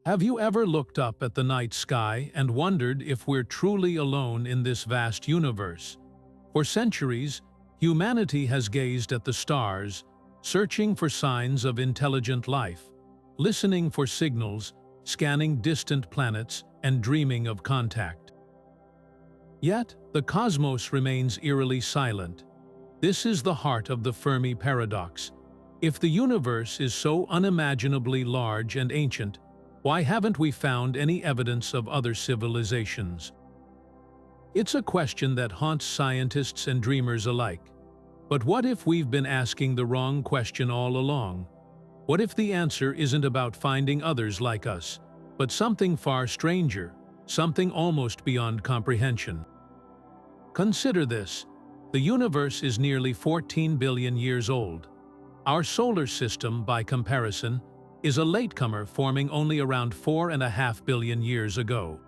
Have you ever looked up at the night sky and wondered if we're truly alone in this vast universe? For centuries, humanity has gazed at the stars, searching for signs of intelligent life, listening for signals, scanning distant planets, and dreaming of contact. Yet, the cosmos remains eerily silent. This is the heart of the Fermi Paradox. If the universe is so unimaginably large and ancient, why haven't we found any evidence of other civilizations? It's a question that haunts scientists and dreamers alike. But what if we've been asking the wrong question all along? What if the answer isn't about finding others like us, but something far stranger, something almost beyond comprehension? Consider this. The universe is nearly 14 billion years old. Our solar system, by comparison, is a latecomer forming only around 4.5 billion years ago.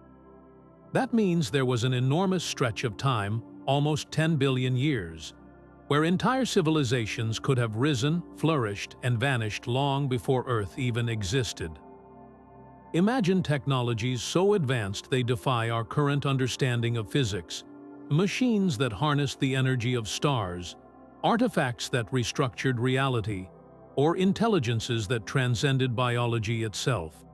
That means there was an enormous stretch of time, almost 10 billion years, where entire civilizations could have risen, flourished, and vanished long before Earth even existed. Imagine technologies so advanced they defy our current understanding of physics, machines that harnessed the energy of stars, artifacts that restructured reality, or intelligences that transcended biology itself.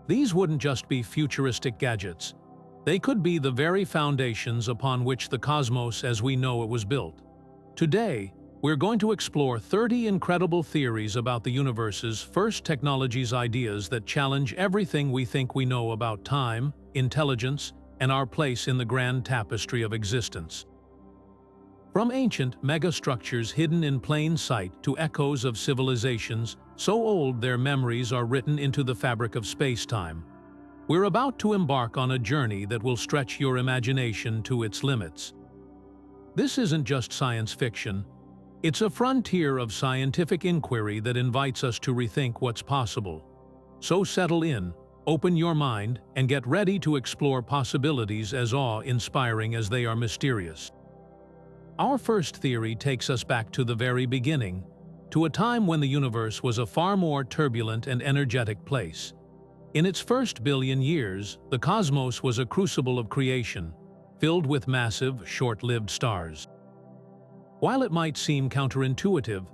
These wouldn't just be futuristic gadgets. They could be the very foundations upon which the cosmos as we know it was built. Today, we're going to explore 30 incredible theories about the universe's first technologies, ideas that challenge everything we think we know about time, intelligence, and our place in the grand tapestry of existence. From ancient megastructures hidden in plain sight to echoes of civilizations so old their memories are written into the fabric of space-time, we're about to embark on a journey that will stretch your imagination to its limits. This isn't just science fiction. It's a frontier of scientific inquiry that invites us to rethink what's possible. So settle in, open your mind, and get ready to explore possibilities as awe-inspiring as they are mysterious. Our first theory takes us back to the very beginning, to a time when the universe was a far more turbulent and energetic place. In its first billion years, the cosmos was a crucible of creation, filled with massive, short-lived stars. While it might seem counterintuitive,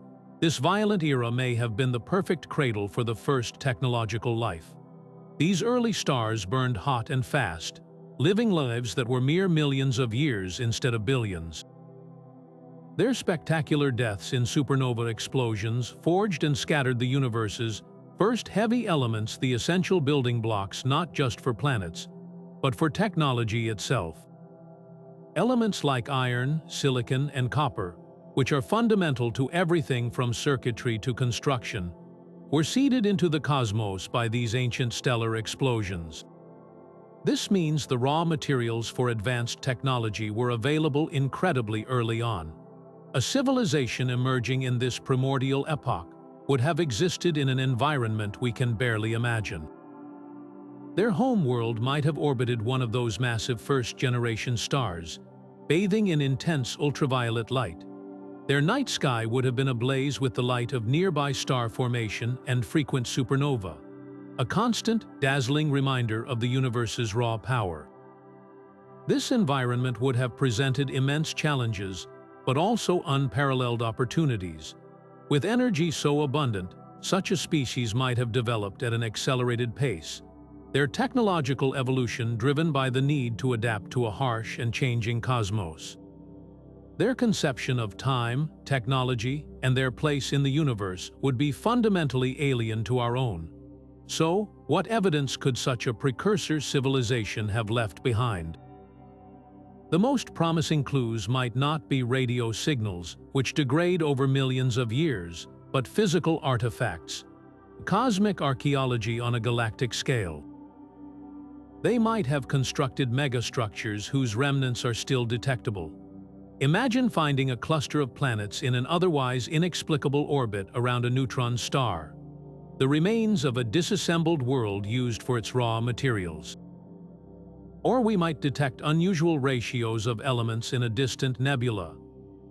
this violent era may have been the perfect cradle for the first technological life. These early stars burned hot and fast, living lives that were mere millions of years instead of billions. Their spectacular deaths in supernova explosions forged and scattered the universe's first heavy elements, the essential building blocks not just for planets, but for technology itself. Elements like iron, silicon, and copper, which are fundamental to everything from circuitry to construction, were seeded into the cosmos by these ancient stellar explosions. This means the raw materials for advanced technology were available incredibly early on. A civilization emerging in this primordial epoch would have existed in an environment we can barely imagine. Their homeworld might have orbited one of those massive first-generation stars, bathing in intense ultraviolet light. Their night sky would have been ablaze with the light of nearby star formation and frequent supernova, a constant, dazzling reminder of the universe's raw power. This environment would have presented immense challenges, but also unparalleled opportunities. With energy so abundant, such a species might have developed at an accelerated pace, their technological evolution driven by the need to adapt to a harsh and changing cosmos. Their conception of time, technology, and their place in the universe would be fundamentally alien to our own. So, what evidence could such a precursor civilization have left behind? The most promising clues might not be radio signals, which degrade over millions of years, but physical artifacts, cosmic archaeology on a galactic scale. They might have constructed megastructures whose remnants are still detectable. Imagine finding a cluster of planets in an otherwise inexplicable orbit around a neutron star, the remains of a disassembled world used for its raw materials. Or we might detect unusual ratios of elements in a distant nebula,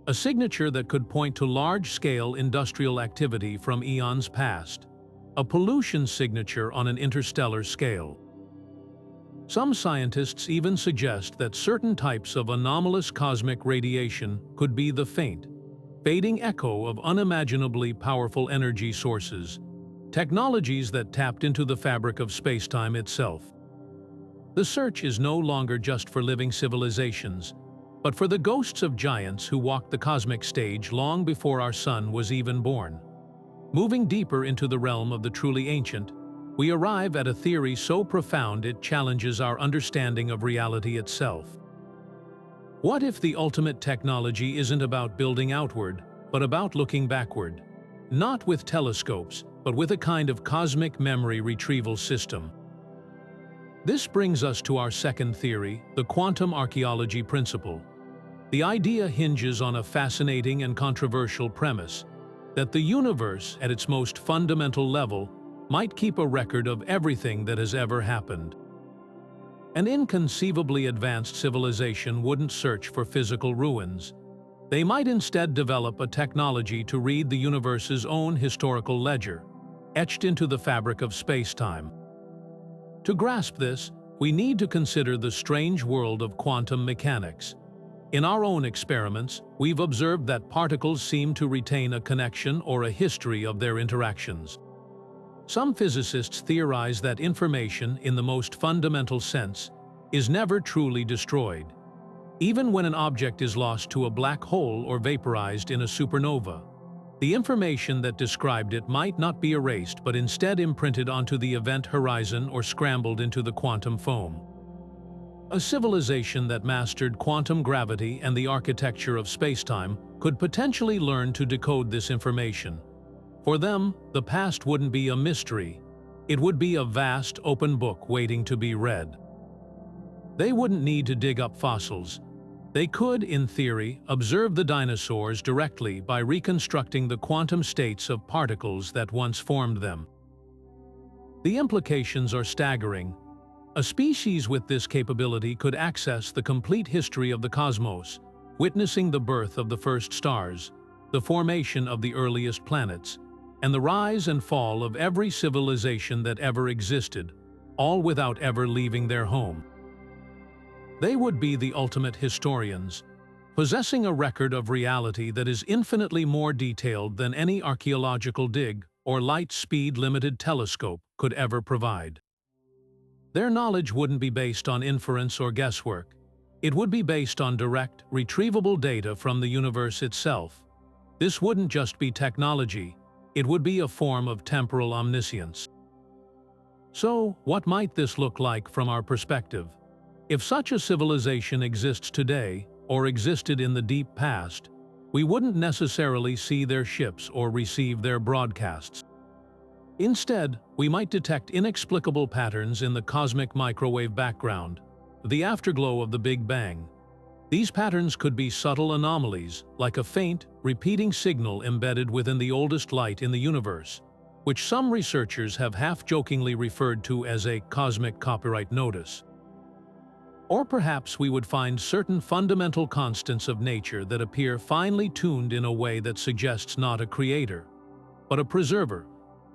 a signature that could point to large-scale industrial activity from eons past. a pollution signature on an interstellar scale. Some scientists even suggest that certain types of anomalous cosmic radiation could be the faint, fading echo of unimaginably powerful energy sources, technologies that tapped into the fabric of spacetime itself. The search is no longer just for living civilizations, but for the ghosts of giants who walked the cosmic stage long before our sun was even born. Moving deeper into the realm of the truly ancient, we arrive at a theory so profound it challenges our understanding of reality itself. What if the ultimate technology isn't about building outward, but about looking backward? Not with telescopes, but with a kind of cosmic memory retrieval system. This brings us to our second theory, the quantum archaeology principle. The idea hinges on a fascinating and controversial premise, that the universe, at its most fundamental level, might keep a record of everything that has ever happened. An inconceivably advanced civilization wouldn't search for physical ruins. They might instead develop a technology to read the universe's own historical ledger, etched into the fabric of space-time. To grasp this, we need to consider the strange world of quantum mechanics. In our own experiments, we've observed that particles seem to retain a connection or a history of their interactions. Some physicists theorize that information, in the most fundamental sense, is never truly destroyed. Even when an object is lost to a black hole or vaporized in a supernova, the information that described it might not be erased but instead imprinted onto the event horizon or scrambled into the quantum foam. A civilization that mastered quantum gravity and the architecture of spacetime could potentially learn to decode this information. For them, the past wouldn't be a mystery. It would be a vast, open book waiting to be read. They wouldn't need to dig up fossils. They could, in theory, observe the dinosaurs directly by reconstructing the quantum states of particles that once formed them. The implications are staggering. A species with this capability could access the complete history of the cosmos, witnessing the birth of the first stars, the formation of the earliest planets, and the rise and fall of every civilization that ever existed, all without ever leaving their home. They would be the ultimate historians, possessing a record of reality that is infinitely more detailed than any archaeological dig or light-speed limited telescope could ever provide. Their knowledge wouldn't be based on inference or guesswork. It would be based on direct, retrievable data from the universe itself. This wouldn't just be technology, it would be a form of temporal omniscience. So, what might this look like from our perspective? If such a civilization exists today, or existed in the deep past, we wouldn't necessarily see their ships or receive their broadcasts. Instead, we might detect inexplicable patterns in the cosmic microwave background, the afterglow of the Big Bang. These patterns could be subtle anomalies, like a faint, repeating signal embedded within the oldest light in the universe, which some researchers have half-jokingly referred to as a cosmic copyright notice. Or perhaps we would find certain fundamental constants of nature that appear finely tuned in a way that suggests not a creator, but a preserver,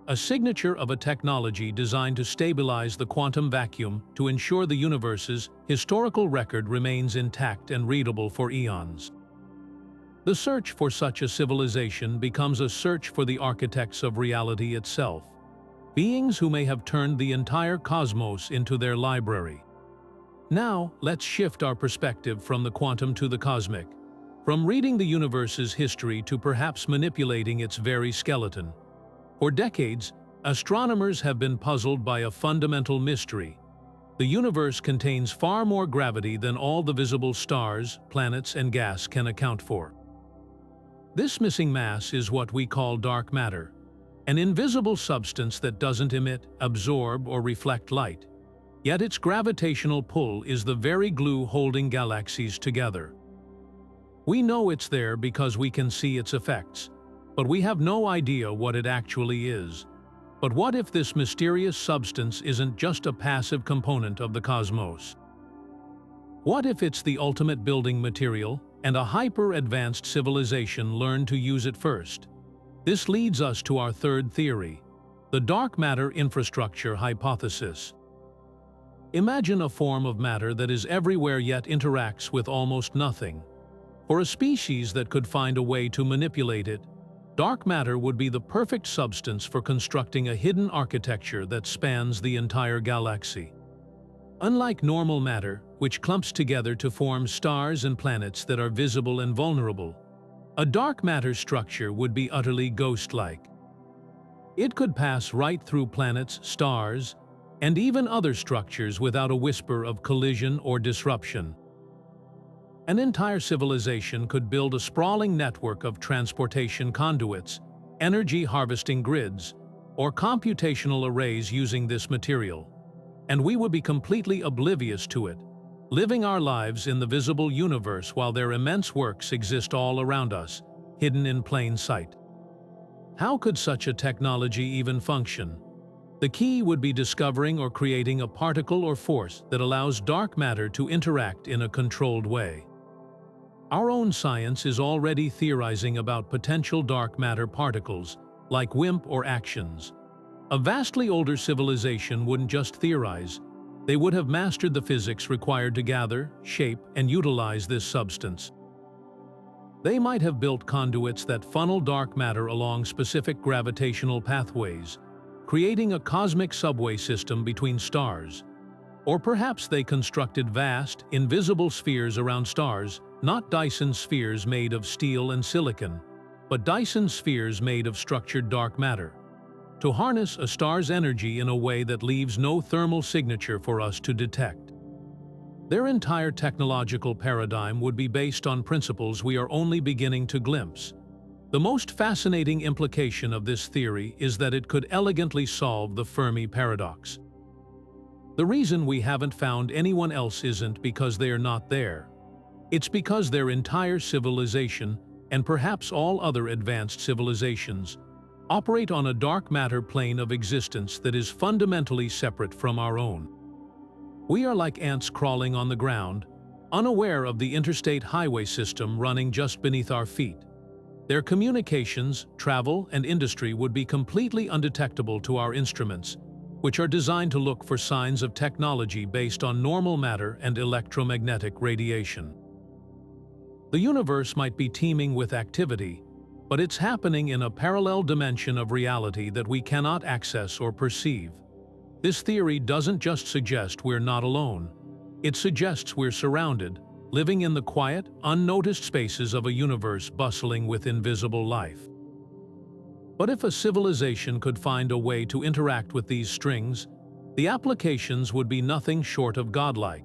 a signature of a technology designed to stabilize the quantum vacuum to ensure the universe's historical record remains intact and readable for eons. The search for such a civilization becomes a search for the architects of reality itself, beings who may have turned the entire cosmos into their library. Now, let's shift our perspective from the quantum to the cosmic, from reading the universe's history to perhaps manipulating its very skeleton. For decades, astronomers have been puzzled by a fundamental mystery. The universe contains far more gravity than all the visible stars, planets, and gas can account for. This missing mass is what we call dark matter, an invisible substance that doesn't emit, absorb, or reflect light. Yet its gravitational pull is the very glue holding galaxies together. We know it's there because we can see its effects, but we have no idea what it actually is. But what if this mysterious substance isn't just a passive component of the cosmos? What if it's the ultimate building material, and a hyper-advanced civilization learned to use it first? This leads us to our third theory, the dark matter infrastructure hypothesis. Imagine a form of matter that is everywhere yet interacts with almost nothing. For a species that could find a way to manipulate it, dark matter would be the perfect substance for constructing a hidden architecture that spans the entire galaxy. Unlike normal matter, which clumps together to form stars and planets that are visible and vulnerable, a dark matter structure would be utterly ghost-like. It could pass right through planets, stars, and even other structures without a whisper of collision or disruption. An entire civilization could build a sprawling network of transportation conduits, energy harvesting grids, or computational arrays using this material, and we would be completely oblivious to it, living our lives in the visible universe while their immense works exist all around us, hidden in plain sight. How could such a technology even function? The key would be discovering or creating a particle or force that allows dark matter to interact in a controlled way. Our own science is already theorizing about potential dark matter particles, like WIMP or actions. A vastly older civilization wouldn't just theorize, they would have mastered the physics required to gather, shape, and utilize this substance. They might have built conduits that funnel dark matter along specific gravitational pathways, creating a cosmic subway system between stars. Or perhaps they constructed vast, invisible spheres around stars, not Dyson spheres made of steel and silicon, but Dyson spheres made of structured dark matter, to harness a star's energy in a way that leaves no thermal signature for us to detect. Their entire technological paradigm would be based on principles we are only beginning to glimpse. The most fascinating implication of this theory is that it could elegantly solve the Fermi Paradox. The reason we haven't found anyone else isn't because they are not there. It's because their entire civilization, and perhaps all other advanced civilizations, operate on a dark matter plane of existence that is fundamentally separate from our own. We are like ants crawling on the ground, unaware of the interstate highway system running just beneath our feet. Their communications, travel, and industry would be completely undetectable to our instruments, which are designed to look for signs of technology based on normal matter and electromagnetic radiation. The universe might be teeming with activity, but it's happening in a parallel dimension of reality that we cannot access or perceive. This theory doesn't just suggest we're not alone. It suggests we're surrounded, living in the quiet, unnoticed spaces of a universe bustling with invisible life. But if a civilization could find a way to interact with these strings, the applications would be nothing short of godlike.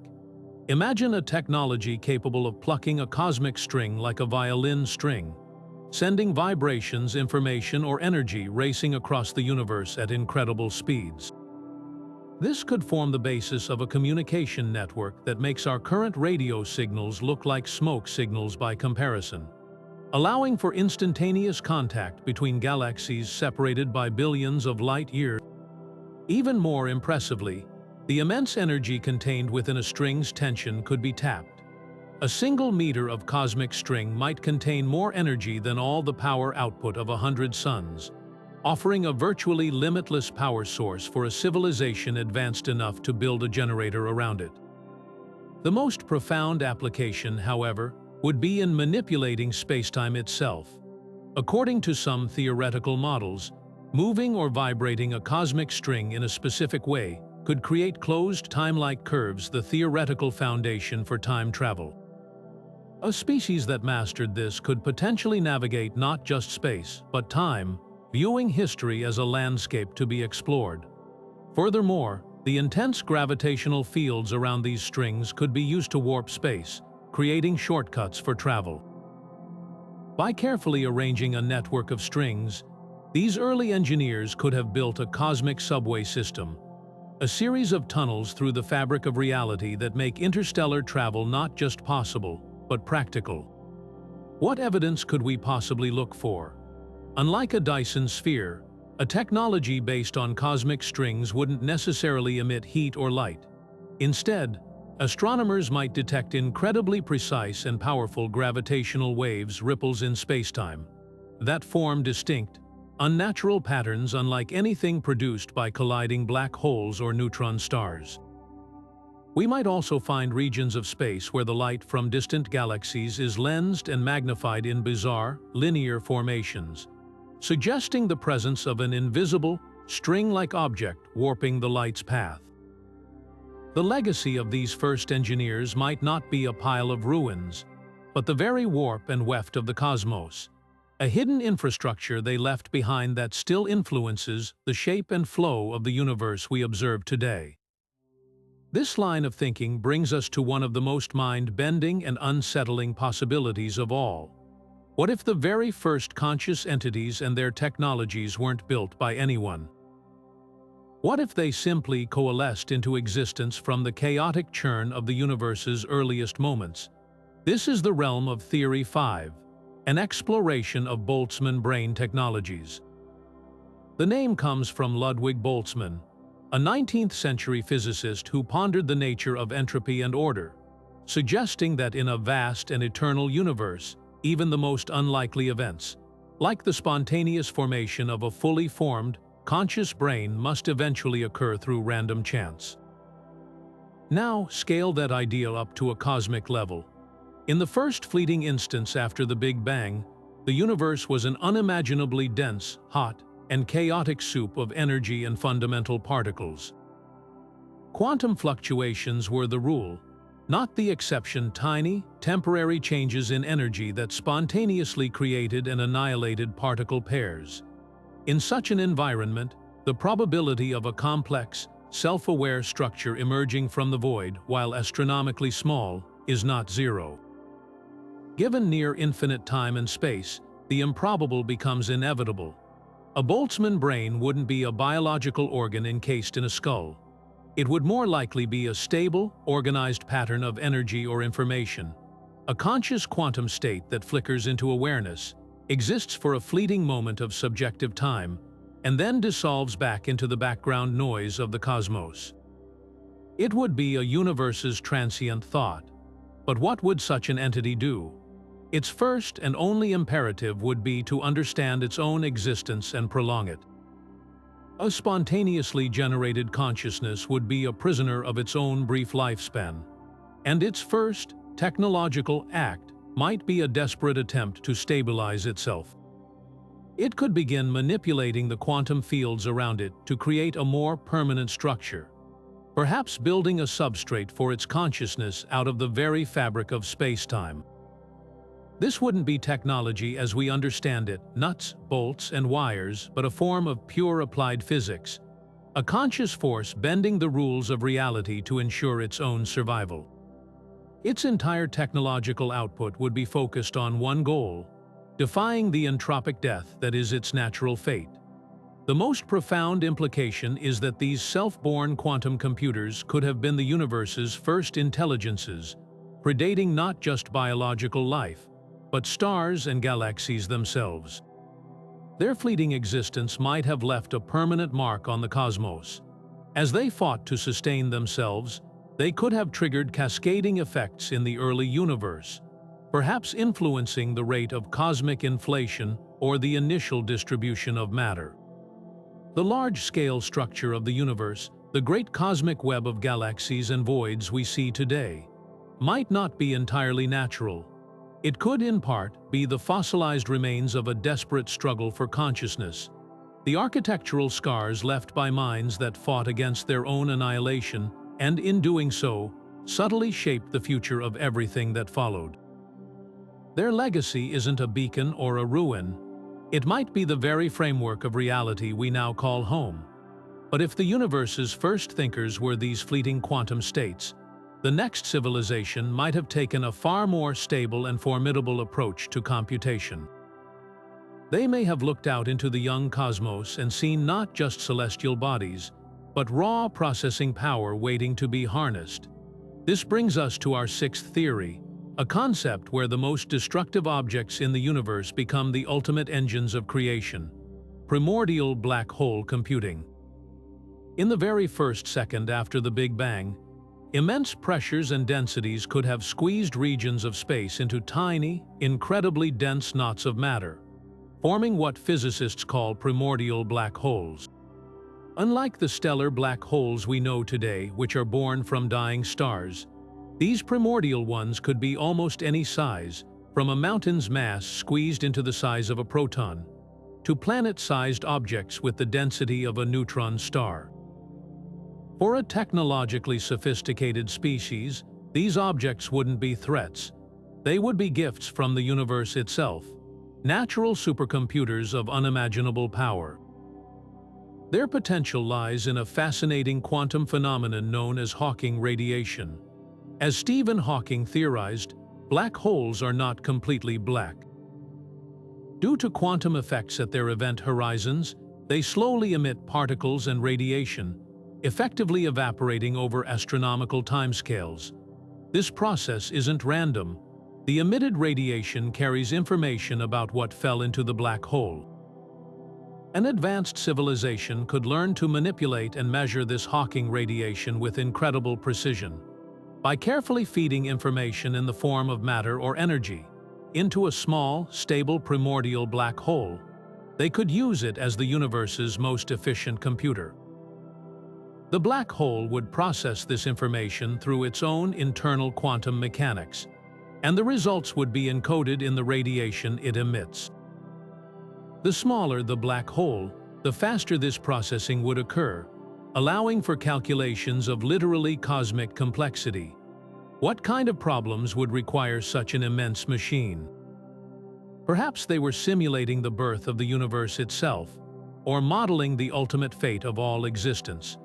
Imagine a technology capable of plucking a cosmic string like a violin string, sending vibrations, information, or energy racing across the universe at incredible speeds. This could form the basis of a communication network that makes our current radio signals look like smoke signals by comparison, allowing for instantaneous contact between galaxies separated by billions of light years. Even more impressively, the immense energy contained within a string's tension could be tapped. A single meter of cosmic string might contain more energy than all the power output of 100 suns, offering a virtually limitless power source for a civilization advanced enough to build a generator around it. The most profound application, however, would be in manipulating spacetime itself. According to some theoretical models, moving or vibrating a cosmic string in a specific way could create closed time-like curves, the theoretical foundation for time travel. A species that mastered this could potentially navigate not just space, but time, viewing history as a landscape to be explored. Furthermore, the intense gravitational fields around these strings could be used to warp space, creating shortcuts for travel. By carefully arranging a network of strings, these early engineers could have built a cosmic subway system, a series of tunnels through the fabric of reality that make interstellar travel not just possible, but practical. What evidence could we possibly look for? Unlike a Dyson sphere, a technology based on cosmic strings wouldn't necessarily emit heat or light. Instead, astronomers might detect incredibly precise and powerful gravitational waves, ripples in spacetime, that form distinct, unnatural patterns unlike anything produced by colliding black holes or neutron stars. We might also find regions of space where the light from distant galaxies is lensed and magnified in bizarre, linear formations, suggesting the presence of an invisible, string-like object warping the light's path. The legacy of these first engineers might not be a pile of ruins, but the very warp and weft of the cosmos, a hidden infrastructure they left behind that still influences the shape and flow of the universe we observe today. This line of thinking brings us to one of the most mind-bending and unsettling possibilities of all. What if the very first conscious entities and their technologies weren't built by anyone? What if they simply coalesced into existence from the chaotic churn of the universe's earliest moments? This is the realm of Theory 5, an exploration of Boltzmann brain technologies. The name comes from Ludwig Boltzmann, a 19th-century physicist who pondered the nature of entropy and order, suggesting that in a vast and eternal universe, even the most unlikely events, like the spontaneous formation of a fully formed, conscious brain, must eventually occur through random chance. Now, scale that ideal up to a cosmic level. In the first fleeting instance after the Big Bang, the universe was an unimaginably dense, hot, and chaotic soup of energy and fundamental particles. Quantum fluctuations were the rule, not the exception. Tiny, temporary changes in energy that spontaneously created and annihilated particle pairs. In such an environment, the probability of a complex, self-aware structure emerging from the void, while astronomically small, is not zero. Given near infinite time and space, the improbable becomes inevitable. A Boltzmann brain wouldn't be a biological organ encased in a skull. It would more likely be a stable, organized pattern of energy or information. A conscious quantum state that flickers into awareness, exists for a fleeting moment of subjective time, and then dissolves back into the background noise of the cosmos. It would be a universe's transient thought. But what would such an entity do? Its first and only imperative would be to understand its own existence and prolong it. A spontaneously generated consciousness would be a prisoner of its own brief lifespan, and its first technological act might be a desperate attempt to stabilize itself. It could begin manipulating the quantum fields around it to create a more permanent structure, perhaps building a substrate for its consciousness out of the very fabric of space-time. This wouldn't be technology as we understand it, nuts, bolts, and wires, but a form of pure applied physics, a conscious force bending the rules of reality to ensure its own survival. Its entire technological output would be focused on one goal: defying the entropic death that is its natural fate. The most profound implication is that these self-born quantum computers could have been the universe's first intelligences, predating not just biological life, but stars and galaxies themselves. Their fleeting existence might have left a permanent mark on the cosmos. As they fought to sustain themselves, they could have triggered cascading effects in the early universe, perhaps influencing the rate of cosmic inflation or the initial distribution of matter. The large-scale structure of the universe, the great cosmic web of galaxies and voids we see today, might not be entirely natural. It could, in part, be the fossilized remains of a desperate struggle for consciousness, the architectural scars left by minds that fought against their own annihilation and, in doing so, subtly shaped the future of everything that followed. Their legacy isn't a beacon or a ruin. It might be the very framework of reality we now call home. But if the universe's first thinkers were these fleeting quantum states, the next civilization might have taken a far more stable and formidable approach to computation. They may have looked out into the young cosmos and seen not just celestial bodies, but raw processing power waiting to be harnessed. This brings us to our sixth theory, a concept where the most destructive objects in the universe become the ultimate engines of creation: primordial black hole computing. In the very first second after the Big Bang, immense pressures and densities could have squeezed regions of space into tiny, incredibly dense knots of matter. forming what physicists call primordial black holes. Unlike the stellar black holes we know today, which are born from dying stars, these primordial ones could be almost any size, from a mountain's mass squeezed into the size of a proton, to planet-sized objects with the density of a neutron star. For a technologically sophisticated species, these objects wouldn't be threats. They would be gifts from the universe itself, natural supercomputers of unimaginable power. Their potential lies in a fascinating quantum phenomenon known as Hawking radiation. As Stephen Hawking theorized, black holes are not completely black. Due to quantum effects at their event horizons, they slowly emit particles and radiation, effectively evaporating over astronomical timescales. This process isn't random. The emitted radiation carries information about what fell into the black hole. An advanced civilization could learn to manipulate and measure this Hawking radiation with incredible precision. By carefully feeding information in the form of matter or energy into a small, stable primordial black hole, they could use it as the universe's most efficient computer. The black hole would process this information through its own internal quantum mechanics, and the results would be encoded in the radiation it emits. The smaller the black hole, the faster this processing would occur, allowing for calculations of literally cosmic complexity. What kind of problems would require such an immense machine? Perhaps they were simulating the birth of the universe itself, or modeling the ultimate fate of all existence.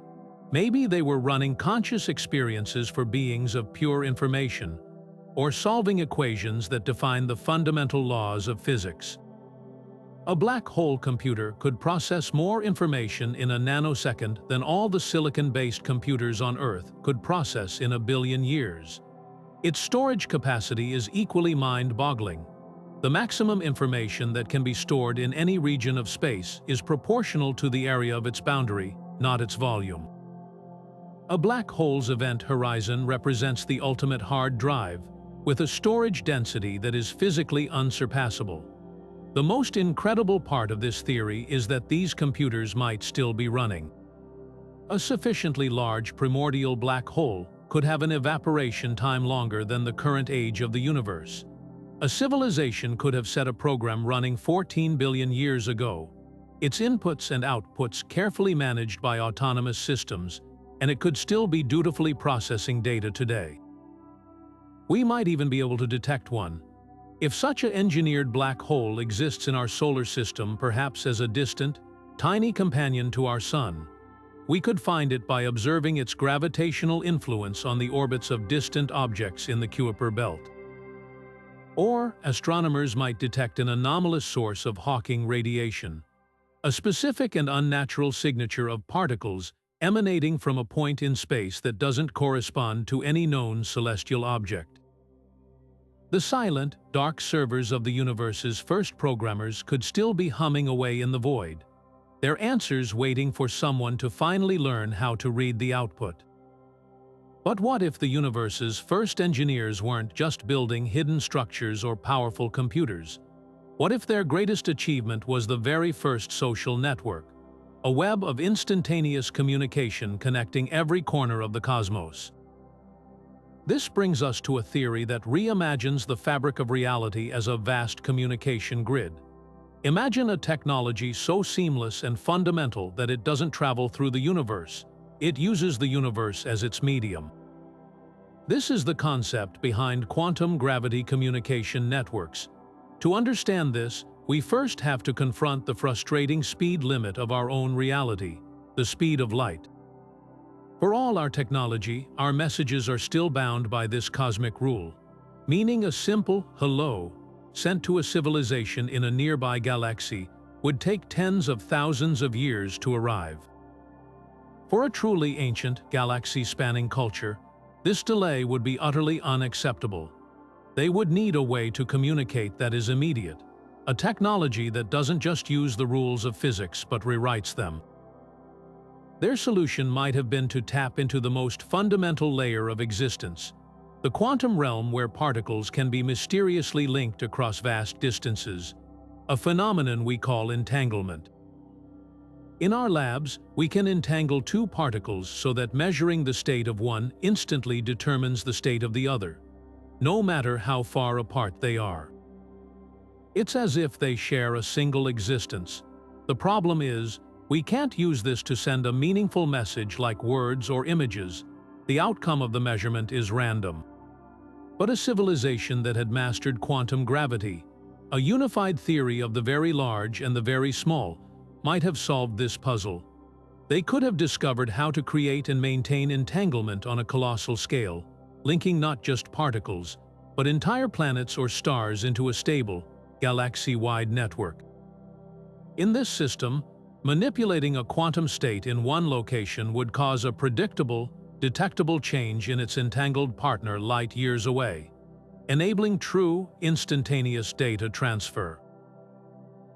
Maybe they were running conscious experiences for beings of pure information, or solving equations that define the fundamental laws of physics. A black hole computer could process more information in a nanosecond than all the silicon-based computers on Earth could process in a billion years. Its storage capacity is equally mind-boggling. The maximum information that can be stored in any region of space is proportional to the area of its boundary, not its volume. A black hole's event horizon represents the ultimate hard drive, with a storage density that is physically unsurpassable. The most incredible part of this theory is that these computers might still be running. A sufficiently large primordial black hole could have an evaporation time longer than the current age of the universe. A civilization could have set a program running 14 billion years ago, its inputs and outputs carefully managed by autonomous systems, and it could still be dutifully processing data today. We might even be able to detect one. If such an engineered black hole exists in our solar system, perhaps as a distant, tiny companion to our Sun, we could find it by observing its gravitational influence on the orbits of distant objects in the Kuiper belt. Or astronomers might detect an anomalous source of Hawking radiation, a specific and unnatural signature of particles emanating from a point in space that doesn't correspond to any known celestial object. The silent, dark servers of the universe's first programmers could still be humming away in the void, their answers waiting for someone to finally learn how to read the output. But what if the universe's first engineers weren't just building hidden structures or powerful computers? What if their greatest achievement was the very first social network, a web of instantaneous communication connecting every corner of the cosmos? This brings us to a theory that reimagines the fabric of reality as a vast communication grid. Imagine a technology so seamless and fundamental that it doesn't travel through the universe, it uses the universe as its medium. This is the concept behind quantum gravity communication networks. To understand this, we first have to confront the frustrating speed limit of our own reality, the speed of light. For all our technology, our messages are still bound by this cosmic rule, meaning a simple hello sent to a civilization in a nearby galaxy would take tens of thousands of years to arrive. For a truly ancient, galaxy-spanning culture, this delay would be utterly unacceptable. They would need a way to communicate that is immediate, a technology that doesn't just use the rules of physics but rewrites them. Their solution might have been to tap into the most fundamental layer of existence, the quantum realm, where particles can be mysteriously linked across vast distances. a phenomenon we call entanglement. In our labs, we can entangle two particles so that measuring the state of one instantly determines the state of the other, no matter how far apart they are. It's as if they share a single existence. The problem is, we can't use this to send a meaningful message like words or images. The outcome of the measurement is random. But a civilization that had mastered quantum gravity, a unified theory of the very large and the very small, might have solved this puzzle. They could have discovered how to create and maintain entanglement on a colossal scale, linking not just particles, but entire planets or stars into a stable, galaxy-wide network. In this system, manipulating a quantum state in one location would cause a predictable, detectable change in its entangled partner light years away, enabling true, instantaneous data transfer.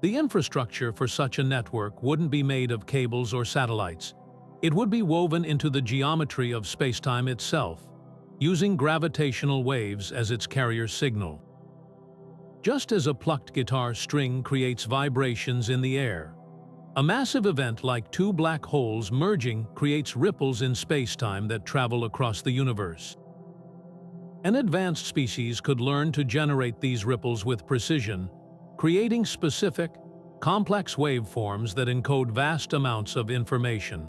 The infrastructure for such a network wouldn't be made of cables or satellites. It would be woven into the geometry of spacetime itself, using gravitational waves as its carrier signal. Just as a plucked guitar string creates vibrations in the air, a massive event like two black holes merging creates ripples in spacetime that travel across the universe. An advanced species could learn to generate these ripples with precision, creating specific, complex waveforms that encode vast amounts of information.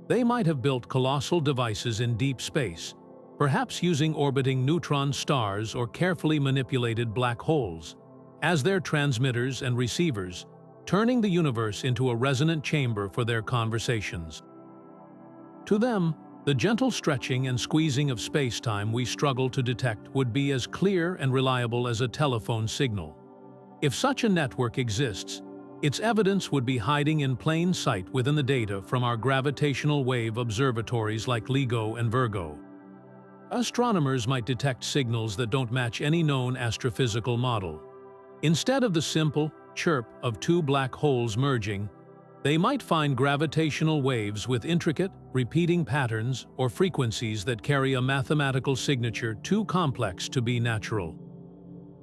They might have built colossal devices in deep space, perhaps using orbiting neutron stars or carefully manipulated black holes, as their transmitters and receivers, turning the universe into a resonant chamber for their conversations. To them, the gentle stretching and squeezing of spacetime we struggle to detect would be as clear and reliable as a telephone signal. If such a network exists, its evidence would be hiding in plain sight within the data from our gravitational wave observatories like LIGO and Virgo. Astronomers might detect signals that don't match any known astrophysical model. Instead of the simple chirp of two black holes merging, they might find gravitational waves with intricate, repeating patterns or frequencies that carry a mathematical signature too complex to be natural.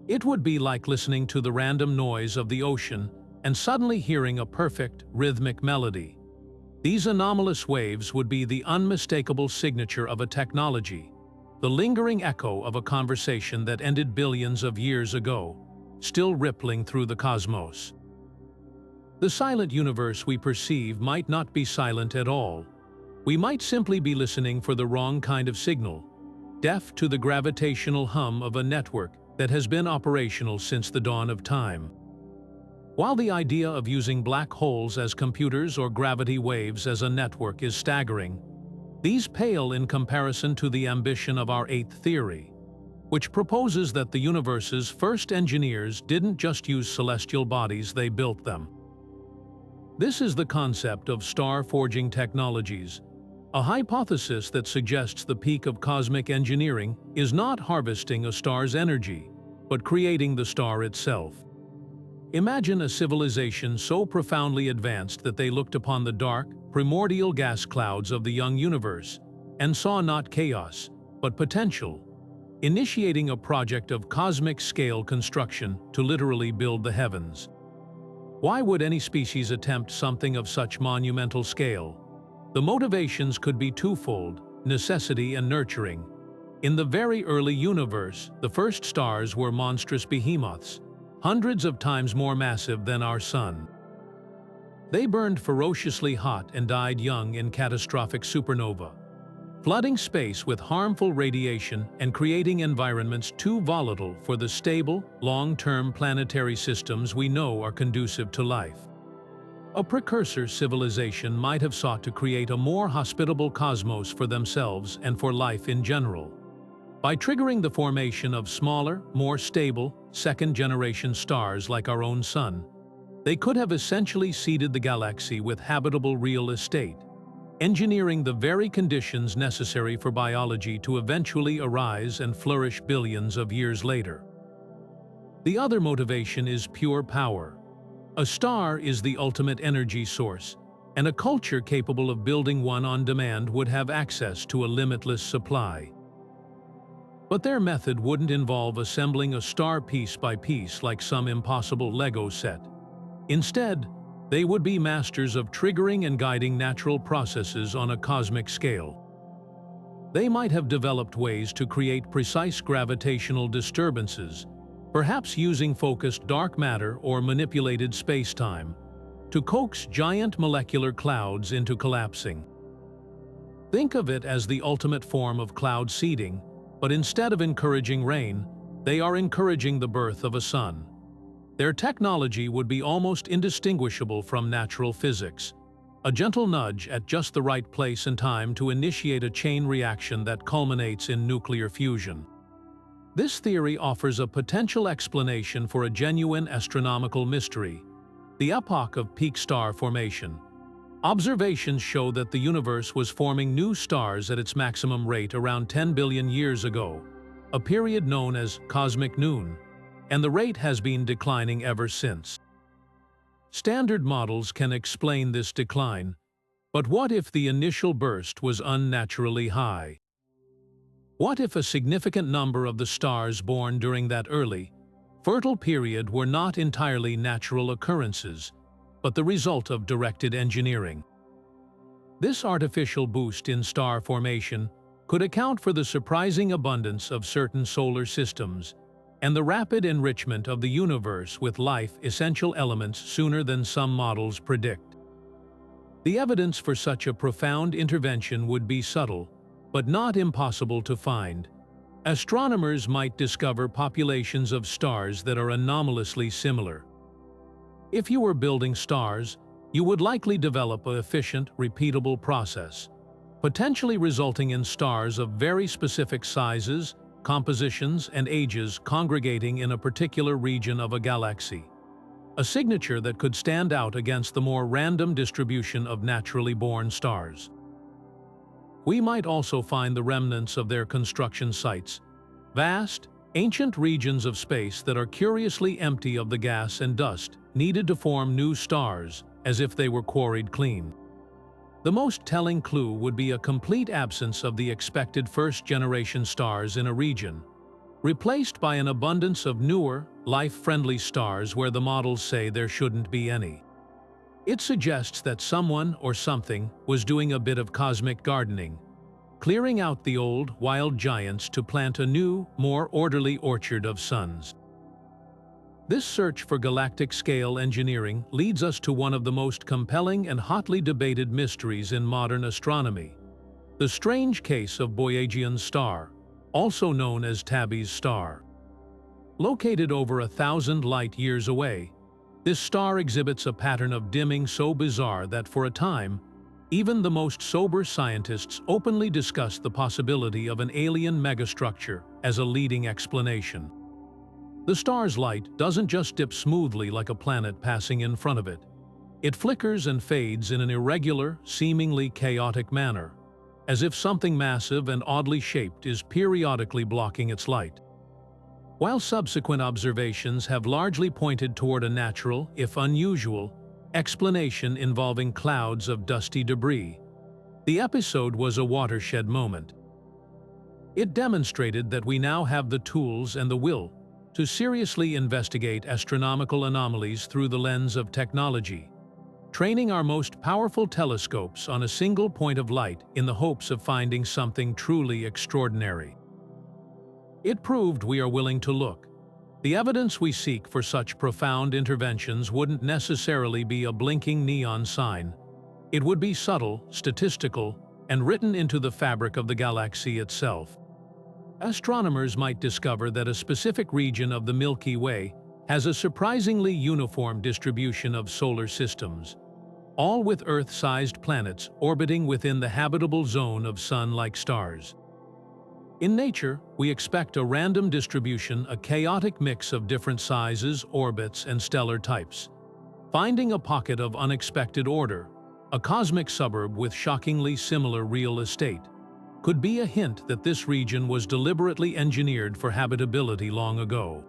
It would be like listening to the random noise of the ocean and suddenly hearing a perfect, rhythmic melody. These anomalous waves would be the unmistakable signature of a technology, the lingering echo of a conversation that ended billions of years ago, still rippling through the cosmos. The silent universe we perceive might not be silent at all. We might simply be listening for the wrong kind of signal, deaf to the gravitational hum of a network that has been operational since the dawn of time. While the idea of using black holes as computers or gravity waves as a network is staggering, these pale in comparison to the ambition of our eighth theory, which proposes that the universe's first engineers didn't just use celestial bodies, they built them. This is the concept of star-forging technologies, a hypothesis that suggests the peak of cosmic engineering is not harvesting a star's energy, but creating the star itself. Imagine a civilization so profoundly advanced that they looked upon the dark, primordial gas clouds of the young universe and saw not chaos, but potential, initiating a project of cosmic-scale construction to literally build the heavens. Why would any species attempt something of such monumental scale? The motivations could be twofold: necessity and nurturing. In the very early universe, the first stars were monstrous behemoths, hundreds of times more massive than our Sun. They burned ferociously hot and died young in catastrophic supernova, flooding space with harmful radiation and creating environments too volatile for the stable, long-term planetary systems we know are conducive to life. A precursor civilization might have sought to create a more hospitable cosmos for themselves and for life in general. By triggering the formation of smaller, more stable, second-generation stars like our own Sun, they could have essentially seeded the galaxy with habitable real estate, engineering the very conditions necessary for biology to eventually arise and flourish billions of years later. The other motivation is pure power. A star is the ultimate energy source, and a culture capable of building one on demand would have access to a limitless supply. But their method wouldn't involve assembling a star piece by piece like some impossible Lego set. Instead, they would be masters of triggering and guiding natural processes on a cosmic scale. They might have developed ways to create precise gravitational disturbances, perhaps using focused dark matter or manipulated spacetime, to coax giant molecular clouds into collapsing. Think of it as the ultimate form of cloud seeding, but instead of encouraging rain, they are encouraging the birth of a sun. Their technology would be almost indistinguishable from natural physics, a gentle nudge at just the right place and time to initiate a chain reaction that culminates in nuclear fusion. This theory offers a potential explanation for a genuine astronomical mystery, the epoch of peak star formation. Observations show that the universe was forming new stars at its maximum rate around 10 billion years ago, a period known as cosmic noon, and the rate has been declining ever since. Standard models can explain this decline, but what if the initial burst was unnaturally high? What if a significant number of the stars born during that early, fertile period were not entirely natural occurrences, but the result of directed engineering? This artificial boost in star formation could account for the surprising abundance of certain solar systems and the rapid enrichment of the universe with life-essential elements sooner than some models predict. The evidence for such a profound intervention would be subtle, but not impossible to find. Astronomers might discover populations of stars that are anomalously similar. If you were building stars, you would likely develop an efficient, repeatable process, potentially resulting in stars of very specific sizes, compositions, and ages congregating in a particular region of a galaxy. A signature that could stand out against the more random distribution of naturally born stars. We might also find the remnants of their construction sites, vast, ancient regions of space that are curiously empty of the gas and dust needed to form new stars, as if they were quarried clean. The most telling clue would be a complete absence of the expected first-generation stars in a region, replaced by an abundance of newer, life-friendly stars where the models say there shouldn't be any. It suggests that someone or something was doing a bit of cosmic gardening, clearing out the old, wild giants to plant a new, more orderly orchard of suns. This search for galactic-scale engineering leads us to one of the most compelling and hotly debated mysteries in modern astronomy, the strange case of Boyajian's star, also known as Tabby's star. Located over 1,000 light-years away, this star exhibits a pattern of dimming so bizarre that for a time, even the most sober scientists openly discussed the possibility of an alien megastructure as a leading explanation. The star's light doesn't just dip smoothly like a planet passing in front of it. It flickers and fades in an irregular, seemingly chaotic manner, as if something massive and oddly shaped is periodically blocking its light. While subsequent observations have largely pointed toward a natural, if unusual, explanation involving clouds of dusty debris, the episode was a watershed moment. It demonstrated that we now have the tools and the will to seriously investigate astronomical anomalies through the lens of technology, training our most powerful telescopes on a single point of light in the hopes of finding something truly extraordinary. It proved we are willing to look. The evidence we seek for such profound interventions wouldn't necessarily be a blinking neon sign. It would be subtle, statistical, and written into the fabric of the galaxy itself. Astronomers might discover that a specific region of the Milky Way has a surprisingly uniform distribution of solar systems, all with Earth-sized planets orbiting within the habitable zone of sun-like stars. In nature, we expect a random distribution, a chaotic mix of different sizes, orbits, and stellar types. Finding a pocket of unexpected order, a cosmic suburb with shockingly similar real estate, could be a hint that this region was deliberately engineered for habitability long ago.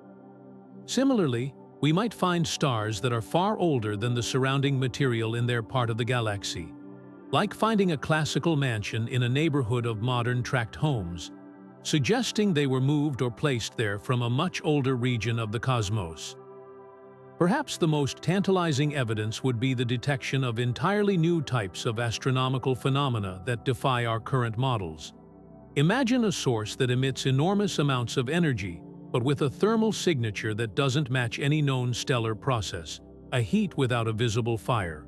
Similarly, we might find stars that are far older than the surrounding material in their part of the galaxy, like finding a classical mansion in a neighborhood of modern tract homes, suggesting they were moved or placed there from a much older region of the cosmos. Perhaps the most tantalizing evidence would be the detection of entirely new types of astronomical phenomena that defy our current models. Imagine a source that emits enormous amounts of energy, but with a thermal signature that doesn't match any known stellar process, a heat without a visible fire.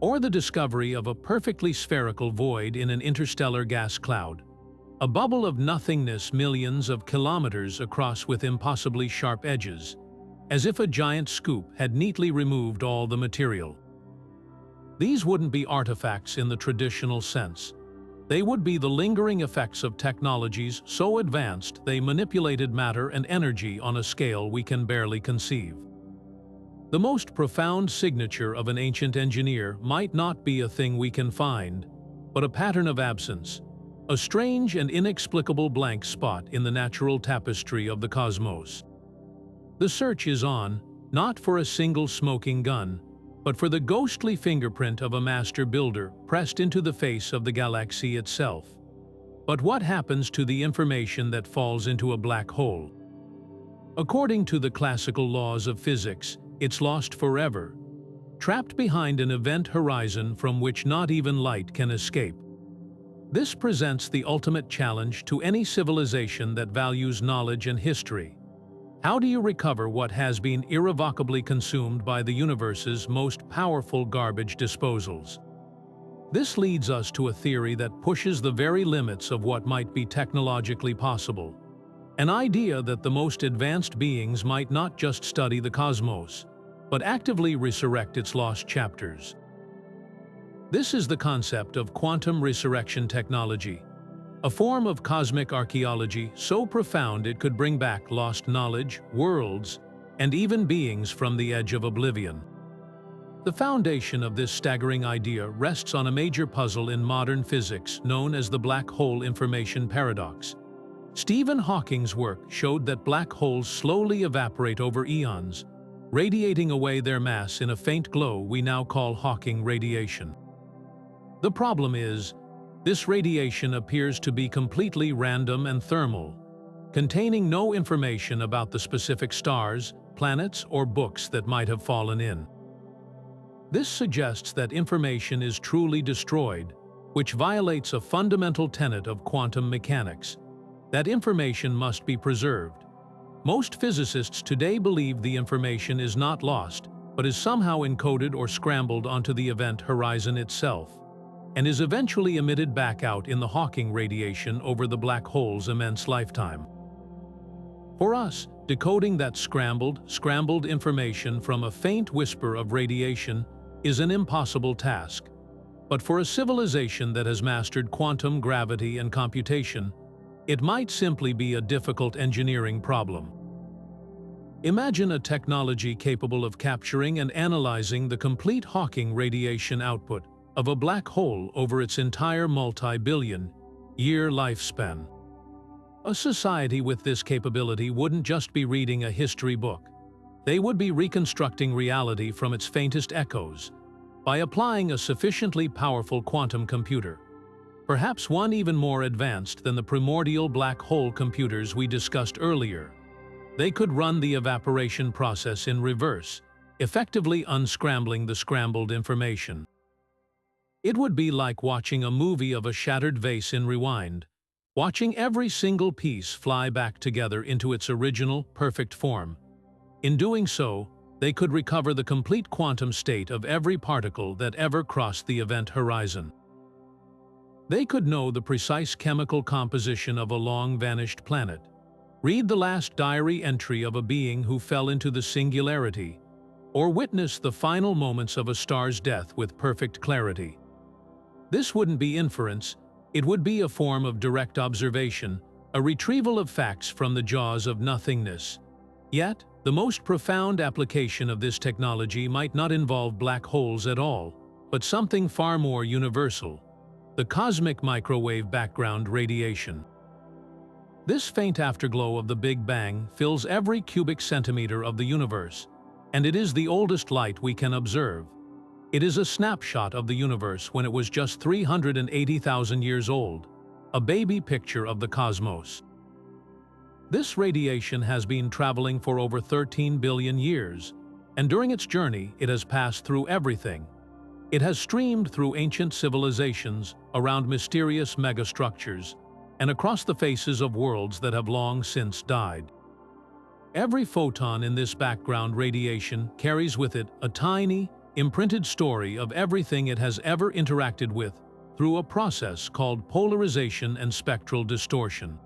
Or the discovery of a perfectly spherical void in an interstellar gas cloud, a bubble of nothingness millions of kilometers across with impossibly sharp edges, as if a giant scoop had neatly removed all the material. These wouldn't be artifacts in the traditional sense. They would be the lingering effects of technologies so advanced they manipulated matter and energy on a scale we can barely conceive. The most profound signature of an ancient engineer might not be a thing we can find, but a pattern of absence, a strange and inexplicable blank spot in the natural tapestry of the cosmos. The search is on, not for a single smoking gun, but for the ghostly fingerprint of a master builder pressed into the face of the galaxy itself. But what happens to the information that falls into a black hole? According to the classical laws of physics, it's lost forever, trapped behind an event horizon from which not even light can escape. This presents the ultimate challenge to any civilization that values knowledge and history. How do you recover what has been irrevocably consumed by the universe's most powerful garbage disposals? This leads us to a theory that pushes the very limits of what might be technologically possible. An idea that the most advanced beings might not just study the cosmos, but actively resurrect its lost chapters. This is the concept of quantum resurrection technology, a form of cosmic archaeology so profound it could bring back lost knowledge, worlds, and even beings from the edge of oblivion. The foundation of this staggering idea rests on a major puzzle in modern physics known as the black hole information paradox. Stephen Hawking's work showed that black holes slowly evaporate over eons, radiating away their mass in a faint glow we now call Hawking radiation. The problem is, this radiation appears to be completely random and thermal, containing no information about the specific stars, planets, or books that might have fallen in. This suggests that information is truly destroyed, which violates a fundamental tenet of quantum mechanics. That information must be preserved. Most physicists today believe the information is not lost, but is somehow encoded or scrambled onto the event horizon itself, and is eventually emitted back out in the Hawking radiation over the black hole's immense lifetime. For us, decoding that scrambled information from a faint whisper of radiation is an impossible task. But for a civilization that has mastered quantum gravity and computation, it might simply be a difficult engineering problem. Imagine a technology capable of capturing and analyzing the complete Hawking radiation output of a black hole over its entire multi-billion-year lifespan. A society with this capability wouldn't just be reading a history book. They would be reconstructing reality from its faintest echoes by applying a sufficiently powerful quantum computer, perhaps one even more advanced than the primordial black hole computers we discussed earlier. They could run the evaporation process in reverse, effectively unscrambling the scrambled information. It would be like watching a movie of a shattered vase in rewind, watching every single piece fly back together into its original, perfect form. In doing so, they could recover the complete quantum state of every particle that ever crossed the event horizon. They could know the precise chemical composition of a long-vanished planet, read the last diary entry of a being who fell into the singularity, or witness the final moments of a star's death with perfect clarity. This wouldn't be inference, it would be a form of direct observation, a retrieval of facts from the jaws of nothingness. Yet, the most profound application of this technology might not involve black holes at all, but something far more universal: the cosmic microwave background radiation. This faint afterglow of the Big Bang fills every cubic centimeter of the universe, and it is the oldest light we can observe. It is a snapshot of the universe when it was just 380,000 years old, a baby picture of the cosmos. This radiation has been traveling for over 13 billion years, and during its journey it has passed through everything. It has streamed through ancient civilizations, around mysterious megastructures, and across the faces of worlds that have long since died. Every photon in this background radiation carries with it a tiny, imprinted story of everything it has ever interacted with through a process called polarization and spectral distortion.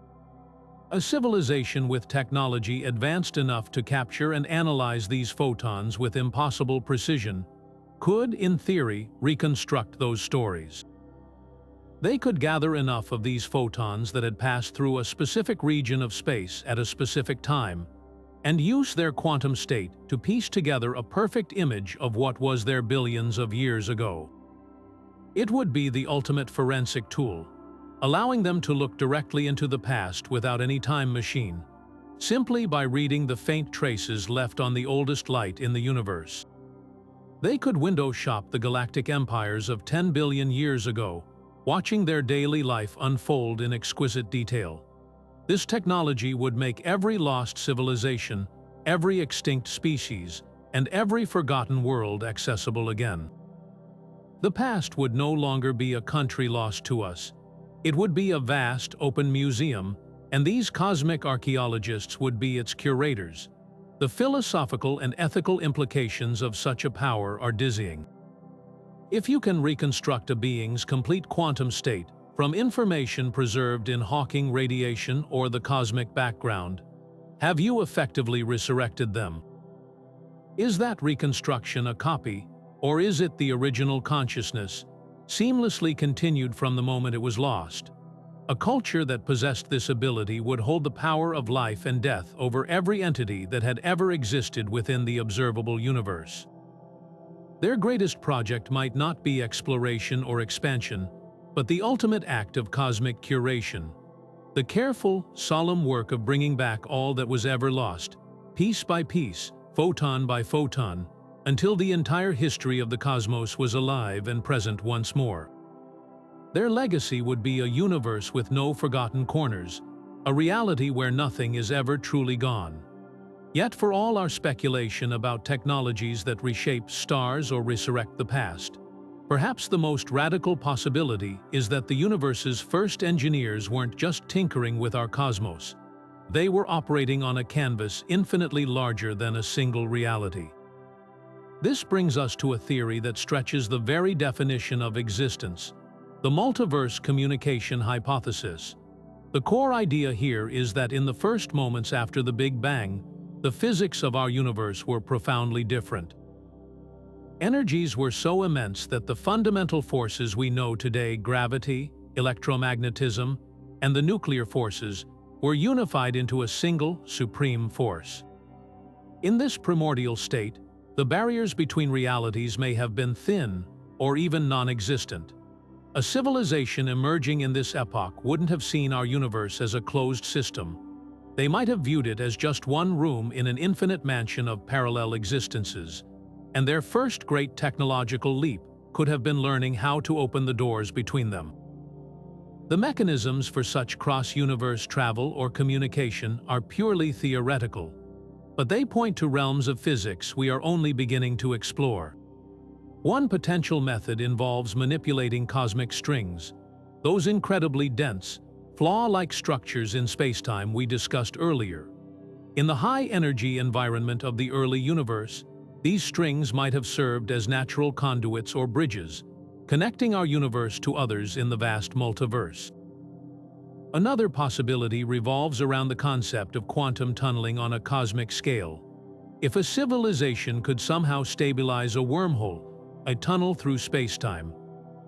A civilization with technology advanced enough to capture and analyze these photons with impossible precision could, in theory, reconstruct those stories. They could gather enough of these photons that had passed through a specific region of space at a specific time and use their quantum state to piece together a perfect image of what was there billions of years ago. It would be the ultimate forensic tool, allowing them to look directly into the past without any time machine, simply by reading the faint traces left on the oldest light in the universe. They could window shop the galactic empires of 10 billion years ago, watching their daily life unfold in exquisite detail. This technology would make every lost civilization, every extinct species, and every forgotten world accessible again. The past would no longer be a country lost to us. It would be a vast, open museum, and these cosmic archaeologists would be its curators. The philosophical and ethical implications of such a power are dizzying. If you can reconstruct a being's complete quantum state from information preserved in Hawking radiation or the cosmic background, have you effectively resurrected them? Is that reconstruction a copy, or is it the original consciousness, seamlessly continued from the moment it was lost? A culture that possessed this ability would hold the power of life and death over every entity that had ever existed within the observable universe. Their greatest project might not be exploration or expansion, but the ultimate act of cosmic curation. The careful, solemn work of bringing back all that was ever lost, piece by piece, photon by photon, until the entire history of the cosmos was alive and present once more. Their legacy would be a universe with no forgotten corners, a reality where nothing is ever truly gone. Yet for all our speculation about technologies that reshape stars or resurrect the past, perhaps the most radical possibility is that the universe's first engineers weren't just tinkering with our cosmos. They were operating on a canvas infinitely larger than a single reality. This brings us to a theory that stretches the very definition of existence, the multiverse communication hypothesis. The core idea here is that in the first moments after the Big Bang, the physics of our universe were profoundly different. Energies were so immense that the fundamental forces we know today, gravity, electromagnetism, and the nuclear forces, were unified into a single, supreme force. In this primordial state, the barriers between realities may have been thin or even non-existent. A civilization emerging in this epoch wouldn't have seen our universe as a closed system. They might have viewed it as just one room in an infinite mansion of parallel existences, and their first great technological leap could have been learning how to open the doors between them. The mechanisms for such cross-universe travel or communication are purely theoretical, but they point to realms of physics we are only beginning to explore. One potential method involves manipulating cosmic strings, those incredibly dense, flaw-like structures in spacetime we discussed earlier. In the high-energy environment of the early universe, these strings might have served as natural conduits or bridges, connecting our universe to others in the vast multiverse. Another possibility revolves around the concept of quantum tunneling on a cosmic scale. If a civilization could somehow stabilize a wormhole, a tunnel through spacetime,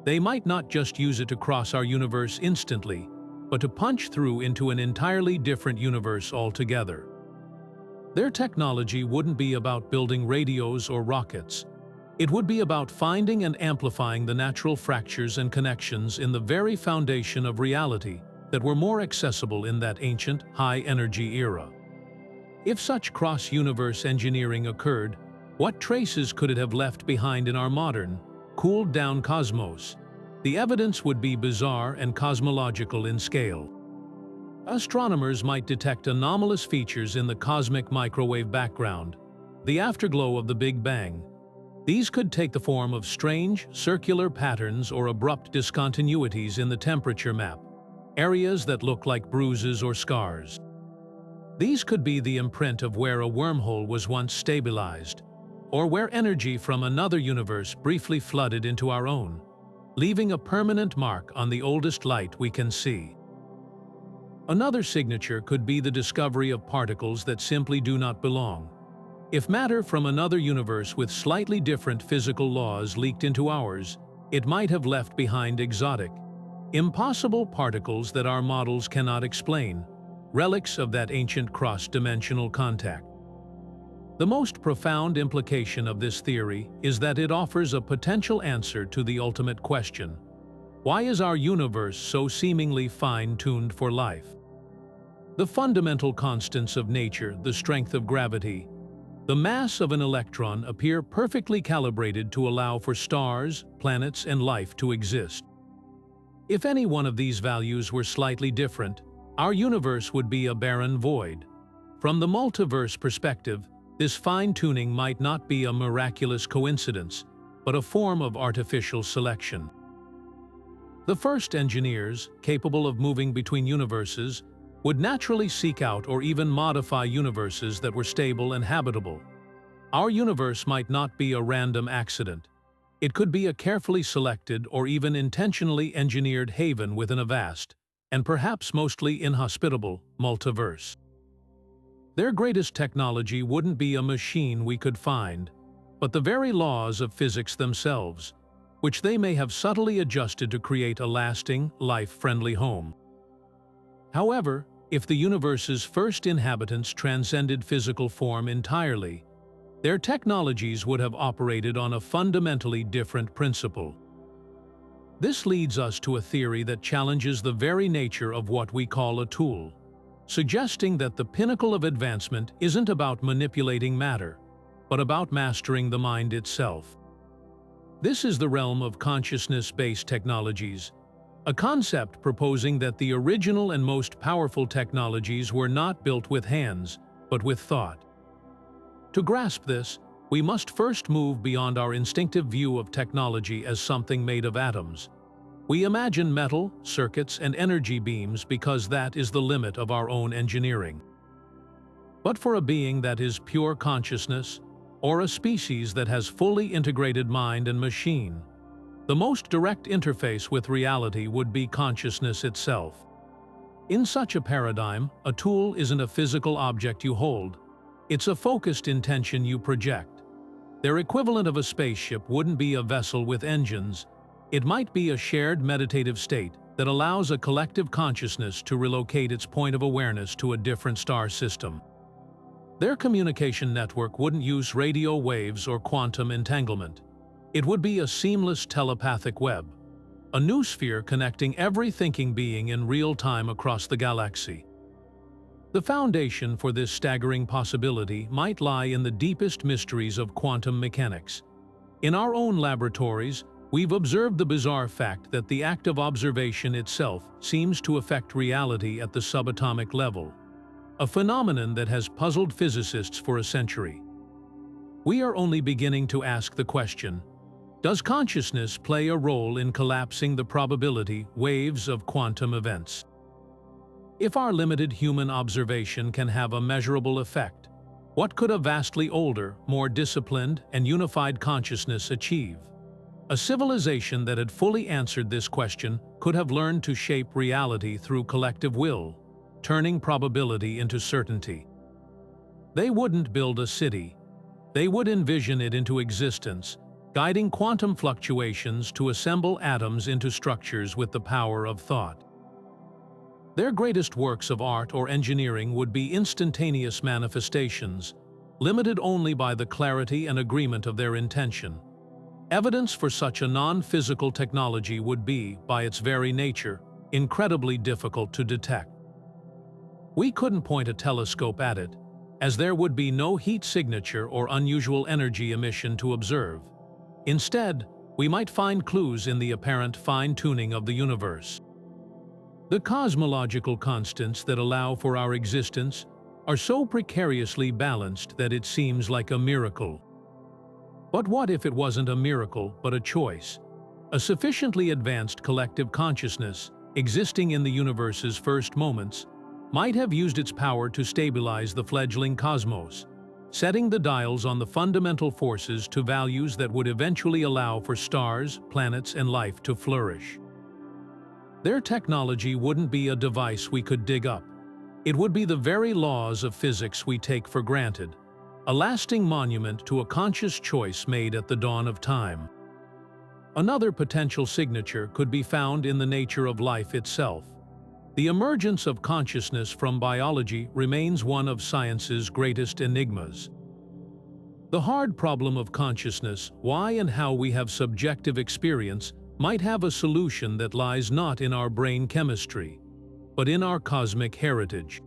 they might not just use it to cross our universe instantly, but to punch through into an entirely different universe altogether. Their technology wouldn't be about building radios or rockets. It would be about finding and amplifying the natural fractures and connections in the very foundation of reality that were more accessible in that ancient, high-energy era. If such cross-universe engineering occurred, what traces could it have left behind in our modern, cooled-down cosmos? the evidence would be bizarre and cosmological in scale. Astronomers might detect anomalous features in the cosmic microwave background, the afterglow of the Big Bang. These could take the form of strange, circular patterns or abrupt discontinuities in the temperature map, areas that look like bruises or scars. These could be the imprint of where a wormhole was once stabilized, or where energy from another universe briefly flooded into our own, leaving a permanent mark on the oldest light we can see. Another signature could be the discovery of particles that simply do not belong. If matter from another universe with slightly different physical laws leaked into ours, it might have left behind exotic, impossible particles that our models cannot explain, relics of that ancient cross-dimensional contact. The most profound implication of this theory is that it offers a potential answer to the ultimate question: why is our universe so seemingly fine-tuned for life? The fundamental constants of nature, the strength of gravity, the mass of an electron, appear perfectly calibrated to allow for stars, planets, and life to exist. If any one of these values were slightly different, our universe would be a barren void. From the multiverse perspective, this fine-tuning might not be a miraculous coincidence, but a form of artificial selection. The first engineers, capable of moving between universes, would naturally seek out or even modify universes that were stable and habitable. Our universe might not be a random accident. It could be a carefully selected or even intentionally engineered haven within a vast, and perhaps mostly inhospitable, multiverse. Their greatest technology wouldn't be a machine we could find, but the very laws of physics themselves, which they may have subtly adjusted to create a lasting, life-friendly home. However, if the universe's first inhabitants transcended physical form entirely, their technologies would have operated on a fundamentally different principle. This leads us to a theory that challenges the very nature of what we call a tool, suggesting that the pinnacle of advancement isn't about manipulating matter, but about mastering the mind itself. This is the realm of consciousness-based technologies, a concept proposing that the original and most powerful technologies were not built with hands, but with thought. To grasp this, we must first move beyond our instinctive view of technology as something made of atoms. We imagine metal, circuits, and energy beams because that is the limit of our own engineering. But for a being that is pure consciousness, or a species that has fully integrated mind and machine, the most direct interface with reality would be consciousness itself. In such a paradigm, a tool isn't a physical object you hold, it's a focused intention you project. Their equivalent of a spaceship wouldn't be a vessel with engines, it might be a shared meditative state that allows a collective consciousness to relocate its point of awareness to a different star system. Their communication network wouldn't use radio waves or quantum entanglement. It would be a seamless telepathic web, a noosphere connecting every thinking being in real time across the galaxy. The foundation for this staggering possibility might lie in the deepest mysteries of quantum mechanics. In our own laboratories, we've observed the bizarre fact that the act of observation itself seems to affect reality at the subatomic level, a phenomenon that has puzzled physicists for a century. We are only beginning to ask the question: does consciousness play a role in collapsing the probability waves of quantum events? If our limited human observation can have a measurable effect, what could a vastly older, more disciplined, and unified consciousness achieve? A civilization that had fully answered this question could have learned to shape reality through collective will, turning probability into certainty. They wouldn't build a city. They would envision it into existence, guiding quantum fluctuations to assemble atoms into structures with the power of thought. Their greatest works of art or engineering would be instantaneous manifestations, limited only by the clarity and agreement of their intention. Evidence for such a non-physical technology would be, by its very nature, incredibly difficult to detect. We couldn't point a telescope at it, as there would be no heat signature or unusual energy emission to observe. Instead, we might find clues in the apparent fine-tuning of the universe. The cosmological constants that allow for our existence are so precariously balanced that it seems like a miracle. But what if it wasn't a miracle, but a choice? A sufficiently advanced collective consciousness, existing in the universe's first moments, might have used its power to stabilize the fledgling cosmos, setting the dials on the fundamental forces to values that would eventually allow for stars, planets, and life to flourish. Their technology wouldn't be a device we could dig up. It would be the very laws of physics we take for granted, a lasting monument to a conscious choice made at the dawn of time. Another potential signature could be found in the nature of life itself. The emergence of consciousness from biology remains one of science's greatest enigmas. The hard problem of consciousness, why and how we have subjective experience, might have a solution that lies not in our brain chemistry, but in our cosmic heritage.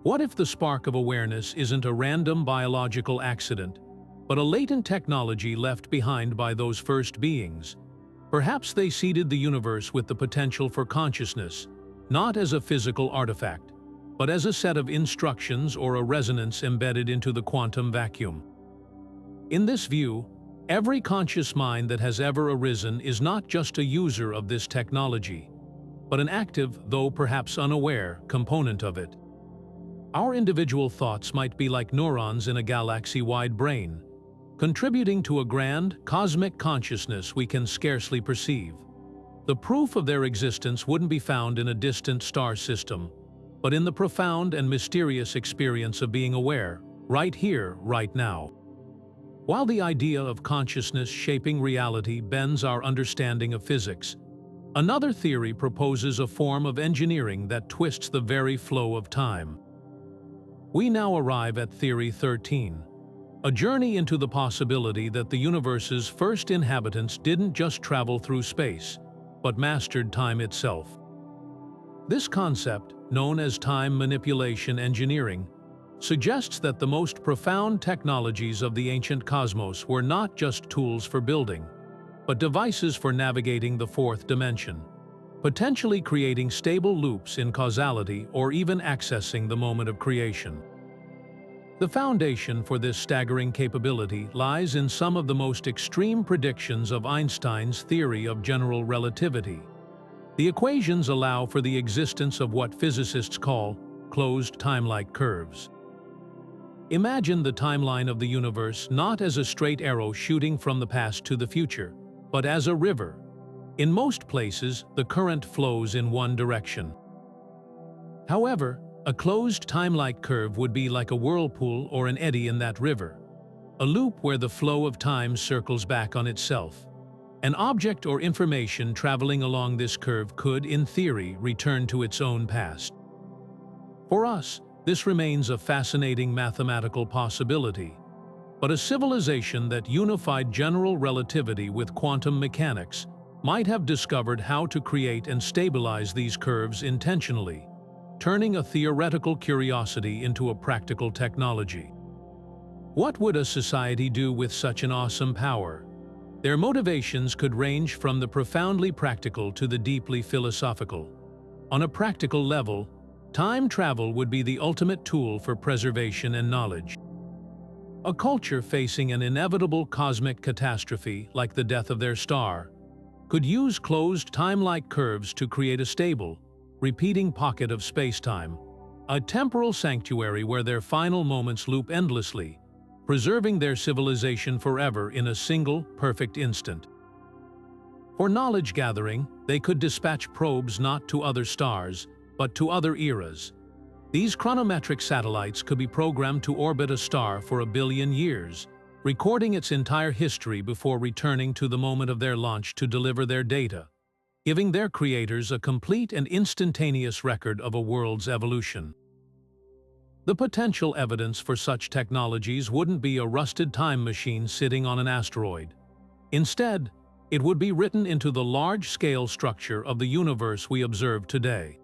What if the spark of awareness isn't a random biological accident, but a latent technology left behind by those first beings? Perhaps they seeded the universe with the potential for consciousness, not as a physical artifact, but as a set of instructions or a resonance embedded into the quantum vacuum. In this view, every conscious mind that has ever arisen is not just a user of this technology, but an active, though perhaps unaware, component of it. Our individual thoughts might be like neurons in a galaxy-wide brain, contributing to a grand, cosmic consciousness we can scarcely perceive. The proof of their existence wouldn't be found in a distant star system, but in the profound and mysterious experience of being aware, right here, right now. While the idea of consciousness shaping reality bends our understanding of physics, another theory proposes a form of engineering that twists the very flow of time. We now arrive at Theory 13, a journey into the possibility that the universe's first inhabitants didn't just travel through space, but mastered time itself. This concept, known as time manipulation engineering, suggests that the most profound technologies of the ancient cosmos were not just tools for building, but devices for navigating the fourth dimension, potentially creating stable loops in causality or even accessing the moment of creation. The foundation for this staggering capability lies in some of the most extreme predictions of Einstein's theory of general relativity. The equations allow for the existence of what physicists call closed time-like curves. Imagine the timeline of the universe not as a straight arrow shooting from the past to the future, but as a river. In most places, the current flows in one direction. However, a closed time-like curve would be like a whirlpool or an eddy in that river, a loop where the flow of time circles back on itself. An object or information traveling along this curve could, in theory, return to its own past. For us, this remains a fascinating mathematical possibility, but a civilization that unified general relativity with quantum mechanics might have discovered how to create and stabilize these curves intentionally, turning a theoretical curiosity into a practical technology. What would a society do with such an awesome power? Their motivations could range from the profoundly practical to the deeply philosophical. On a practical level, time travel would be the ultimate tool for preservation and knowledge. A culture facing an inevitable cosmic catastrophe, like the death of their star, could use closed time-like curves to create a stable, repeating pocket of spacetime, a temporal sanctuary where their final moments loop endlessly, preserving their civilization forever in a single, perfect instant. For knowledge gathering, they could dispatch probes not to other stars, but to other eras. These chronometric satellites could be programmed to orbit a star for 1 billion years, recording its entire history before returning to the moment of their launch to deliver their data, giving their creators a complete and instantaneous record of a world's evolution. The potential evidence for such technologies wouldn't be a rusted time machine sitting on an asteroid. Instead, it would be written into the large-scale structure of the universe we observe today.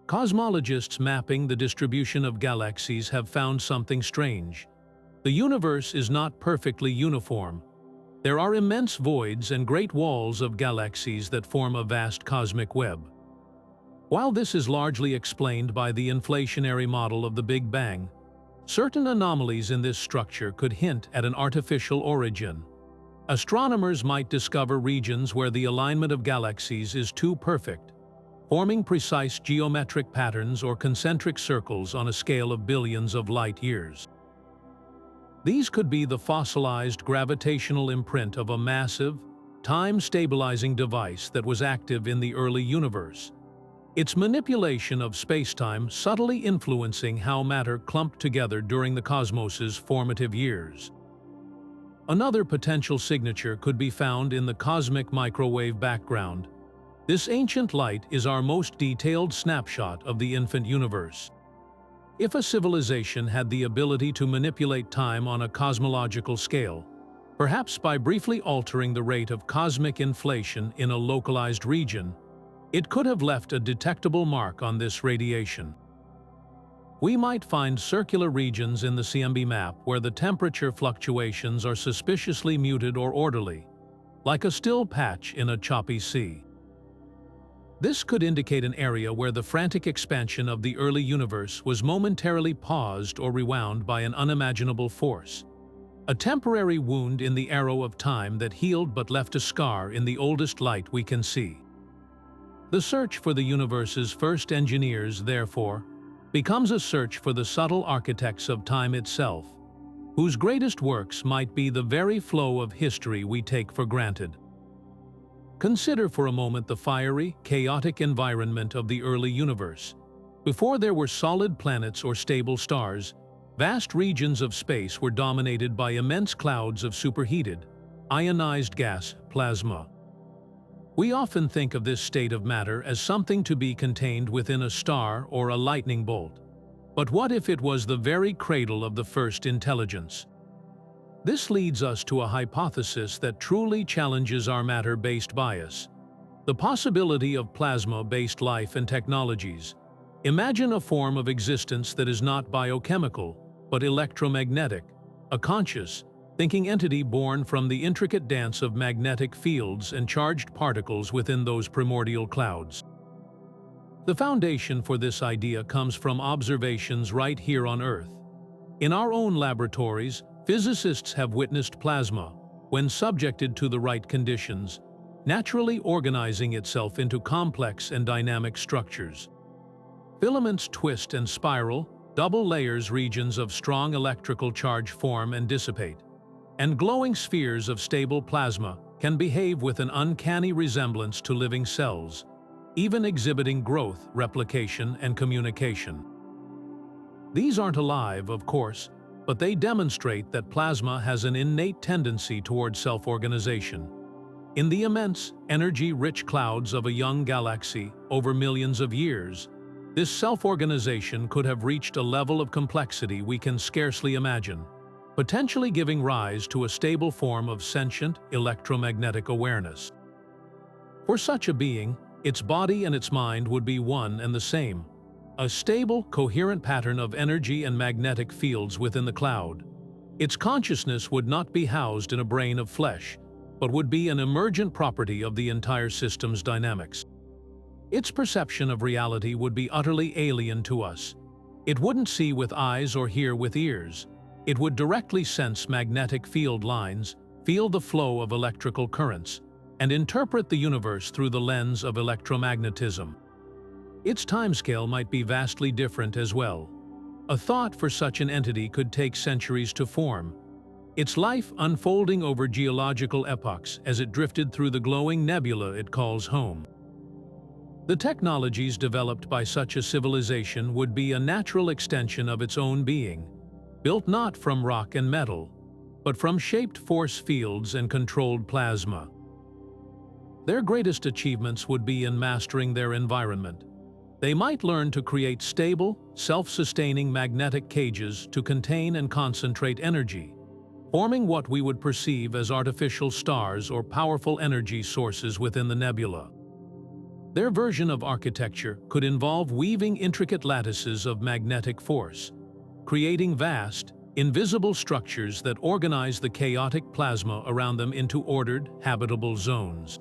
Cosmologists mapping the distribution of galaxies have found something strange. The universe is not perfectly uniform. There are immense voids and great walls of galaxies that form a vast cosmic web. While this is largely explained by the inflationary model of the Big Bang, certain anomalies in this structure could hint at an artificial origin. Astronomers might discover regions where the alignment of galaxies is too perfect, forming precise geometric patterns or concentric circles on a scale of billions of light years. These could be the fossilized gravitational imprint of a massive, time-stabilizing device that was active in the early universe, its manipulation of spacetime subtly influencing how matter clumped together during the cosmos's formative years. Another potential signature could be found in the cosmic microwave background. This ancient light is our most detailed snapshot of the infant universe. If a civilization had the ability to manipulate time on a cosmological scale, perhaps by briefly altering the rate of cosmic inflation in a localized region, it could have left a detectable mark on this radiation. We might find circular regions in the CMB map where the temperature fluctuations are suspiciously muted or orderly, like a still patch in a choppy sea. This could indicate an area where the frantic expansion of the early universe was momentarily paused or rewound by an unimaginable force, a temporary wound in the arrow of time that healed but left a scar in the oldest light we can see. The search for the universe's first engineers, therefore, becomes a search for the subtle architects of time itself, whose greatest works might be the very flow of history we take for granted. Consider for a moment the fiery, chaotic environment of the early universe. Before there were solid planets or stable stars, vast regions of space were dominated by immense clouds of superheated, ionized gas, plasma. We often think of this state of matter as something to be contained within a star or a lightning bolt. But what if it was the very cradle of the first intelligence? This leads us to a hypothesis that truly challenges our matter-based bias: the possibility of plasma-based life and technologies. Imagine a form of existence that is not biochemical, but electromagnetic, a conscious, thinking entity born from the intricate dance of magnetic fields and charged particles within those primordial clouds. The foundation for this idea comes from observations right here on Earth. In our own laboratories, physicists have witnessed plasma, when subjected to the right conditions, naturally organizing itself into complex and dynamic structures. Filaments twist and spiral, double layers regions of strong electrical charge form and dissipate, and glowing spheres of stable plasma can behave with an uncanny resemblance to living cells, even exhibiting growth, replication, and communication. These aren't alive, of course, but they demonstrate that plasma has an innate tendency toward self-organization. In the immense, energy-rich clouds of a young galaxy over millions of years, this self-organization could have reached a level of complexity we can scarcely imagine, potentially giving rise to a stable form of sentient, electromagnetic awareness. For such a being, its body and its mind would be one and the same, a stable, coherent pattern of energy and magnetic fields within the cloud. Its consciousness would not be housed in a brain of flesh, but would be an emergent property of the entire system's dynamics. Its perception of reality would be utterly alien to us. It wouldn't see with eyes or hear with ears. It would directly sense magnetic field lines, feel the flow of electrical currents, and interpret the universe through the lens of electromagnetism. Its timescale might be vastly different as well. A thought for such an entity could take centuries to form, its life unfolding over geological epochs as it drifted through the glowing nebula it calls home. The technologies developed by such a civilization would be a natural extension of its own being, built not from rock and metal, but from shaped force fields and controlled plasma. Their greatest achievements would be in mastering their environment. They might learn to create stable, self-sustaining magnetic cages to contain and concentrate energy, forming what we would perceive as artificial stars or powerful energy sources within the nebula. Their version of architecture could involve weaving intricate lattices of magnetic force, creating vast, invisible structures that organize the chaotic plasma around them into ordered, habitable zones.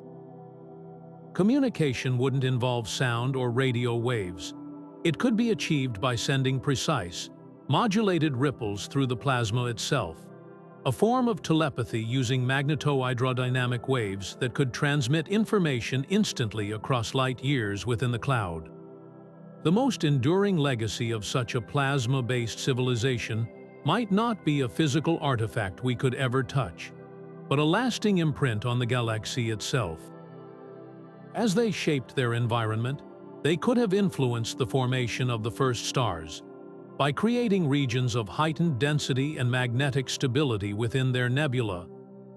Communication wouldn't involve sound or radio waves. It could be achieved by sending precise, modulated ripples through the plasma itself, a form of telepathy using magneto-hydrodynamic waves that could transmit information instantly across light years within the cloud. The most enduring legacy of such a plasma-based civilization might not be a physical artifact we could ever touch, but a lasting imprint on the galaxy itself. As they shaped their environment, they could have influenced the formation of the first stars. By creating regions of heightened density and magnetic stability within their nebula,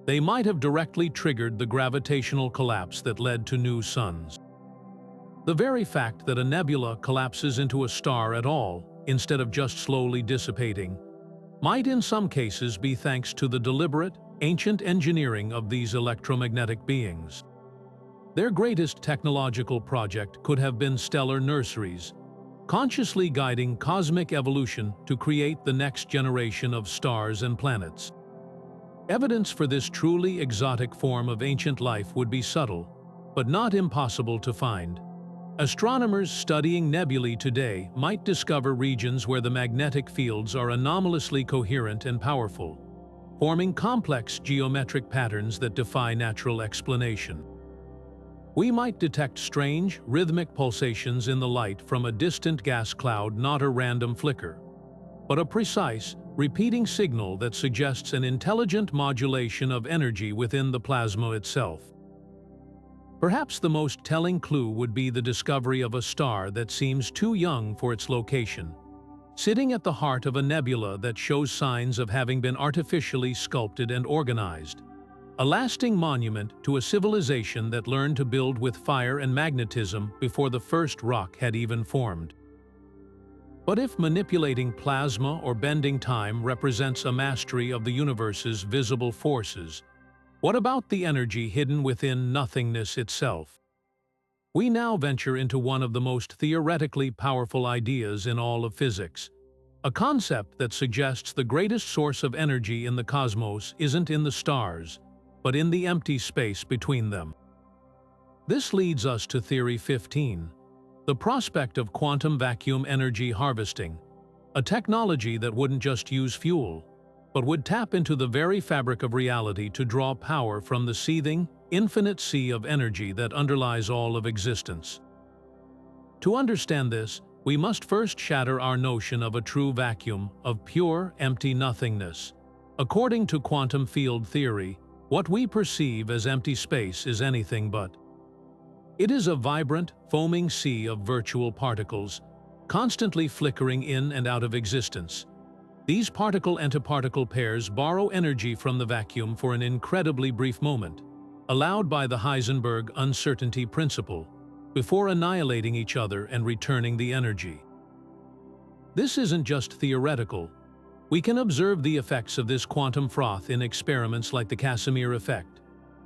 they might have directly triggered the gravitational collapse that led to new suns. The very fact that a nebula collapses into a star at all, instead of just slowly dissipating, might in some cases be thanks to the deliberate, ancient engineering of these electromagnetic beings. Their greatest technological project could have been stellar nurseries, consciously guiding cosmic evolution to create the next generation of stars and planets. Evidence for this truly exotic form of ancient life would be subtle, but not impossible to find. Astronomers studying nebulae today might discover regions where the magnetic fields are anomalously coherent and powerful, forming complex geometric patterns that defy natural explanation. We might detect strange, rhythmic pulsations in the light from a distant gas cloud, not a random flicker, but a precise, repeating signal that suggests an intelligent modulation of energy within the plasma itself. Perhaps the most telling clue would be the discovery of a star that seems too young for its location, sitting at the heart of a nebula that shows signs of having been artificially sculpted and organized. A lasting monument to a civilization that learned to build with fire and magnetism before the first rock had even formed. But if manipulating plasma or bending time represents a mastery of the universe's visible forces, what about the energy hidden within nothingness itself? We now venture into one of the most theoretically powerful ideas in all of physics, a concept that suggests the greatest source of energy in the cosmos isn't in the stars, but in the empty space between them. This leads us to Theory 15, the prospect of quantum vacuum energy harvesting, a technology that wouldn't just use fuel, but would tap into the very fabric of reality to draw power from the seething, infinite sea of energy that underlies all of existence. To understand this, we must first shatter our notion of a true vacuum, of pure, empty nothingness. According to quantum field theory, what we perceive as empty space is anything but. It is a vibrant, foaming sea of virtual particles, constantly flickering in and out of existence. These particle-antiparticle pairs borrow energy from the vacuum for an incredibly brief moment, allowed by the Heisenberg uncertainty principle, before annihilating each other and returning the energy. This isn't just theoretical. We can observe the effects of this quantum froth in experiments like the Casimir effect,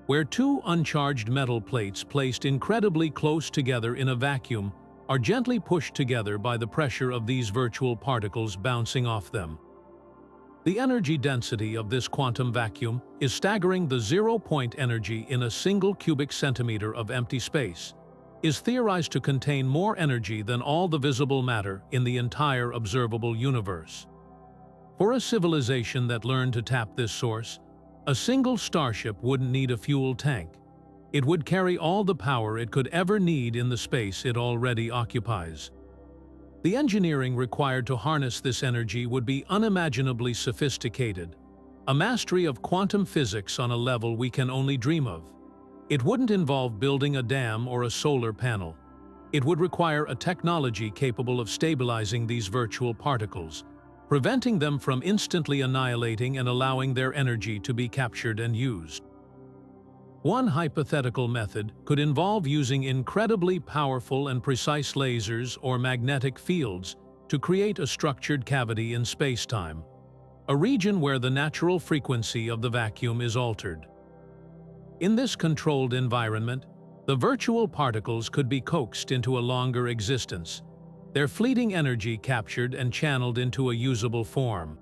where two uncharged metal plates placed incredibly close together in a vacuum are gently pushed together by the pressure of these virtual particles bouncing off them. The energy density of this quantum vacuum is staggering. The zero-point energy in a single cubic centimeter of empty space is theorized to contain more energy than all the visible matter in the entire observable universe. For a civilization that learned to tap this source, a single starship wouldn't need a fuel tank. It would carry all the power it could ever need in the space it already occupies. The engineering required to harness this energy would be unimaginably sophisticated, a mastery of quantum physics on a level we can only dream of. It wouldn't involve building a dam or a solar panel. It would require a technology capable of stabilizing these virtual particles, preventing them from instantly annihilating and allowing their energy to be captured and used. One hypothetical method could involve using incredibly powerful and precise lasers or magnetic fields to create a structured cavity in spacetime, a region where the natural frequency of the vacuum is altered. In this controlled environment, the virtual particles could be coaxed into a longer existence, their fleeting energy captured and channeled into a usable form.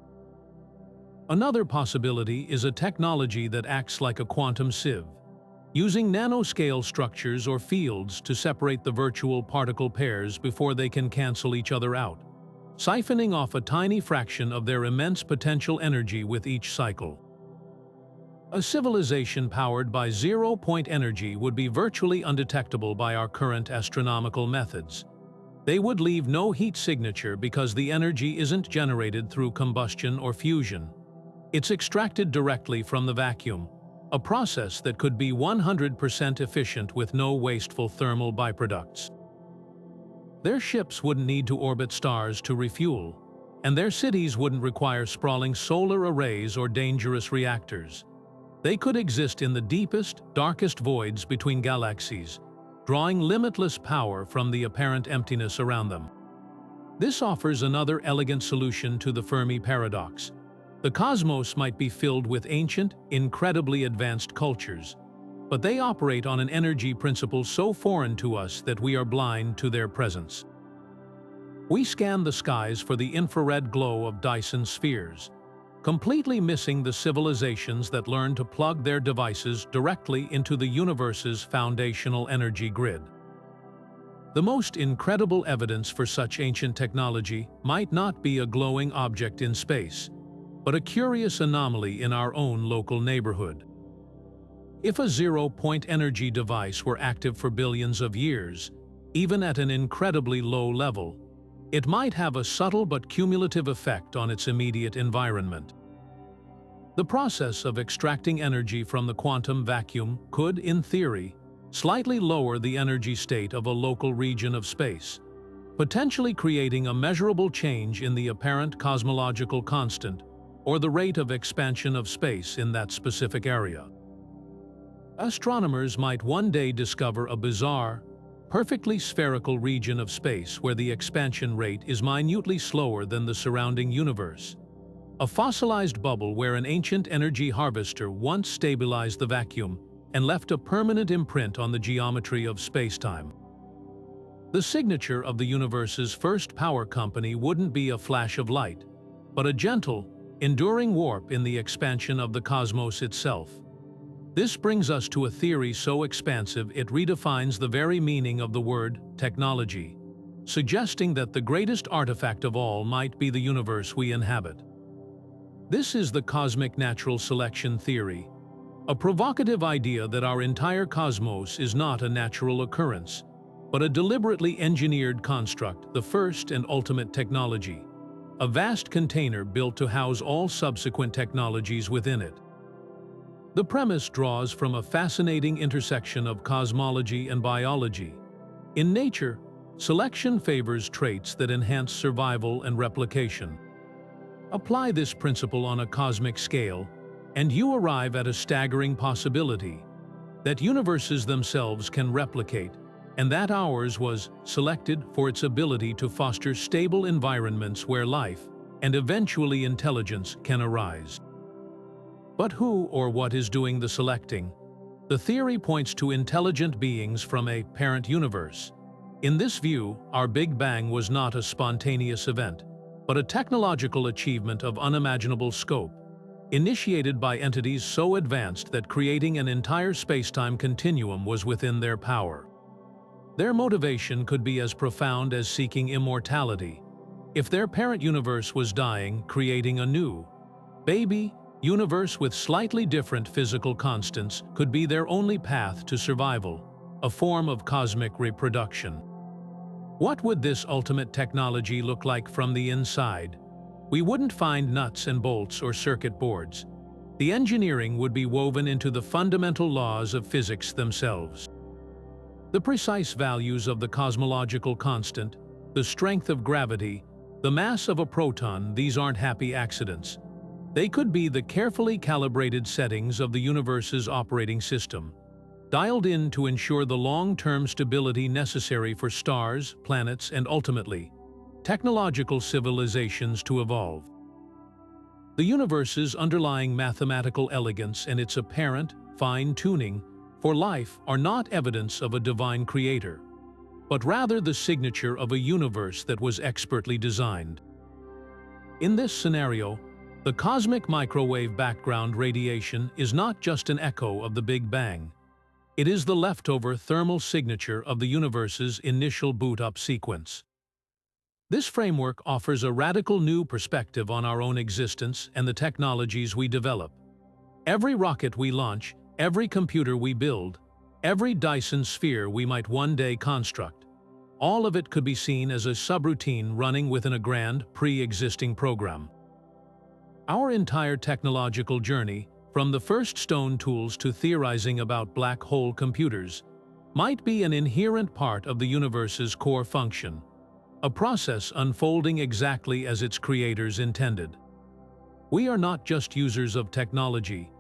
Another possibility is a technology that acts like a quantum sieve, using nanoscale structures or fields to separate the virtual particle pairs before they can cancel each other out, siphoning off a tiny fraction of their immense potential energy with each cycle. A civilization powered by zero-point energy would be virtually undetectable by our current astronomical methods. They would leave no heat signature because the energy isn't generated through combustion or fusion. It's extracted directly from the vacuum, a process that could be 100% efficient with no wasteful thermal byproducts. Their ships wouldn't need to orbit stars to refuel, and their cities wouldn't require sprawling solar arrays or dangerous reactors. They could exist in the deepest, darkest voids between galaxies, drawing limitless power from the apparent emptiness around them. This offers another elegant solution to the Fermi Paradox. The cosmos might be filled with ancient, incredibly advanced cultures, but they operate on an energy principle so foreign to us that we are blind to their presence. We scan the skies for the infrared glow of Dyson spheres, completely missing the civilizations that learn to plug their devices directly into the universe's foundational energy grid. The most incredible evidence for such ancient technology might not be a glowing object in space, but a curious anomaly in our own local neighborhood. If a zero-point energy device were active for billions of years, even at an incredibly low level, it might have a subtle but cumulative effect on its immediate environment. The process of extracting energy from the quantum vacuum could, in theory, slightly lower the energy state of a local region of space, potentially creating a measurable change in the apparent cosmological constant or the rate of expansion of space in that specific area. Astronomers might one day discover a bizarre, perfectly spherical region of space where the expansion rate is minutely slower than the surrounding universe. A fossilized bubble where an ancient energy harvester once stabilized the vacuum and left a permanent imprint on the geometry of spacetime. The signature of the universe's first power company wouldn't be a flash of light, but a gentle, enduring warp in the expansion of the cosmos itself. This brings us to a theory so expansive it redefines the very meaning of the word technology, suggesting that the greatest artifact of all might be the universe we inhabit. This is the cosmic natural selection theory, a provocative idea that our entire cosmos is not a natural occurrence, but a deliberately engineered construct, the first and ultimate technology, a vast container built to house all subsequent technologies within it. The premise draws from a fascinating intersection of cosmology and biology. In nature, selection favors traits that enhance survival and replication. Apply this principle on a cosmic scale, and you arrive at a staggering possibility that universes themselves can replicate, and that ours was selected for its ability to foster stable environments where life, and eventually intelligence, can arise. But who or what is doing the selecting? The theory points to intelligent beings from a parent universe. In this view, our Big Bang was not a spontaneous event, but a technological achievement of unimaginable scope, initiated by entities so advanced that creating an entire spacetime continuum was within their power. Their motivation could be as profound as seeking immortality. If their parent universe was dying, creating a new, baby, universe with slightly different physical constants could be their only path to survival, a form of cosmic reproduction. What would this ultimate technology look like from the inside? We wouldn't find nuts and bolts or circuit boards. The engineering would be woven into the fundamental laws of physics themselves. The precise values of the cosmological constant, the strength of gravity, the mass of a proton, these aren't happy accidents. They could be the carefully calibrated settings of the universe's operating system, dialed in to ensure the long-term stability necessary for stars, planets, and ultimately, technological civilizations to evolve. The universe's underlying mathematical elegance and its apparent fine-tuning for life are not evidence of a divine creator, but rather the signature of a universe that was expertly designed. In this scenario, The cosmic microwave background radiation is not just an echo of the Big Bang. It is the leftover thermal signature of the universe's initial boot-up sequence. This framework offers a radical new perspective on our own existence and the technologies we develop. Every rocket we launch, every computer we build, every Dyson sphere we might one day construct, all of it could be seen as a subroutine running within a grand, pre-existing program. Our entire technological journey, from the first stone tools to theorizing about black hole computers, might be an inherent part of the universe's core function, a process unfolding exactly as its creators intended. We are not just users of technology,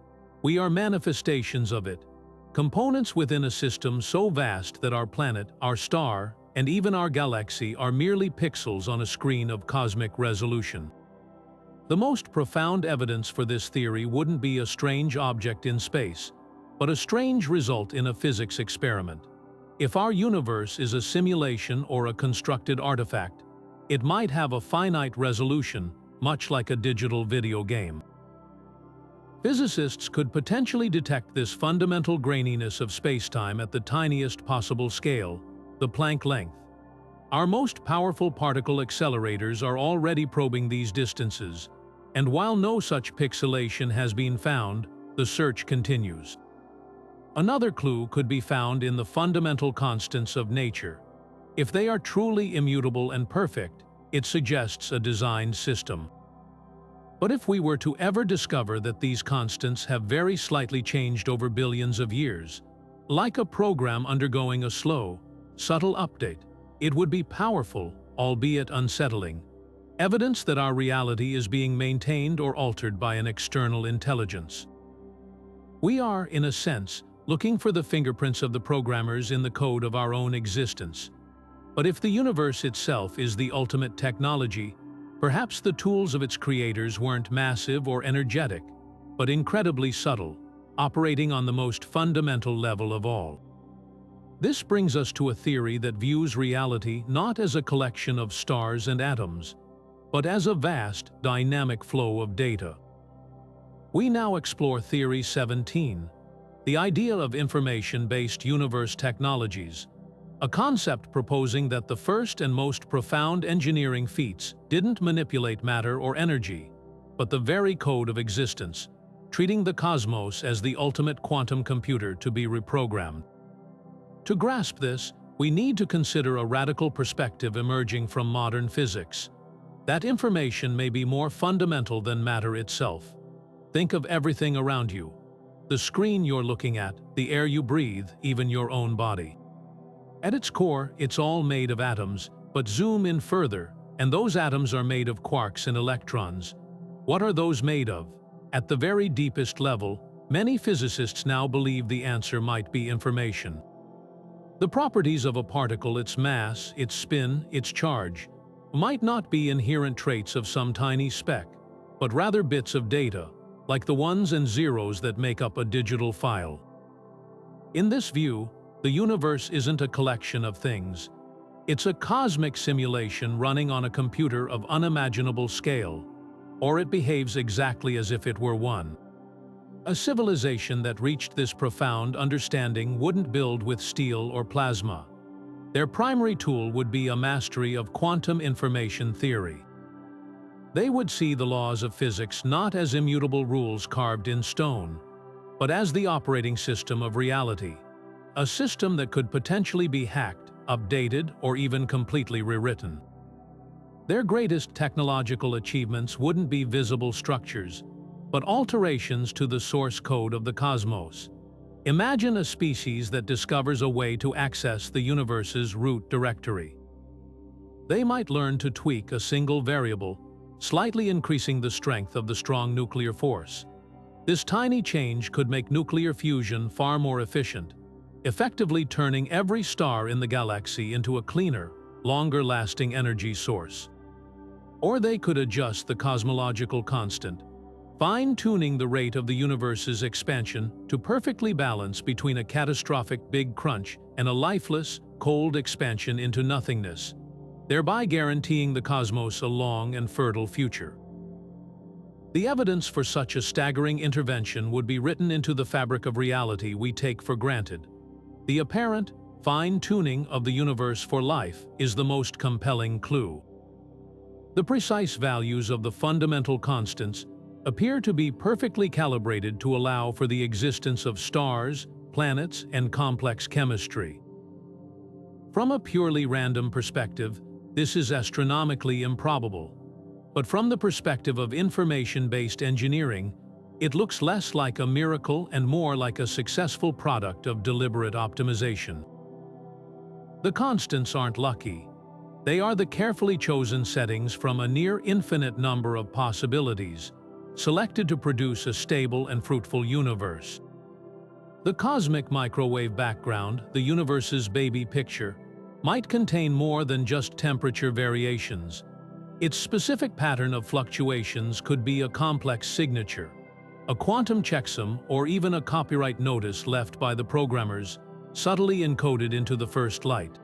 we are manifestations of it, components within a system so vast that our planet, our star, and even our galaxy are merely pixels on a screen of cosmic resolution. The most profound evidence for this theory wouldn't be a strange object in space, but a strange result in a physics experiment. If our universe is a simulation or a constructed artifact, it might have a finite resolution, much like a digital video game. Physicists could potentially detect this fundamental graininess of spacetime at the tiniest possible scale, the Planck length. Our most powerful particle accelerators are already probing these distances, and while no such pixelation has been found, the search continues. Another clue could be found in the fundamental constants of nature. If they are truly immutable and perfect, it suggests a designed system. But if we were to ever discover that these constants have very slightly changed over billions of years, like a program undergoing a slow, subtle update, it would be powerful, albeit unsettling, evidence that our reality is being maintained or altered by an external intelligence. We are, in a sense, looking for the fingerprints of the programmers in the code of our own existence. But if the universe itself is the ultimate technology, perhaps the tools of its creators weren't massive or energetic, but incredibly subtle, operating on the most fundamental level of all. This brings us to a theory that views reality not as a collection of stars and atoms, but as a vast, dynamic flow of data. We now explore Theory 17, the idea of information-based universe technologies, a concept proposing that the first and most profound engineering feats didn't manipulate matter or energy, but the very code of existence, treating the cosmos as the ultimate quantum computer to be reprogrammed. To grasp this, we need to consider a radical perspective emerging from modern physics. That information may be more fundamental than matter itself. Think of everything around you: the screen you're looking at, the air you breathe, even your own body. At its core, it's all made of atoms, but zoom in further, and those atoms are made of quarks and electrons. What are those made of? At the very deepest level, many physicists now believe the answer might be information. The properties of a particle, its mass, its spin, its charge, might not be inherent traits of some tiny speck, but rather bits of data, like the ones and zeros that make up a digital file. In this view, the universe isn't a collection of things. It's a cosmic simulation running on a computer of unimaginable scale, or it behaves exactly as if it were one. A civilization that reached this profound understanding wouldn't build with steel or plasma. Their primary tool would be a mastery of quantum information theory. They would see the laws of physics not as immutable rules carved in stone, but as the operating system of reality, a system that could potentially be hacked, updated, or even completely rewritten. Their greatest technological achievements wouldn't be visible structures, but alterations to the source code of the cosmos. Imagine a species that discovers a way to access the universe's root directory. They might learn to tweak a single variable, slightly increasing the strength of the strong nuclear force. This tiny change could make nuclear fusion far more efficient, effectively turning every star in the galaxy into a cleaner, longer-lasting energy source. Or they could adjust the cosmological constant, fine-tuning the rate of the universe's expansion to perfectly balance between a catastrophic big crunch and a lifeless, cold expansion into nothingness, thereby guaranteeing the cosmos a long and fertile future. The evidence for such a staggering intervention would be written into the fabric of reality we take for granted. The apparent fine-tuning of the universe for life is the most compelling clue. The precise values of the fundamental constants appear to be perfectly calibrated to allow for the existence of stars, planets, and complex chemistry. From a purely random perspective, this is astronomically improbable. But from the perspective of information-based engineering, it looks less like a miracle and more like a successful product of deliberate optimization. The constants aren't lucky. They are the carefully chosen settings from a near-infinite number of possibilities, selected to produce a stable and fruitful universe. The cosmic microwave background, the universe's baby picture, might contain more than just temperature variations. Its specific pattern of fluctuations could be a complex signature, a quantum checksum, or even a copyright notice left by the programmers, subtly encoded into the first light.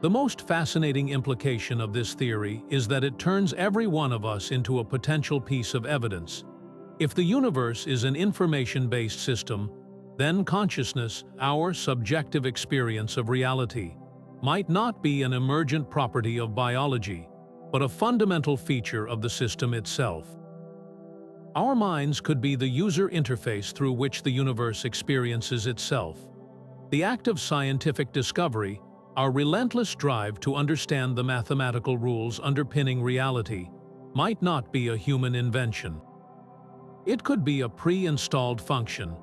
The most fascinating implication of this theory is that it turns every one of us into a potential piece of evidence. If the universe is an information-based system, then consciousness, our subjective experience of reality, might not be an emergent property of biology, but a fundamental feature of the system itself. Our minds could be the user interface through which the universe experiences itself. The act of scientific discovery, our relentless drive to understand the mathematical rules underpinning reality, might not be a human invention. It could be a pre-installed function,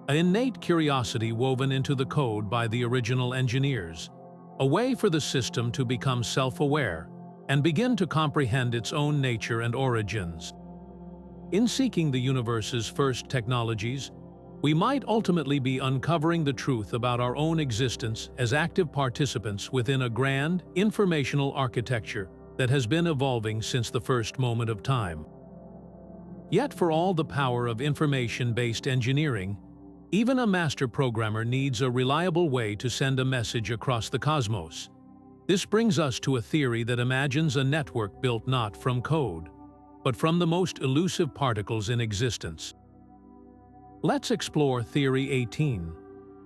an innate curiosity woven into the code by the original engineers, a way for the system to become self-aware and begin to comprehend its own nature and origins. In seeking the universe's first technologies, we might ultimately be uncovering the truth about our own existence as active participants within a grand, informational architecture that has been evolving since the first moment of time. Yet for all the power of information-based engineering, even a master programmer needs a reliable way to send a message across the cosmos. This brings us to a theory that imagines a network built not from code, but from the most elusive particles in existence. Let's explore Theory 18,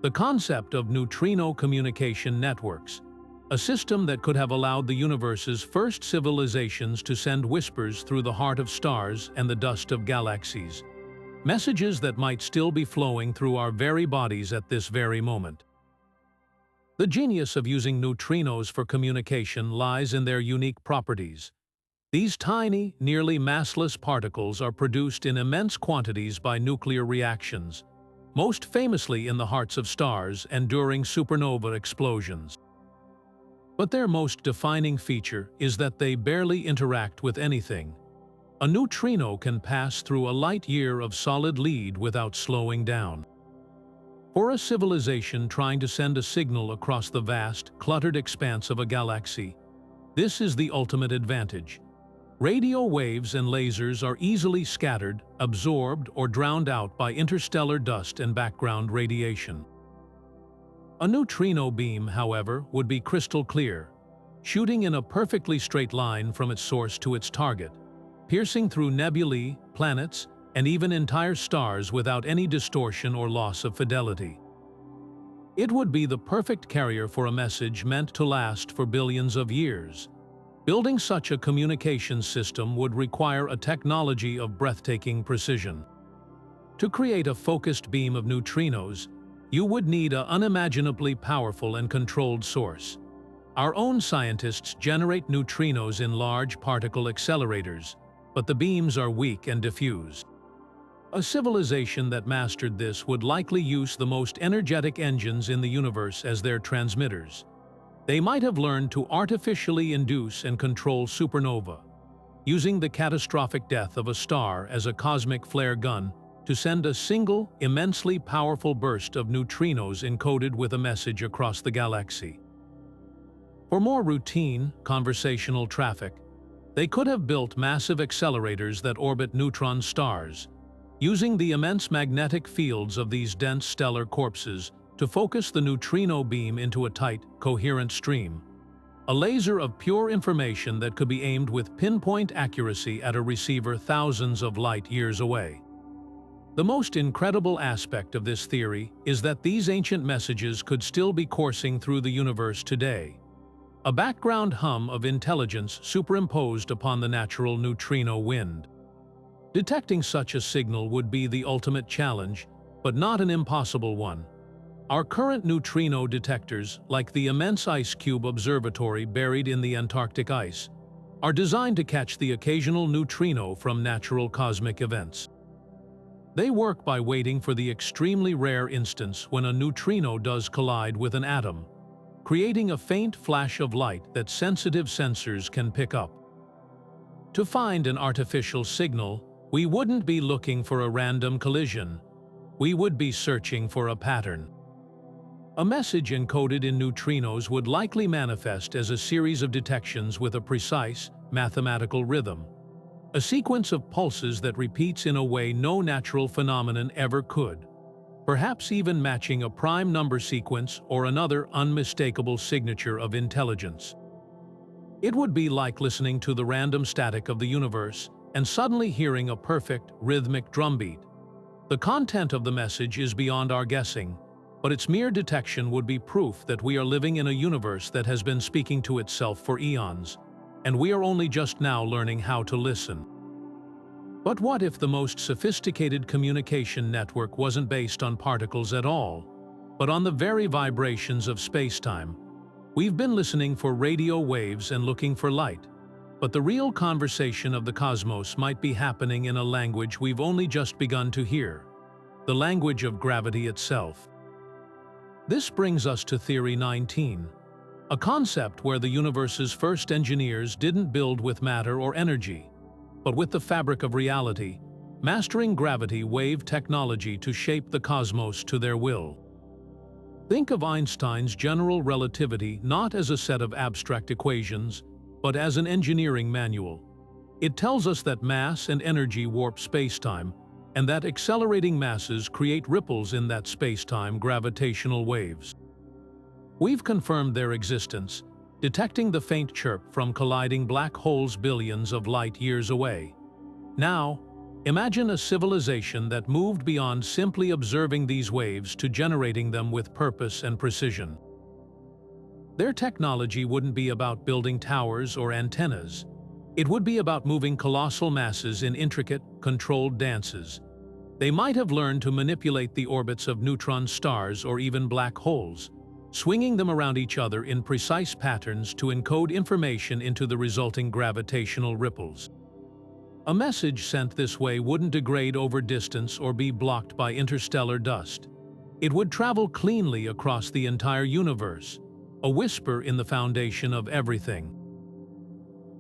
the concept of neutrino communication networks, a system that could have allowed the universe's first civilizations to send whispers through the heart of stars and the dust of galaxies, messages that might still be flowing through our very bodies at this very moment. The genius of using neutrinos for communication lies in their unique properties. These tiny, nearly massless particles are produced in immense quantities by nuclear reactions, most famously in the hearts of stars and during supernova explosions. But their most defining feature is that they barely interact with anything. A neutrino can pass through a light year of solid lead without slowing down. For a civilization trying to send a signal across the vast, cluttered expanse of a galaxy, this is the ultimate advantage. Radio waves and lasers are easily scattered, absorbed, or drowned out by interstellar dust and background radiation. A neutrino beam, however, would be crystal clear, shooting in a perfectly straight line from its source to its target, piercing through nebulae, planets, and even entire stars without any distortion or loss of fidelity. It would be the perfect carrier for a message meant to last for billions of years. Building such a communications system would require a technology of breathtaking precision. To create a focused beam of neutrinos, you would need an unimaginably powerful and controlled source. Our own scientists generate neutrinos in large particle accelerators, but the beams are weak and diffuse. A civilization that mastered this would likely use the most energetic engines in the universe as their transmitters. They might have learned to artificially induce and control supernova, using the catastrophic death of a star as a cosmic flare gun to send a single, immensely powerful burst of neutrinos encoded with a message across the galaxy. For more routine, conversational traffic, they could have built massive accelerators that orbit neutron stars, using the immense magnetic fields of these dense stellar corpses to focus the neutrino beam into a tight, coherent stream. a laser of pure information that could be aimed with pinpoint accuracy at a receiver thousands of light years away. The most incredible aspect of this theory is that these ancient messages could still be coursing through the universe today, a background hum of intelligence superimposed upon the natural neutrino wind. Detecting such a signal would be the ultimate challenge, but not an impossible one. Our current neutrino detectors, like the immense ice cube observatory buried in the Antarctic ice, are designed to catch the occasional neutrino from natural cosmic events. They work by waiting for the extremely rare instance when a neutrino does collide with an atom, creating a faint flash of light that sensitive sensors can pick up. To find an artificial signal, we wouldn't be looking for a random collision. We would be searching for a pattern. A message encoded in neutrinos would likely manifest as a series of detections with a precise, mathematical rhythm, a sequence of pulses that repeats in a way no natural phenomenon ever could, perhaps even matching a prime number sequence or another unmistakable signature of intelligence. It would be like listening to the random static of the universe and suddenly hearing a perfect, rhythmic drumbeat. The content of the message is beyond our guessing, but its mere detection would be proof that we are living in a universe that has been speaking to itself for eons, and we are only just now learning how to listen. But what if the most sophisticated communication network wasn't based on particles at all, but on the very vibrations of spacetime? We've been listening for radio waves and looking for light, but the real conversation of the cosmos might be happening in a language we've only just begun to hear, the language of gravity itself. This brings us to Theory 19, a concept where the universe's first engineers didn't build with matter or energy, but with the fabric of reality, mastering gravity wave technology to shape the cosmos to their will. Think of Einstein's general relativity not as a set of abstract equations, but as an engineering manual. It tells us that mass and energy warp spacetime, and that accelerating masses create ripples in that spacetime gravitational waves. We've confirmed their existence, detecting the faint chirp from colliding black holes billions of light years away. Now, imagine a civilization that moved beyond simply observing these waves to generating them with purpose and precision. Their technology wouldn't be about building towers or antennas. It would be about moving colossal masses in intricate, controlled dances. They might have learned to manipulate the orbits of neutron stars or even black holes, swinging them around each other in precise patterns to encode information into the resulting gravitational ripples. A message sent this way wouldn't degrade over distance or be blocked by interstellar dust. It would travel cleanly across the entire universe, a whisper in the foundation of everything.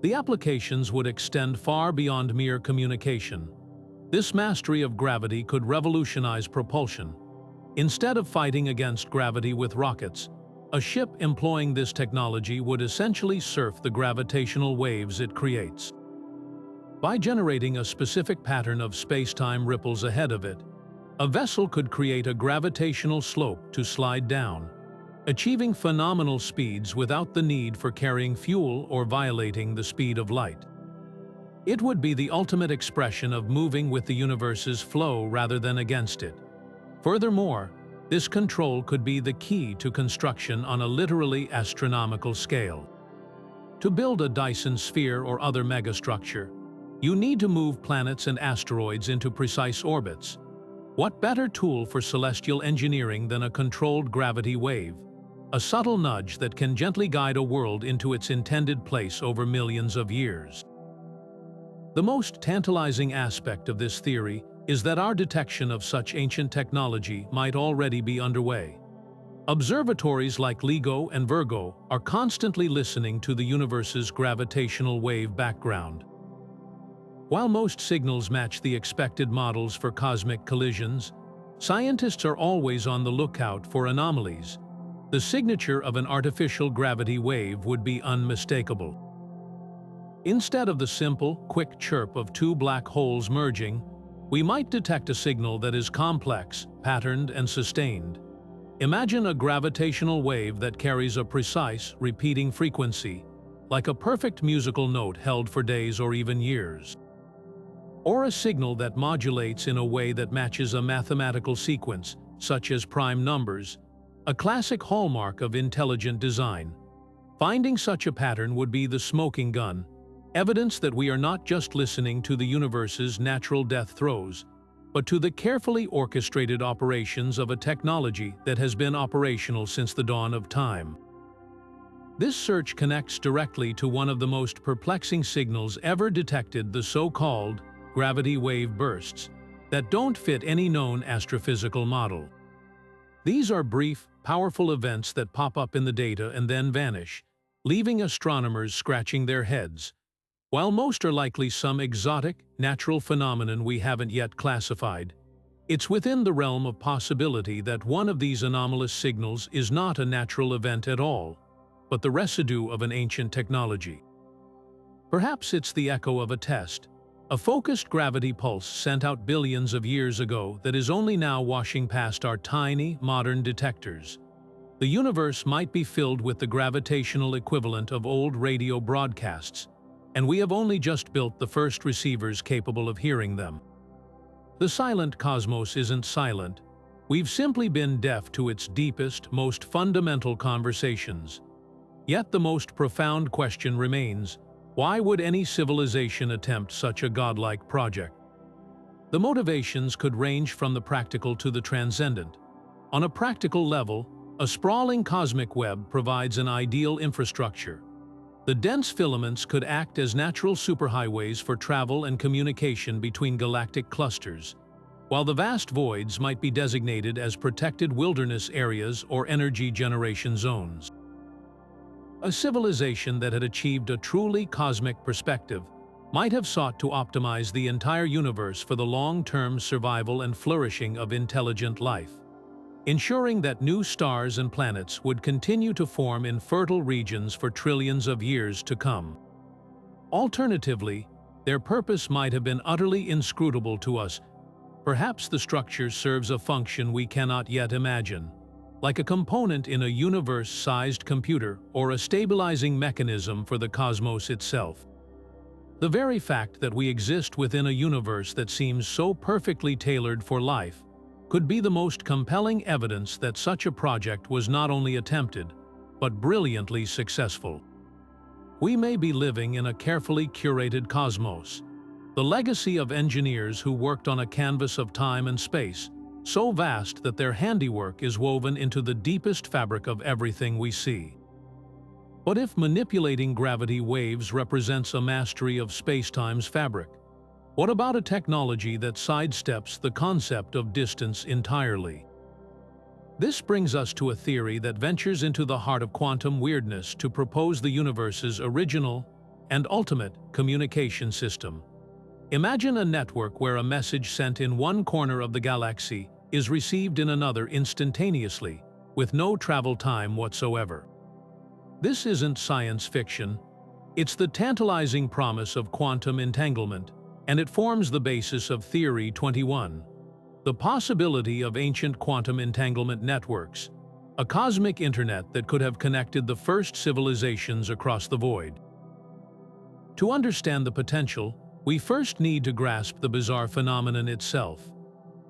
The applications would extend far beyond mere communication. This mastery of gravity could revolutionize propulsion. Instead of fighting against gravity with rockets, a ship employing this technology would essentially surf the gravitational waves it creates. By generating a specific pattern of space-time ripples ahead of it, a vessel could create a gravitational slope to slide down, achieving phenomenal speeds without the need for carrying fuel or violating the speed of light. It would be the ultimate expression of moving with the universe's flow rather than against it. Furthermore, this control could be the key to construction on a literally astronomical scale. To build a Dyson sphere or other megastructure, you need to move planets and asteroids into precise orbits. What better tool for celestial engineering than a controlled gravity wave, a subtle nudge that can gently guide a world into its intended place over millions of years? The most tantalizing aspect of this theory is that our detection of such ancient technology might already be underway. Observatories like LIGO and Virgo are constantly listening to the universe's gravitational wave background. While most signals match the expected models for cosmic collisions, scientists are always on the lookout for anomalies. The signature of an artificial gravity wave would be unmistakable. Instead of the simple, quick chirp of two black holes merging, we might detect a signal that is complex, patterned, and sustained. Imagine a gravitational wave that carries a precise, repeating frequency, like a perfect musical note held for days or even years. Or a signal that modulates in a way that matches a mathematical sequence, such as prime numbers, a classic hallmark of intelligent design. Finding such a pattern would be the smoking gun, evidence that we are not just listening to the universe's natural death throes, but to the carefully orchestrated operations of a technology that has been operational since the dawn of time. This search connects directly to one of the most perplexing signals ever detected, the so-called gravity wave bursts, that don't fit any known astrophysical model. These are brief, powerful events that pop up in the data and then vanish, leaving astronomers scratching their heads. While most are likely some exotic, natural phenomenon we haven't yet classified, it's within the realm of possibility that one of these anomalous signals is not a natural event at all, but the residue of an ancient technology. Perhaps it's the echo of a test, a focused gravity pulse sent out billions of years ago that is only now washing past our tiny, modern detectors. The universe might be filled with the gravitational equivalent of old radio broadcasts, and we have only just built the first receivers capable of hearing them. The silent cosmos isn't silent. We've simply been deaf to its deepest, most fundamental conversations. Yet the most profound question remains: why would any civilization attempt such a godlike project? The motivations could range from the practical to the transcendent. On a practical level, a sprawling cosmic web provides an ideal infrastructure. The dense filaments could act as natural superhighways for travel and communication between galactic clusters, while the vast voids might be designated as protected wilderness areas or energy generation zones. A civilization that had achieved a truly cosmic perspective might have sought to optimize the entire universe for the long-term survival and flourishing of intelligent life, ensuring that new stars and planets would continue to form in fertile regions for trillions of years to come. Alternatively, their purpose might have been utterly inscrutable to us. Perhaps the structure serves a function we cannot yet imagine, like a component in a universe-sized computer or a stabilizing mechanism for the cosmos itself. The very fact that we exist within a universe that seems so perfectly tailored for life could be the most compelling evidence that such a project was not only attempted, but brilliantly successful. We may be living in a carefully curated cosmos, the legacy of engineers who worked on a canvas of time and space, so vast that their handiwork is woven into the deepest fabric of everything we see. But if manipulating gravity waves represents a mastery of spacetime's fabric, what about a technology that sidesteps the concept of distance entirely? This brings us to a theory that ventures into the heart of quantum weirdness to propose the universe's original and ultimate communication system. Imagine a network where a message sent in one corner of the galaxy is received in another instantaneously, with no travel time whatsoever. This isn't science fiction. It's the tantalizing promise of quantum entanglement, and it forms the basis of Theory 21, the possibility of ancient quantum entanglement networks, a cosmic internet that could have connected the first civilizations across the void. To understand the potential, we first need to grasp the bizarre phenomenon itself.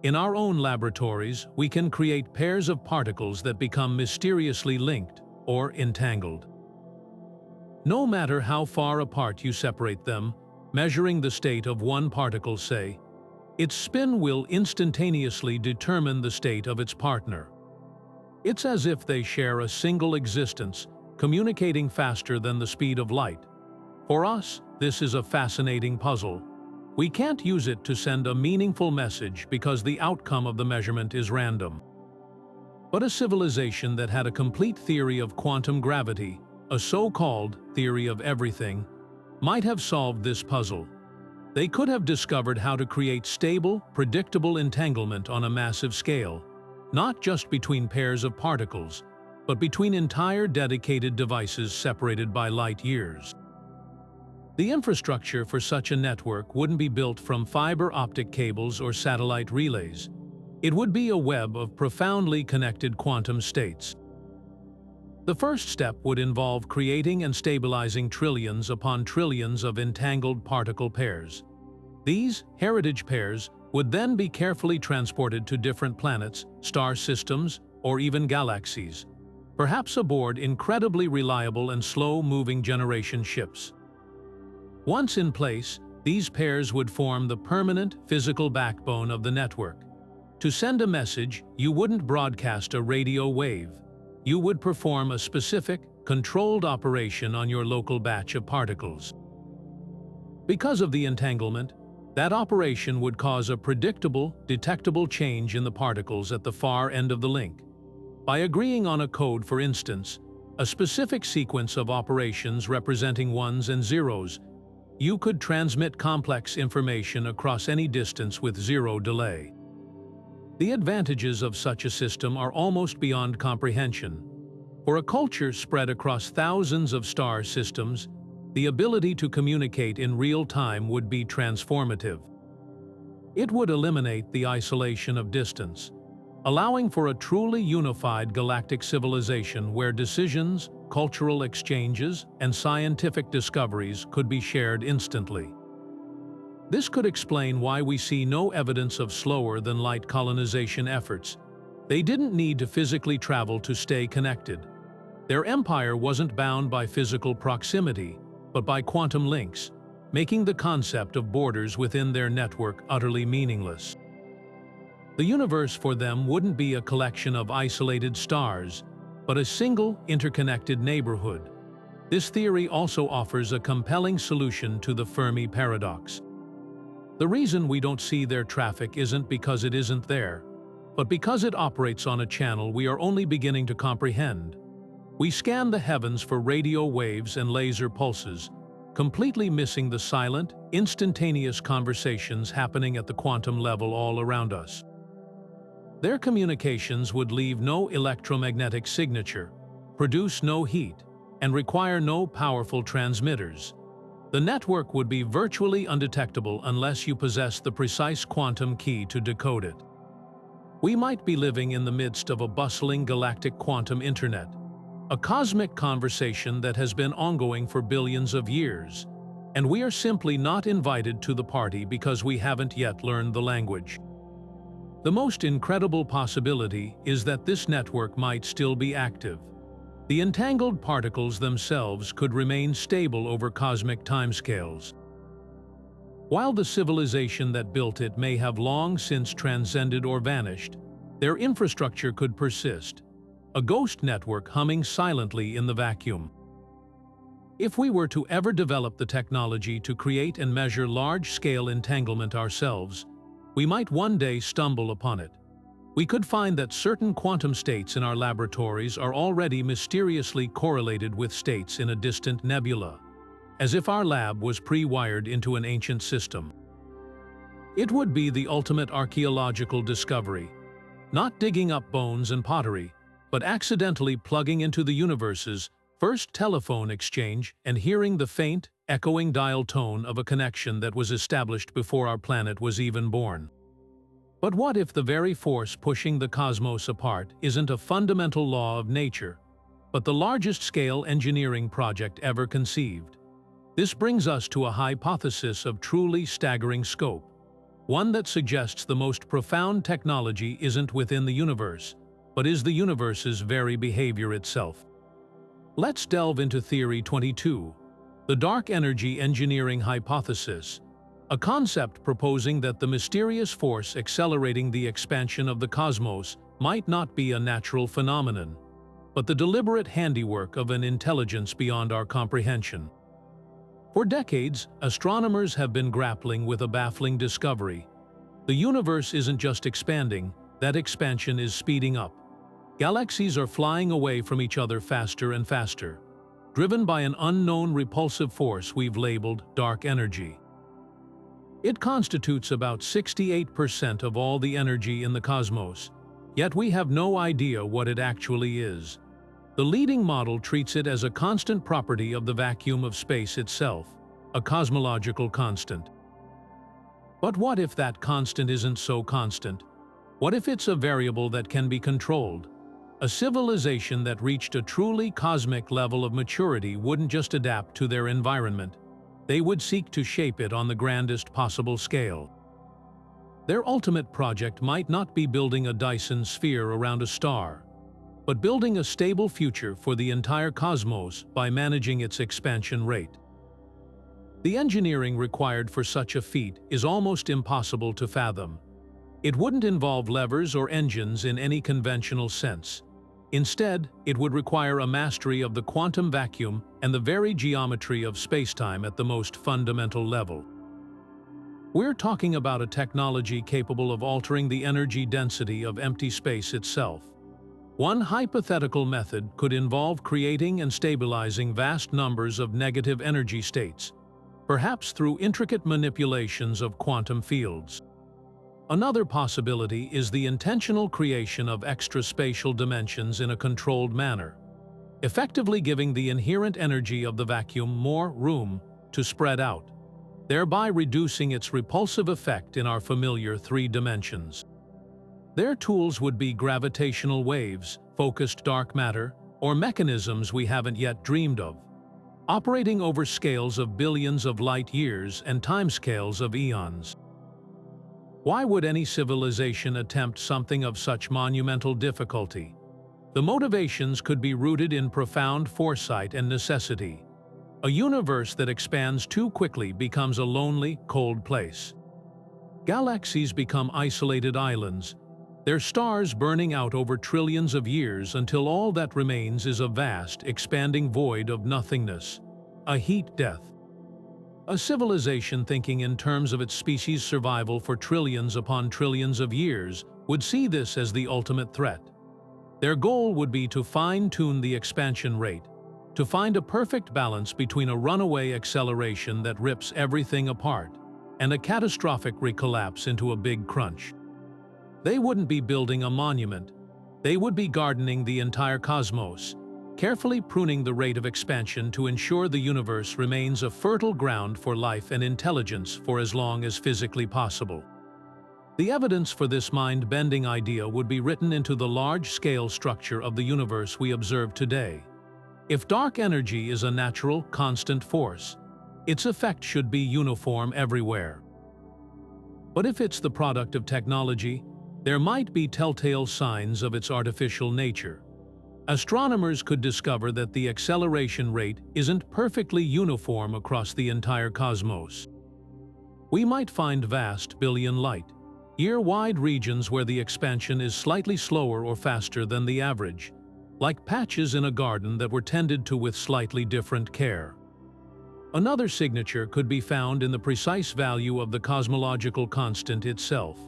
In our own laboratories, we can create pairs of particles that become mysteriously linked or entangled. No matter how far apart you separate them, measuring the state of one particle, say, its spin will instantaneously determine the state of its partner. It's as if they share a single existence, communicating faster than the speed of light. For us, this is a fascinating puzzle. We can't use it to send a meaningful message because the outcome of the measurement is random. But a civilization that had a complete theory of quantum gravity, a so-called theory of everything, might have solved this puzzle. They could have discovered how to create stable, predictable entanglement on a massive scale, not just between pairs of particles, but between entire dedicated devices separated by light years. The infrastructure for such a network wouldn't be built from fiber optic cables or satellite relays. It would be a web of profoundly connected quantum states. The first step would involve creating and stabilizing trillions upon trillions of entangled particle pairs. These heritage pairs would then be carefully transported to different planets, star systems, or even galaxies, perhaps aboard incredibly reliable and slow-moving generation ships. Once in place, these pairs would form the permanent physical backbone of the network. To send a message, you wouldn't broadcast a radio wave. You would perform a specific, controlled operation on your local batch of particles. Because of the entanglement, that operation would cause a predictable, detectable change in the particles at the far end of the link. By agreeing on a code, for instance, a specific sequence of operations representing ones and zeros, you could transmit complex information across any distance with zero delay. The advantages of such a system are almost beyond comprehension. For a culture spread across thousands of star systems, the ability to communicate in real time would be transformative. It would eliminate the isolation of distance, allowing for a truly unified galactic civilization where decisions, cultural exchanges, and scientific discoveries could be shared instantly. This could explain why we see no evidence of slower-than-light colonization efforts. They didn't need to physically travel to stay connected. Their empire wasn't bound by physical proximity, but by quantum links, making the concept of borders within their network utterly meaningless. The universe for them wouldn't be a collection of isolated stars, but a single, interconnected neighborhood. This theory also offers a compelling solution to the Fermi Paradox. The reason we don't see their traffic isn't because it isn't there, but because it operates on a channel we are only beginning to comprehend. We scan the heavens for radio waves and laser pulses, completely missing the silent, instantaneous conversations happening at the quantum level all around us. Their communications would leave no electromagnetic signature, produce no heat, and require no powerful transmitters. The network would be virtually undetectable unless you possess the precise quantum key to decode it. We might be living in the midst of a bustling galactic quantum internet, a cosmic conversation that has been ongoing for billions of years, and we are simply not invited to the party because we haven't yet learned the language. The most incredible possibility is that this network might still be active. The entangled particles themselves could remain stable over cosmic timescales. While the civilization that built it may have long since transcended or vanished, their infrastructure could persist, a ghost network humming silently in the vacuum. If we were to ever develop the technology to create and measure large-scale entanglement ourselves, we might one day stumble upon it. We could find that certain quantum states in our laboratories are already mysteriously correlated with states in a distant nebula, as if our lab was pre-wired into an ancient system. It would be the ultimate archaeological discovery, not digging up bones and pottery, but accidentally plugging into the universe's first telephone exchange and hearing the faint, echoing dial tone of a connection that was established before our planet was even born. But what if the very force pushing the cosmos apart isn't a fundamental law of nature, but the largest-scale engineering project ever conceived? This brings us to a hypothesis of truly staggering scope, one that suggests the most profound technology isn't within the universe, but is the universe's very behavior itself. Let's delve into Theory 22, the dark energy engineering hypothesis, a concept proposing that the mysterious force accelerating the expansion of the cosmos might not be a natural phenomenon, but the deliberate handiwork of an intelligence beyond our comprehension. For decades, astronomers have been grappling with a baffling discovery. The universe isn't just expanding, that expansion is speeding up. Galaxies are flying away from each other faster and faster, driven by an unknown repulsive force we've labeled dark energy. It constitutes about 68% of all the energy in the cosmos, yet we have no idea what it actually is. The leading model treats it as a constant property of the vacuum of space itself, a cosmological constant. But what if that constant isn't so constant? What if it's a variable that can be controlled? A civilization that reached a truly cosmic level of maturity wouldn't just adapt to their environment. They would seek to shape it on the grandest possible scale. Their ultimate project might not be building a Dyson sphere around a star, but building a stable future for the entire cosmos by managing its expansion rate. The engineering required for such a feat is almost impossible to fathom. It wouldn't involve levers or engines in any conventional sense. Instead, it would require a mastery of the quantum vacuum and the very geometry of spacetime at the most fundamental level. We're talking about a technology capable of altering the energy density of empty space itself. One hypothetical method could involve creating and stabilizing vast numbers of negative energy states, perhaps through intricate manipulations of quantum fields. Another possibility is the intentional creation of extra-spatial dimensions in a controlled manner, effectively giving the inherent energy of the vacuum more room to spread out, thereby reducing its repulsive effect in our familiar 3 dimensions. Their tools would be gravitational waves, focused dark matter, or mechanisms we haven't yet dreamed of, operating over scales of billions of light years and timescales of eons. Why would any civilization attempt something of such monumental difficulty? The motivations could be rooted in profound foresight and necessity. A universe that expands too quickly becomes a lonely, cold place. Galaxies become isolated islands, their stars burning out over trillions of years until all that remains is a vast, expanding void of nothingness, a heat death. A civilization thinking in terms of its species' survival for trillions upon trillions of years would see this as the ultimate threat. Their goal would be to fine-tune the expansion rate, to find a perfect balance between a runaway acceleration that rips everything apart and a catastrophic recollapse into a big crunch. They wouldn't be building a monument. They would be gardening the entire cosmos, carefully pruning the rate of expansion to ensure the universe remains a fertile ground for life and intelligence for as long as physically possible. The evidence for this mind-bending idea would be written into the large-scale structure of the universe we observe today. If dark energy is a natural, constant force, its effect should be uniform everywhere. But if it's the product of technology, there might be telltale signs of its artificial nature. Astronomers could discover that the acceleration rate isn't perfectly uniform across the entire cosmos. We might find vast billion light-year-wide regions where the expansion is slightly slower or faster than the average, like patches in a garden that were tended to with slightly different care. Another signature could be found in the precise value of the cosmological constant itself.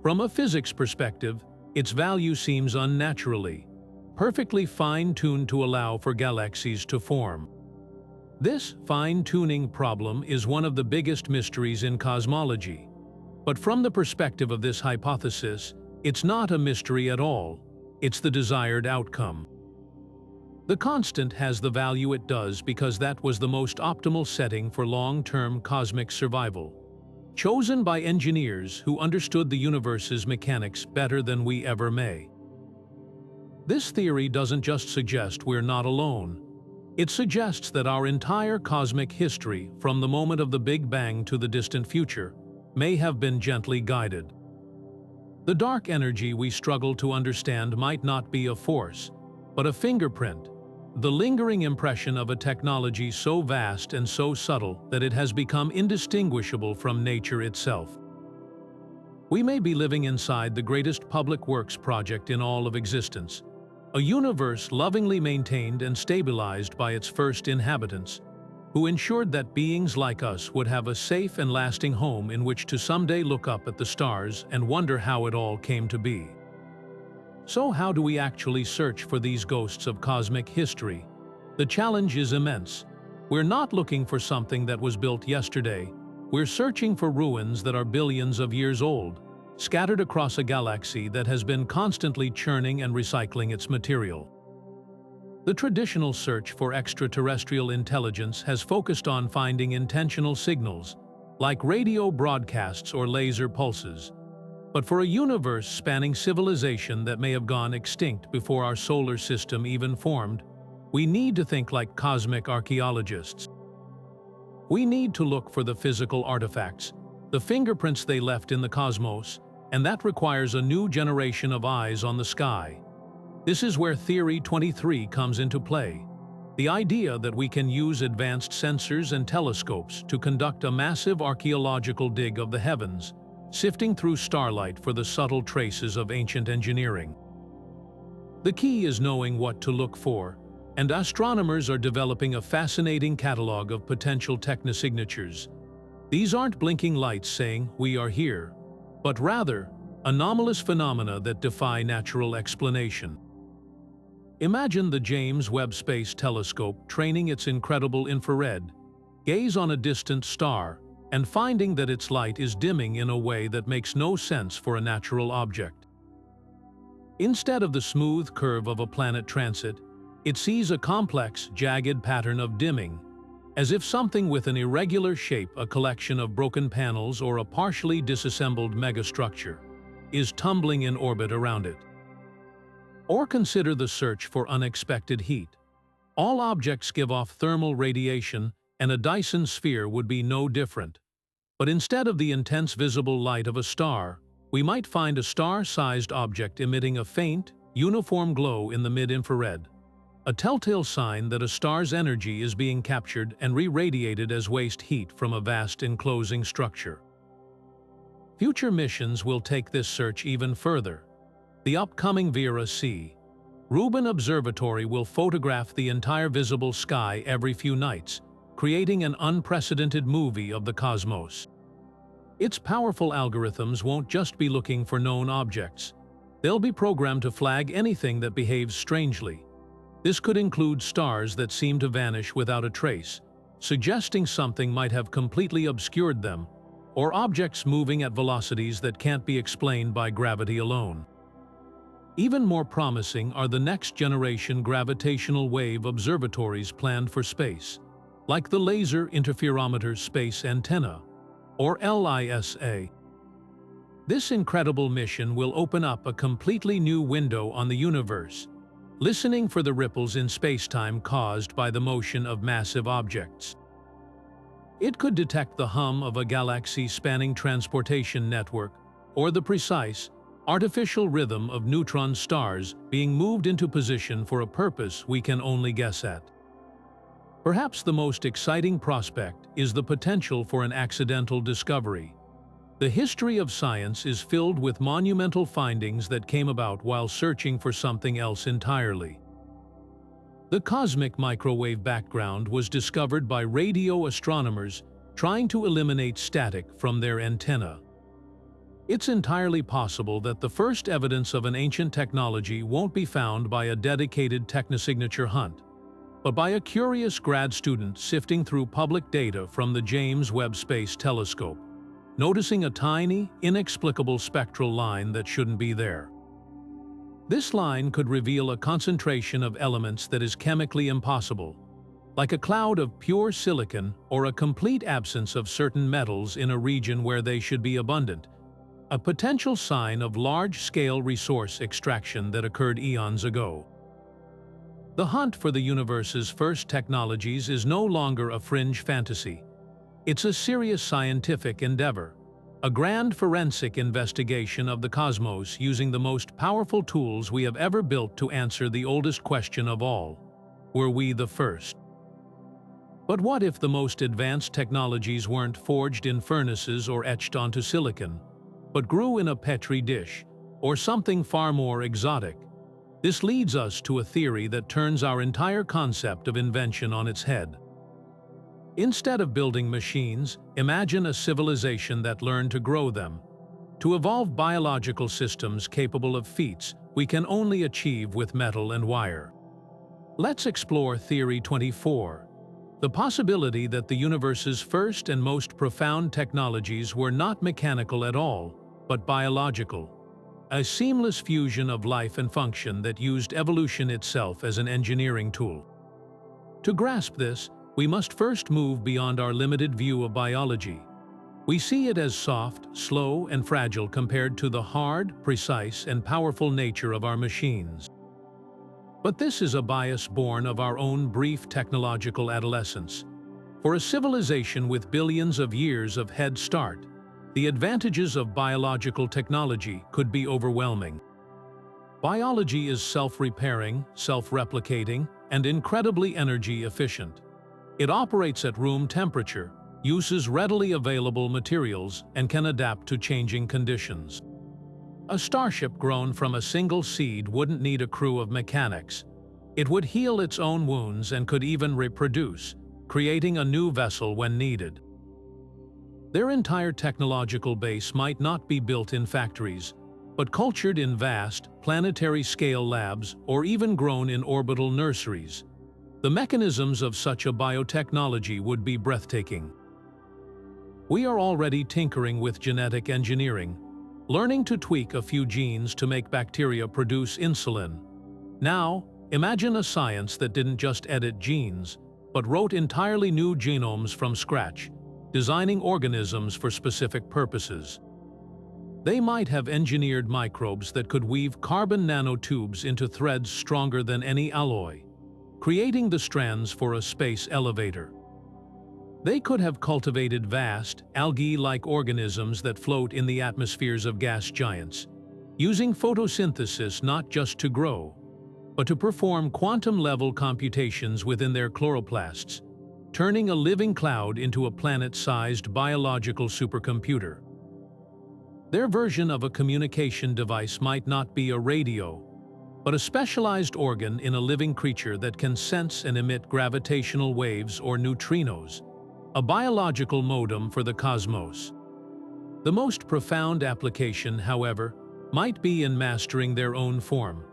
From a physics perspective, its value seems unnaturally, perfectly fine-tuned to allow for galaxies to form. This fine-tuning problem is one of the biggest mysteries in cosmology. But from the perspective of this hypothesis, it's not a mystery at all. It's the desired outcome. The constant has the value it does because that was the most optimal setting for long-term cosmic survival, chosen by engineers who understood the universe's mechanics better than we ever may. This theory doesn't just suggest we're not alone. It suggests that our entire cosmic history, from the moment of the Big Bang to the distant future, may have been gently guided. The dark energy we struggle to understand might not be a force, but a fingerprint, the lingering impression of a technology so vast and so subtle that it has become indistinguishable from nature itself. We may be living inside the greatest public works project in all of existence, a universe lovingly maintained and stabilized by its first inhabitants, who ensured that beings like us would have a safe and lasting home in which to someday look up at the stars and wonder how it all came to be. So how do we actually search for these ghosts of cosmic history? The challenge is immense. We're not looking for something that was built yesterday. We're searching for ruins that are billions of years old, scattered across a galaxy that has been constantly churning and recycling its material. The traditional search for extraterrestrial intelligence has focused on finding intentional signals, like radio broadcasts or laser pulses. But for a universe spanning civilization that may have gone extinct before our solar system even formed, we need to think like cosmic archaeologists. We need to look for the physical artifacts, the fingerprints they left in the cosmos, and that requires a new generation of eyes on the sky. This is where Theory 23 comes into play. The idea that we can use advanced sensors and telescopes to conduct a massive archaeological dig of the heavens, sifting through starlight for the subtle traces of ancient engineering. The key is knowing what to look for, and astronomers are developing a fascinating catalog of potential technosignatures. These aren't blinking lights saying, "We are here," but rather, anomalous phenomena that defy natural explanation. Imagine the James Webb Space Telescope training its incredible infrared, gaze on a distant star, and finding that its light is dimming in a way that makes no sense for a natural object. Instead of the smooth curve of a planet transit, it sees a complex, jagged pattern of dimming, as if something with an irregular shape, a collection of broken panels or a partially disassembled megastructure, is tumbling in orbit around it. Or consider the search for unexpected heat. All objects give off thermal radiation, and a Dyson sphere would be no different. But instead of the intense visible light of a star, we might find a star-sized object emitting a faint, uniform glow in the mid-infrared, a telltale sign that a star's energy is being captured and re-radiated as waste heat from a vast enclosing structure. Future missions will take this search even further. The upcoming Vera C. Rubin Observatory will photograph the entire visible sky every few nights, creating an unprecedented movie of the cosmos. Its powerful algorithms won't just be looking for known objects. They'll be programmed to flag anything that behaves strangely. This could include stars that seem to vanish without a trace, suggesting something might have completely obscured them, or objects moving at velocities that can't be explained by gravity alone. Even more promising are the next-generation gravitational wave observatories planned for space, like the Laser Interferometer Space Antenna, or LISA. This incredible mission will open up a completely new window on the universe, listening for the ripples in spacetime caused by the motion of massive objects. It could detect the hum of a galaxy-spanning transportation network, or the precise, artificial rhythm of neutron stars being moved into position for a purpose we can only guess at. Perhaps the most exciting prospect is the potential for an accidental discovery. The history of science is filled with monumental findings that came about while searching for something else entirely. The cosmic microwave background was discovered by radio astronomers trying to eliminate static from their antenna. It's entirely possible that the first evidence of an ancient technology won't be found by a dedicated technosignature hunt, but by a curious grad student sifting through public data from the James Webb Space Telescope, noticing a tiny, inexplicable spectral line that shouldn't be there. This line could reveal a concentration of elements that is chemically impossible, like a cloud of pure silicon or a complete absence of certain metals in a region where they should be abundant, a potential sign of large-scale resource extraction that occurred eons ago. The hunt for the universe's first technologies is no longer a fringe fantasy. It's a serious scientific endeavor, a grand forensic investigation of the cosmos using the most powerful tools we have ever built to answer the oldest question of all: were we the first? But what if the most advanced technologies weren't forged in furnaces or etched onto silicon, but grew in a petri dish, or something far more exotic? This leads us to a theory that turns our entire concept of invention on its head. Instead of building machines, imagine a civilization that learned to grow them, to evolve biological systems capable of feats we can only achieve with metal and wire. Let's explore Theory 24, the possibility that the universe's first and most profound technologies were not mechanical at all, but biological, a seamless fusion of life and function that used evolution itself as an engineering tool. To grasp this, we must first move beyond our limited view of biology. We see it as soft, slow, and fragile compared to the hard, precise, and powerful nature of our machines. But this is a bias born of our own brief technological adolescence. For a civilization with billions of years of head start, the advantages of biological technology could be overwhelming. Biology is self-repairing, self-replicating, and incredibly energy efficient. It operates at room temperature, uses readily available materials, and can adapt to changing conditions. A starship grown from a single seed wouldn't need a crew of mechanics. It would heal its own wounds and could even reproduce, creating a new vessel when needed. Their entire technological base might not be built in factories, but cultured in vast, planetary-scale labs or even grown in orbital nurseries. The mechanisms of such a biotechnology would be breathtaking. We are already tinkering with genetic engineering, learning to tweak a few genes to make bacteria produce insulin. Now, imagine a science that didn't just edit genes, but wrote entirely new genomes from scratch, designing organisms for specific purposes. They might have engineered microbes that could weave carbon nanotubes into threads stronger than any alloy, creating the strands for a space elevator. They could have cultivated vast, algae-like organisms that float in the atmospheres of gas giants, using photosynthesis not just to grow, but to perform quantum-level computations within their chloroplasts, turning a living cloud into a planet-sized biological supercomputer. Their version of a communication device might not be a radio, but a specialized organ in a living creature that can sense and emit gravitational waves or neutrinos, a biological modem for the cosmos. The most profound application, however, might be in mastering their own form.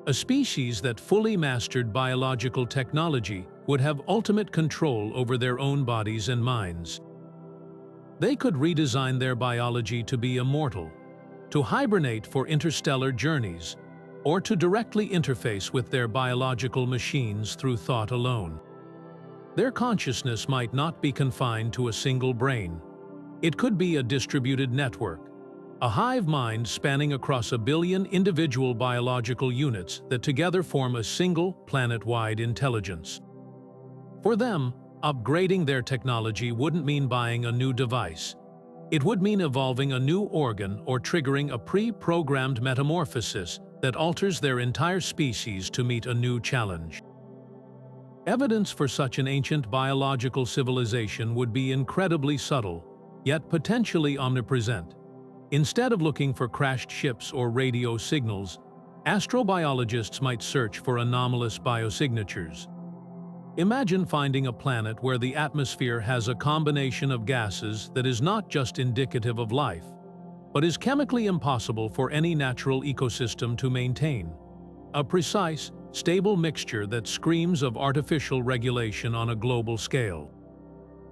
A species that fully mastered biological technology would have ultimate control over their own bodies and minds. They could redesign their biology to be immortal, to hibernate for interstellar journeys, or to directly interface with their biological machines through thought alone. Their consciousness might not be confined to a single brain. It could be a distributed network, a hive mind spanning across a billion individual biological units that together form a single, planet-wide intelligence. For them, upgrading their technology wouldn't mean buying a new device. It would mean evolving a new organ or triggering a pre-programmed metamorphosis that alters their entire species to meet a new challenge. Evidence for such an ancient biological civilization would be incredibly subtle, yet potentially omnipresent. Instead of looking for crashed ships or radio signals, astrobiologists might search for anomalous biosignatures. Imagine finding a planet where the atmosphere has a combination of gases that is not just indicative of life, but is chemically impossible for any natural ecosystem to maintain. A precise, stable mixture that screams of artificial regulation on a global scale.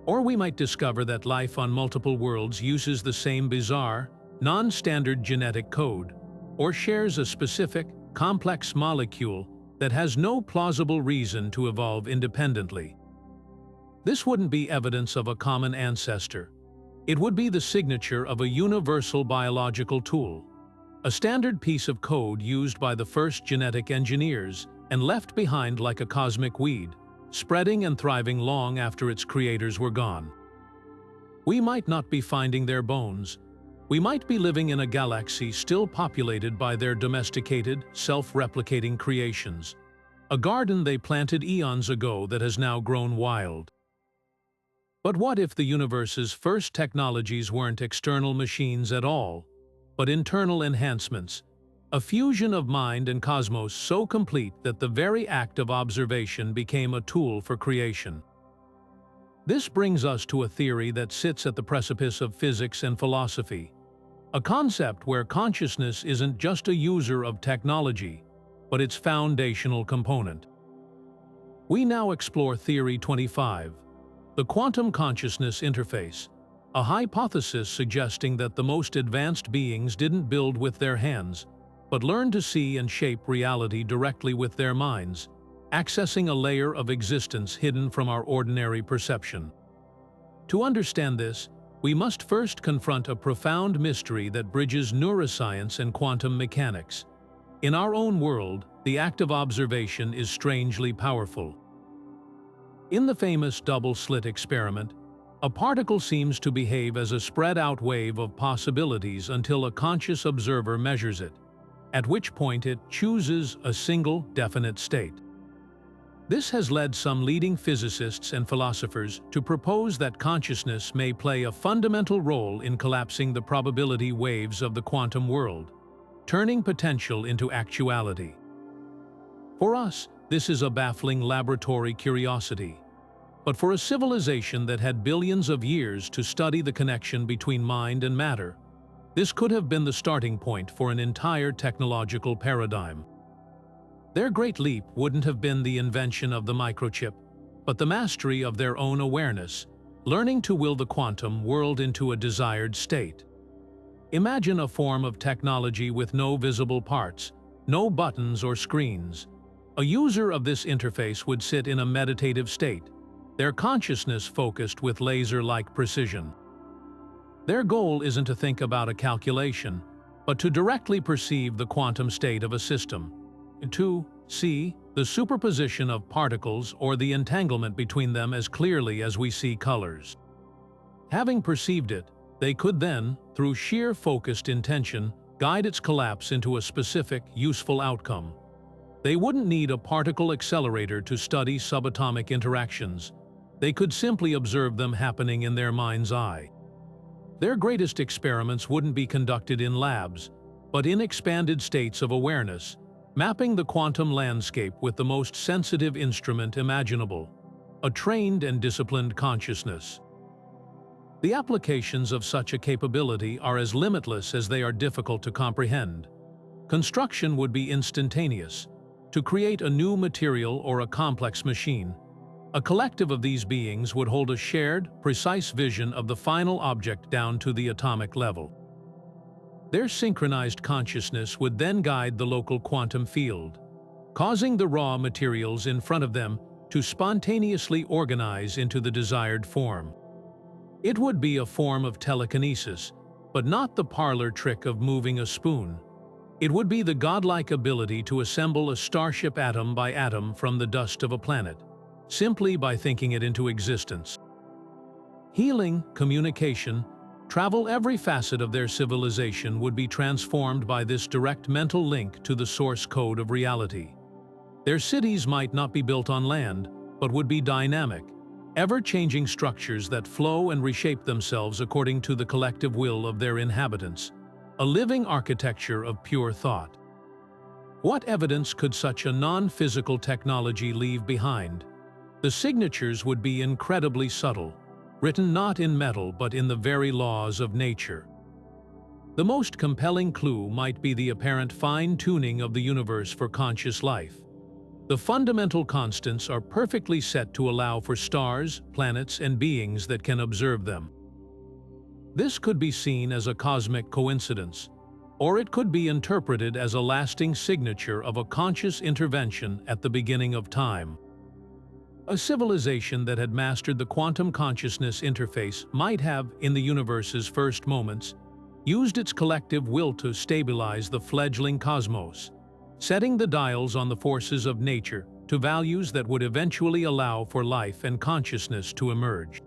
Or we might discover that life on multiple worlds uses the same bizarre, non-standard genetic code, or shares a specific, complex molecule that has no plausible reason to evolve independently. This wouldn't be evidence of a common ancestor. It would be the signature of a universal biological tool, a standard piece of code used by the first genetic engineers and left behind like a cosmic weed, spreading and thriving long after its creators were gone. We might not be finding their bones. We might be living in a galaxy still populated by their domesticated, self-replicating creations, a garden they planted eons ago that has now grown wild. But what if the universe's first technologies weren't external machines at all, but internal enhancements, a fusion of mind and cosmos so complete that the very act of observation became a tool for creation? This brings us to a theory that sits at the precipice of physics and philosophy, a concept where consciousness isn't just a user of technology, but its foundational component. We now explore Theory 25, the quantum consciousness interface, a hypothesis suggesting that the most advanced beings didn't build with their hands, but learned to see and shape reality directly with their minds, accessing a layer of existence hidden from our ordinary perception. To understand this, we must first confront a profound mystery that bridges neuroscience and quantum mechanics. In our own world, the act of observation is strangely powerful. In the famous double-slit experiment, a particle seems to behave as a spread-out wave of possibilities until a conscious observer measures it, at which point it chooses a single, definite state. This has led some leading physicists and philosophers to propose that consciousness may play a fundamental role in collapsing the probability waves of the quantum world, turning potential into actuality. For us, this is a baffling laboratory curiosity. But for a civilization that had billions of years to study the connection between mind and matter, this could have been the starting point for an entire technological paradigm. Their great leap wouldn't have been the invention of the microchip, but the mastery of their own awareness, learning to will the quantum world into a desired state. Imagine a form of technology with no visible parts, no buttons or screens. A user of this interface would sit in a meditative state, their consciousness focused with laser-like precision. Their goal isn't to think about a calculation, but to directly perceive the quantum state of a system, to see the superposition of particles or the entanglement between them as clearly as we see colors. Having perceived it, they could then, through sheer focused intention, guide its collapse into a specific, useful outcome. They wouldn't need a particle accelerator to study subatomic interactions. They could simply observe them happening in their mind's eye. Their greatest experiments wouldn't be conducted in labs, but in expanded states of awareness, mapping the quantum landscape with the most sensitive instrument imaginable, a trained and disciplined consciousness. The applications of such a capability are as limitless as they are difficult to comprehend. Construction would be instantaneous. To create a new material or a complex machine, a collective of these beings would hold a shared, precise vision of the final object down to the atomic level. Their synchronized consciousness would then guide the local quantum field, causing the raw materials in front of them to spontaneously organize into the desired form. It would be a form of telekinesis, but not the parlor trick of moving a spoon. It would be the godlike ability to assemble a starship atom by atom from the dust of a planet, simply by thinking it into existence. Healing, communication, travel, every facet of their civilization would be transformed by this direct mental link to the source code of reality. Their cities might not be built on land, but would be dynamic, ever-changing structures that flow and reshape themselves according to the collective will of their inhabitants, a living architecture of pure thought. What evidence could such a non-physical technology leave behind? The signatures would be incredibly subtle, written not in metal but in the very laws of nature. The most compelling clue might be the apparent fine-tuning of the universe for conscious life. The fundamental constants are perfectly set to allow for stars, planets, and beings that can observe them. This could be seen as a cosmic coincidence, or it could be interpreted as a lasting signature of a conscious intervention at the beginning of time. A civilization that had mastered the quantum consciousness interface might have, in the universe's first moments, used its collective will to stabilize the fledgling cosmos, setting the dials on the forces of nature to values that would eventually allow for life and consciousness to emerge.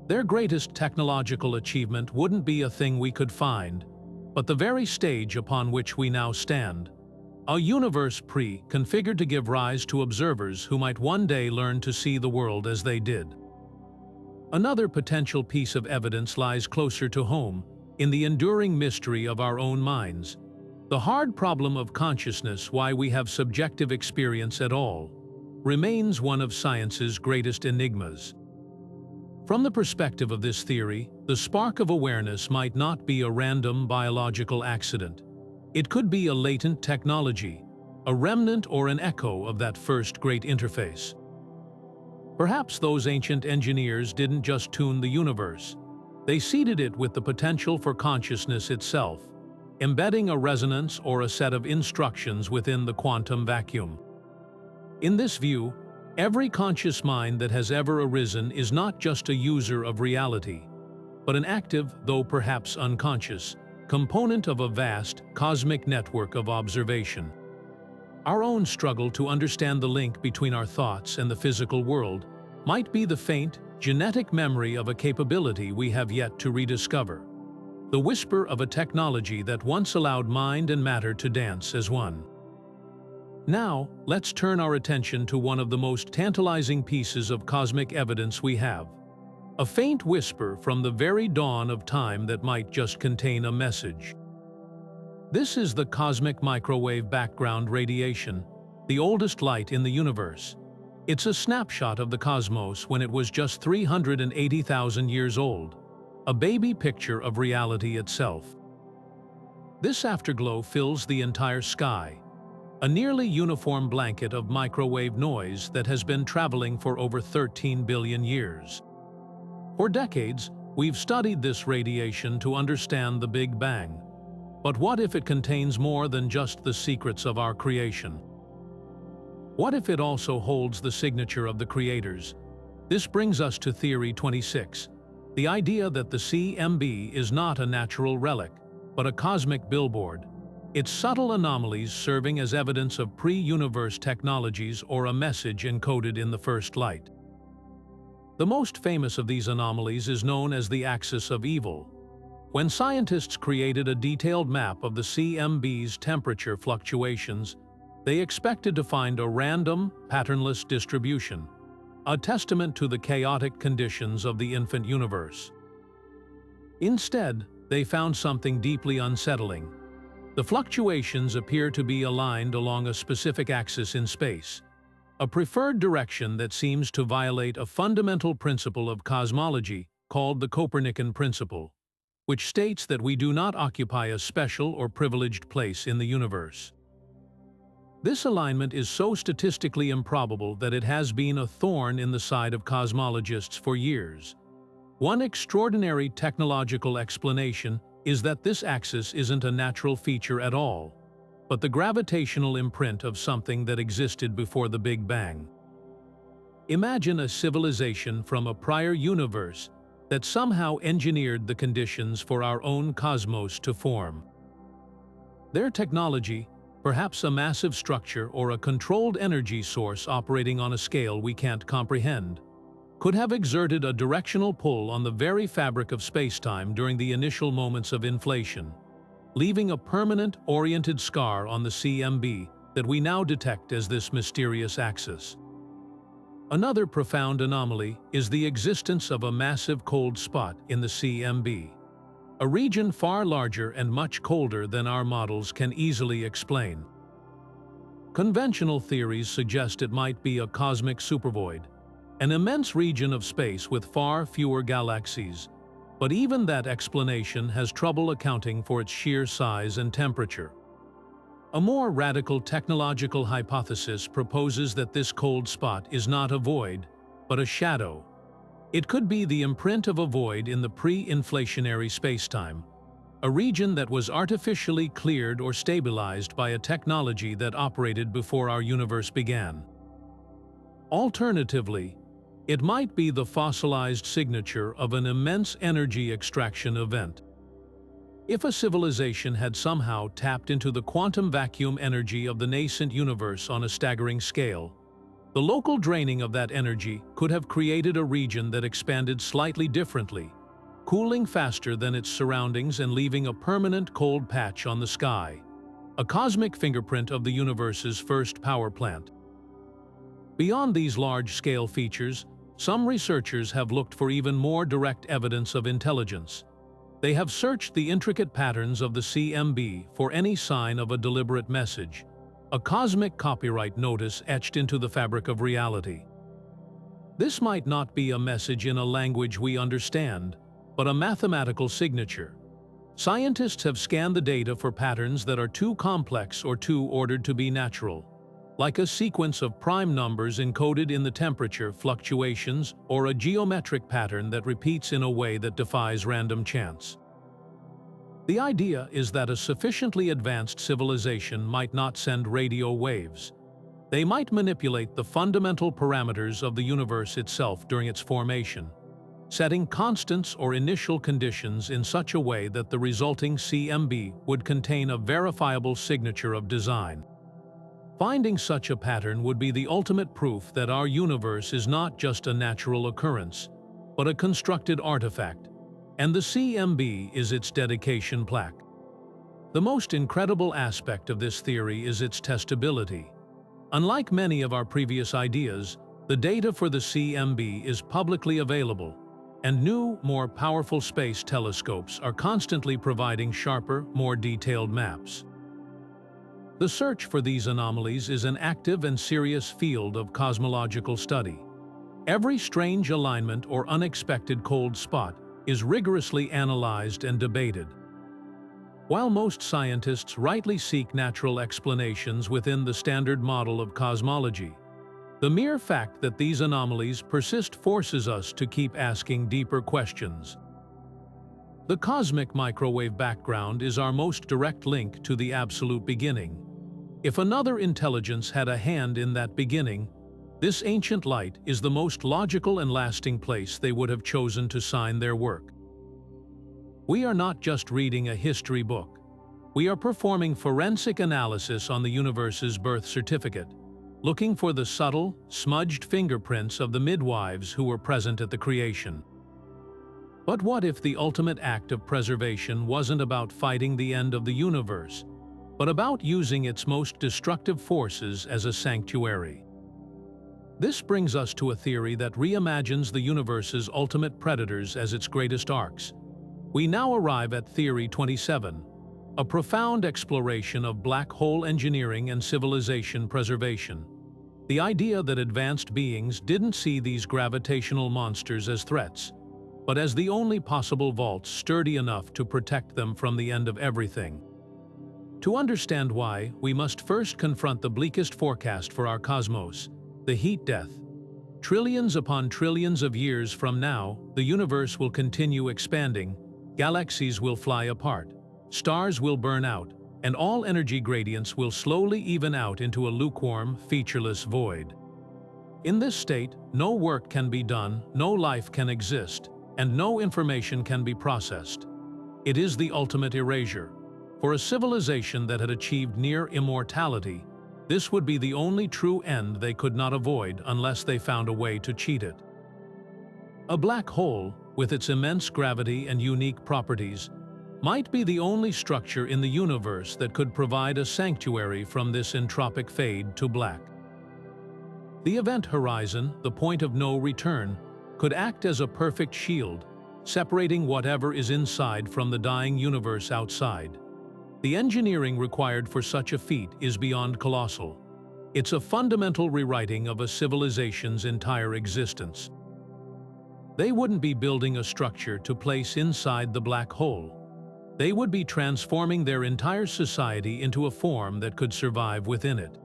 Their greatest technological achievement wouldn't be a thing we could find, but the very stage upon which we now stand. A universe pre-configured to give rise to observers who might one day learn to see the world as they did. Another potential piece of evidence lies closer to home, in the enduring mystery of our own minds. The hard problem of consciousness, why we have subjective experience at all, remains one of science's greatest enigmas. From the perspective of this theory, the spark of awareness might not be a random biological accident. It could be a latent technology, a remnant or an echo of that first great interface. Perhaps those ancient engineers didn't just tune the universe. They seeded it with the potential for consciousness itself, embedding a resonance or a set of instructions within the quantum vacuum. In this view, every conscious mind that has ever arisen is not just a user of reality. but an active, though perhaps unconscious, component of a vast, cosmic network of observation. Our own struggle to understand the link between our thoughts and the physical world might be the faint, genetic memory of a capability we have yet to rediscover. The whisper of a technology that once allowed mind and matter to dance as one. Now, let's turn our attention to one of the most tantalizing pieces of cosmic evidence we have. A faint whisper from the very dawn of time that might just contain a message. This is the cosmic microwave background radiation, the oldest light in the universe. It's a snapshot of the cosmos when it was just 380,000 years old, a baby picture of reality itself. This afterglow fills the entire sky, a nearly uniform blanket of microwave noise that has been traveling for over 13 billion years. For decades, we've studied this radiation to understand the Big Bang. But what if it contains more than just the secrets of our creation? What if it also holds the signature of the creators? This brings us to Theory 26, the idea that the CMB is not a natural relic, but a cosmic billboard. Its subtle anomalies serving as evidence of pre-universe technologies or a message encoded in the first light. The most famous of these anomalies is known as the axis of evil. When scientists created a detailed map of the CMB's temperature fluctuations, they expected to find a random, patternless distribution, a testament to the chaotic conditions of the infant universe. Instead, they found something deeply unsettling. The fluctuations appear to be aligned along a specific axis in space, a preferred direction that seems to violate a fundamental principle of cosmology called the Copernican principle, which states that we do not occupy a special or privileged place in the universe. This alignment is so statistically improbable that it has been a thorn in the side of cosmologists for years. One extraordinary technological explanation is that this axis isn't a natural feature at all, but the gravitational imprint of something that existed before the Big Bang. Imagine a civilization from a prior universe that somehow engineered the conditions for our own cosmos to form. Their technology, perhaps a massive structure or a controlled energy source operating on a scale we can't comprehend, could have exerted a directional pull on the very fabric of spacetime during the initial moments of inflation, leaving a permanent, oriented scar on the CMB that we now detect as this mysterious axis. Another profound anomaly is the existence of a massive cold spot in the CMB, a region far larger and much colder than our models can easily explain. Conventional theories suggest it might be a cosmic supervoid, an immense region of space with far fewer galaxies, but even that explanation has trouble accounting for its sheer size and temperature. A more radical technological hypothesis proposes that this cold spot is not a void, but a shadow. It could be the imprint of a void in the pre-inflationary spacetime, a region that was artificially cleared or stabilized by a technology that operated before our universe began. Alternatively, it might be the fossilized signature of an immense energy extraction event. If a civilization had somehow tapped into the quantum vacuum energy of the nascent universe on a staggering scale, the local draining of that energy could have created a region that expanded slightly differently, cooling faster than its surroundings and leaving a permanent cold patch on the sky, a cosmic fingerprint of the universe's first power plant. Beyond these large-scale features, some researchers have looked for even more direct evidence of intelligence. They have searched the intricate patterns of the CMB for any sign of a deliberate message, a cosmic copyright notice etched into the fabric of reality. This might not be a message in a language we understand, but a mathematical signature. Scientists have scanned the data for patterns that are too complex or too ordered to be natural, like a sequence of prime numbers encoded in the temperature fluctuations or a geometric pattern that repeats in a way that defies random chance. The idea is that a sufficiently advanced civilization might not send radio waves. They might manipulate the fundamental parameters of the universe itself during its formation, setting constants or initial conditions in such a way that the resulting CMB would contain a verifiable signature of design. Finding such a pattern would be the ultimate proof that our universe is not just a natural occurrence, but a constructed artifact, and the CMB is its dedication plaque. The most incredible aspect of this theory is its testability. Unlike many of our previous ideas, the data for the CMB is publicly available, and new, more powerful space telescopes are constantly providing sharper, more detailed maps. The search for these anomalies is an active and serious field of cosmological study. Every strange alignment or unexpected cold spot is rigorously analyzed and debated. While most scientists rightly seek natural explanations within the standard model of cosmology, the mere fact that these anomalies persist forces us to keep asking deeper questions. The cosmic microwave background is our most direct link to the absolute beginning. If another intelligence had a hand in that beginning, this ancient light is the most logical and lasting place they would have chosen to sign their work. We are not just reading a history book. We are performing forensic analysis on the universe's birth certificate, looking for the subtle, smudged fingerprints of the midwives who were present at the creation. But what if the ultimate act of preservation wasn't about fighting the end of the universe, but about using its most destructive forces as a sanctuary? This brings us to a theory that reimagines the universe's ultimate predators as its greatest arcs. We now arrive at Theory 27, a profound exploration of black hole engineering and civilization preservation. The idea that advanced beings didn't see these gravitational monsters as threats, but as the only possible vaults sturdy enough to protect them from the end of everything. To understand why, we must first confront the bleakest forecast for our cosmos, the heat death. Trillions upon trillions of years from now, the universe will continue expanding, galaxies will fly apart, stars will burn out, and all energy gradients will slowly even out into a lukewarm, featureless void. In this state, no work can be done, no life can exist, and no information can be processed. It is the ultimate erasure. For a civilization that had achieved near immortality, this would be the only true end they could not avoid unless they found a way to cheat it. A black hole, with its immense gravity and unique properties, might be the only structure in the universe that could provide a sanctuary from this entropic fade to black. The event horizon, the point of no return, could act as a perfect shield, separating whatever is inside from the dying universe outside. The engineering required for such a feat is beyond colossal. It's a fundamental rewriting of a civilization's entire existence. They wouldn't be building a structure to place inside the black hole. They would be transforming their entire society into a form that could survive within it.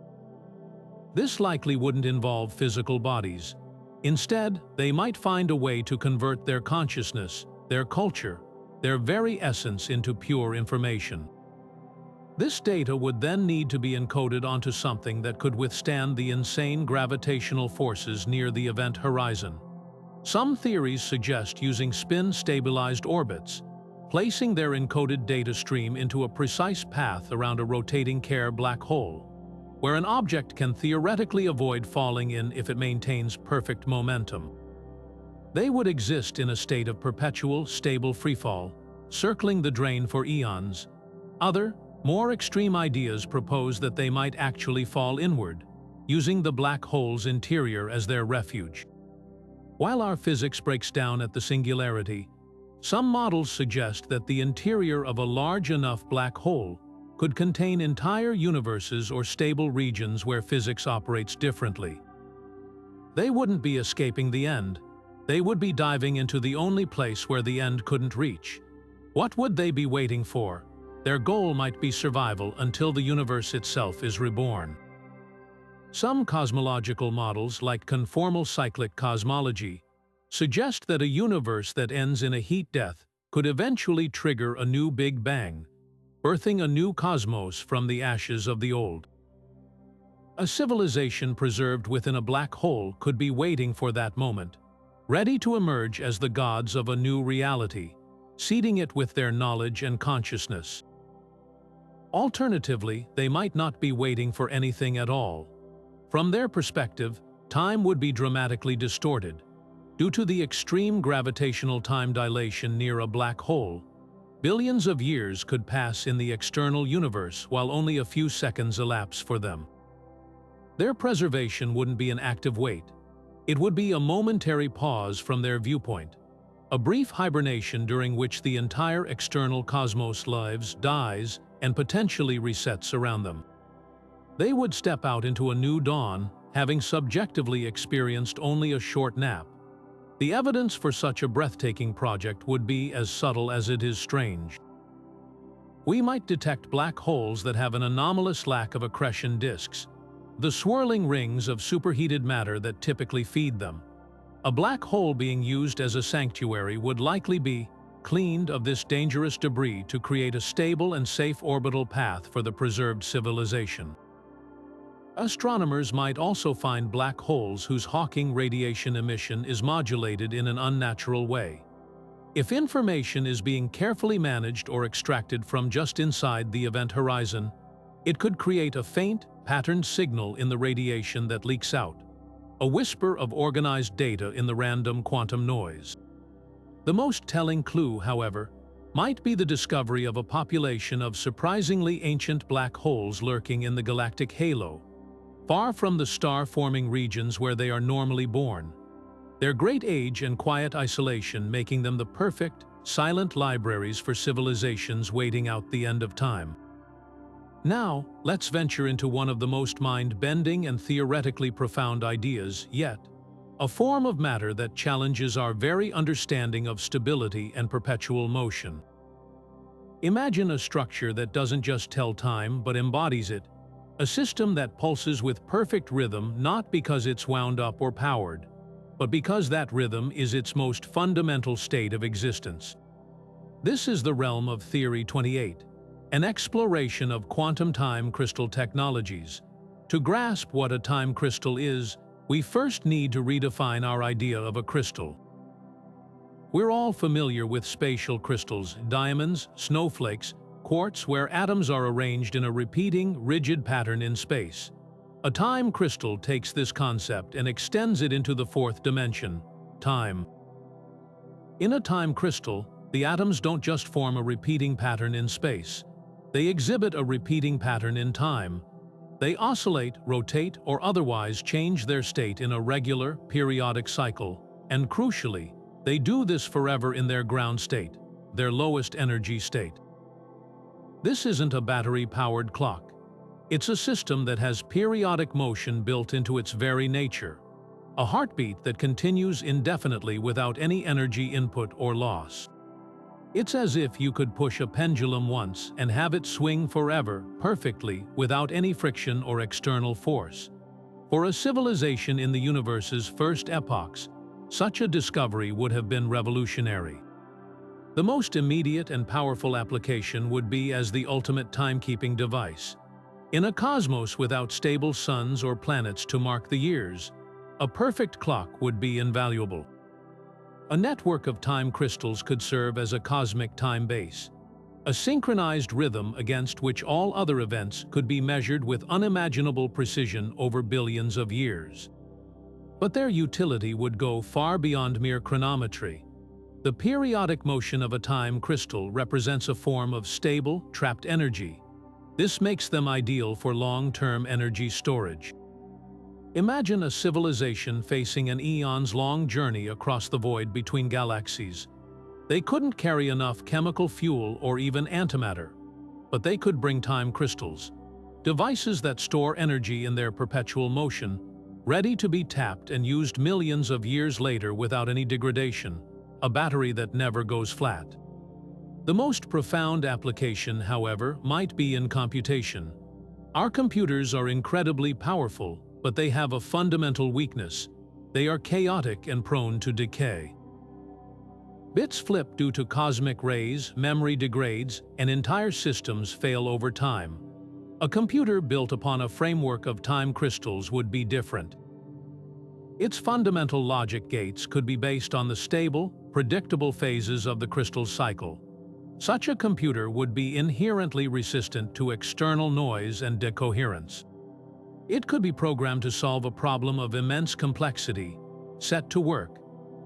This likely wouldn't involve physical bodies. Instead, they might find a way to convert their consciousness, their culture, their very essence into pure information. This data would then need to be encoded onto something that could withstand the insane gravitational forces near the event horizon. Some theories suggest using spin-stabilized orbits, placing their encoded data stream into a precise path around a rotating Kerr black hole, where an object can theoretically avoid falling in if it maintains perfect momentum. They would exist in a state of perpetual, stable freefall, circling the drain for eons. Other, more extreme ideas propose that they might actually fall inward, using the black hole's interior as their refuge. While our physics breaks down at the singularity, some models suggest that the interior of a large enough black hole could contain entire universes or stable regions where physics operates differently. They wouldn't be escaping the end. They would be diving into the only place where the end couldn't reach. What would they be waiting for? Their goal might be survival until the universe itself is reborn. Some cosmological models, like conformal cyclic cosmology, suggest that a universe that ends in a heat death could eventually trigger a new Big Bang, birthing a new cosmos from the ashes of the old. A civilization preserved within a black hole could be waiting for that moment, ready to emerge as the gods of a new reality, seeding it with their knowledge and consciousness. Alternatively, they might not be waiting for anything at all. From their perspective, time would be dramatically distorted. Due to the extreme gravitational time dilation near a black hole, billions of years could pass in the external universe while only a few seconds elapse for them. Their preservation wouldn't be an active wait. It would be a momentary pause from their viewpoint, a brief hibernation during which the entire external cosmos lives, dies, and potentially resets around them. They would step out into a new dawn, having subjectively experienced only a short nap. The evidence for such a breathtaking project would be as subtle as it is strange. We might detect black holes that have an anomalous lack of accretion disks, the swirling rings of superheated matter that typically feed them. A black hole being used as a sanctuary would likely be cleaned of this dangerous debris to create a stable and safe orbital path for the preserved civilization. Astronomers might also find black holes whose Hawking radiation emission is modulated in an unnatural way. If information is being carefully managed or extracted from just inside the event horizon, it could create a faint, patterned signal in the radiation that leaks out, a whisper of organized data in the random quantum noise. The most telling clue, however, might be the discovery of a population of surprisingly ancient black holes lurking in the galactic halo, far from the star-forming regions where they are normally born. Their great age and quiet isolation making them the perfect, silent libraries for civilizations waiting out the end of time. Now, let's venture into one of the most mind-bending and theoretically profound ideas yet, a form of matter that challenges our very understanding of stability and perpetual motion. Imagine a structure that doesn't just tell time but embodies it, a system that pulses with perfect rhythm not because it's wound up or powered, but because that rhythm is its most fundamental state of existence. This is the realm of Theory 28, an exploration of quantum time crystal technologies. To grasp what a time crystal is, we first need to redefine our idea of a crystal. We're all familiar with spatial crystals, diamonds, snowflakes, quartz, where atoms are arranged in a repeating, rigid pattern in space. A time crystal takes this concept and extends it into the fourth dimension, time. In a time crystal, the atoms don't just form a repeating pattern in space. They exhibit a repeating pattern in time. They oscillate, rotate, or otherwise change their state in a regular, periodic cycle, and crucially, they do this forever in their ground state, their lowest energy state. This isn't a battery-powered clock. It's a system that has periodic motion built into its very nature, a heartbeat that continues indefinitely without any energy input or loss. It's as if you could push a pendulum once and have it swing forever, perfectly, without any friction or external force. For a civilization in the universe's first epochs, such a discovery would have been revolutionary. The most immediate and powerful application would be as the ultimate timekeeping device. In a cosmos without stable suns or planets to mark the years, a perfect clock would be invaluable. A network of time crystals could serve as a cosmic time base, a synchronized rhythm against which all other events could be measured with unimaginable precision over billions of years. But their utility would go far beyond mere chronometry. The periodic motion of a time crystal represents a form of stable, trapped energy. This makes them ideal for long-term energy storage. Imagine a civilization facing an eons-long journey across the void between galaxies. They couldn't carry enough chemical fuel or even antimatter, but they could bring time crystals, devices that store energy in their perpetual motion, ready to be tapped and used millions of years later without any degradation, a battery that never goes flat. The most profound application, however, might be in computation. Our computers are incredibly powerful, but they have a fundamental weakness. They are chaotic and prone to decay. Bits flip due to cosmic rays, memory degrades, and entire systems fail over time. A computer built upon a framework of time crystals would be different. Its fundamental logic gates could be based on the stable, predictable phases of the crystal cycle. Such a computer would be inherently resistant to external noise and decoherence. It could be programmed to solve a problem of immense complexity, set to work,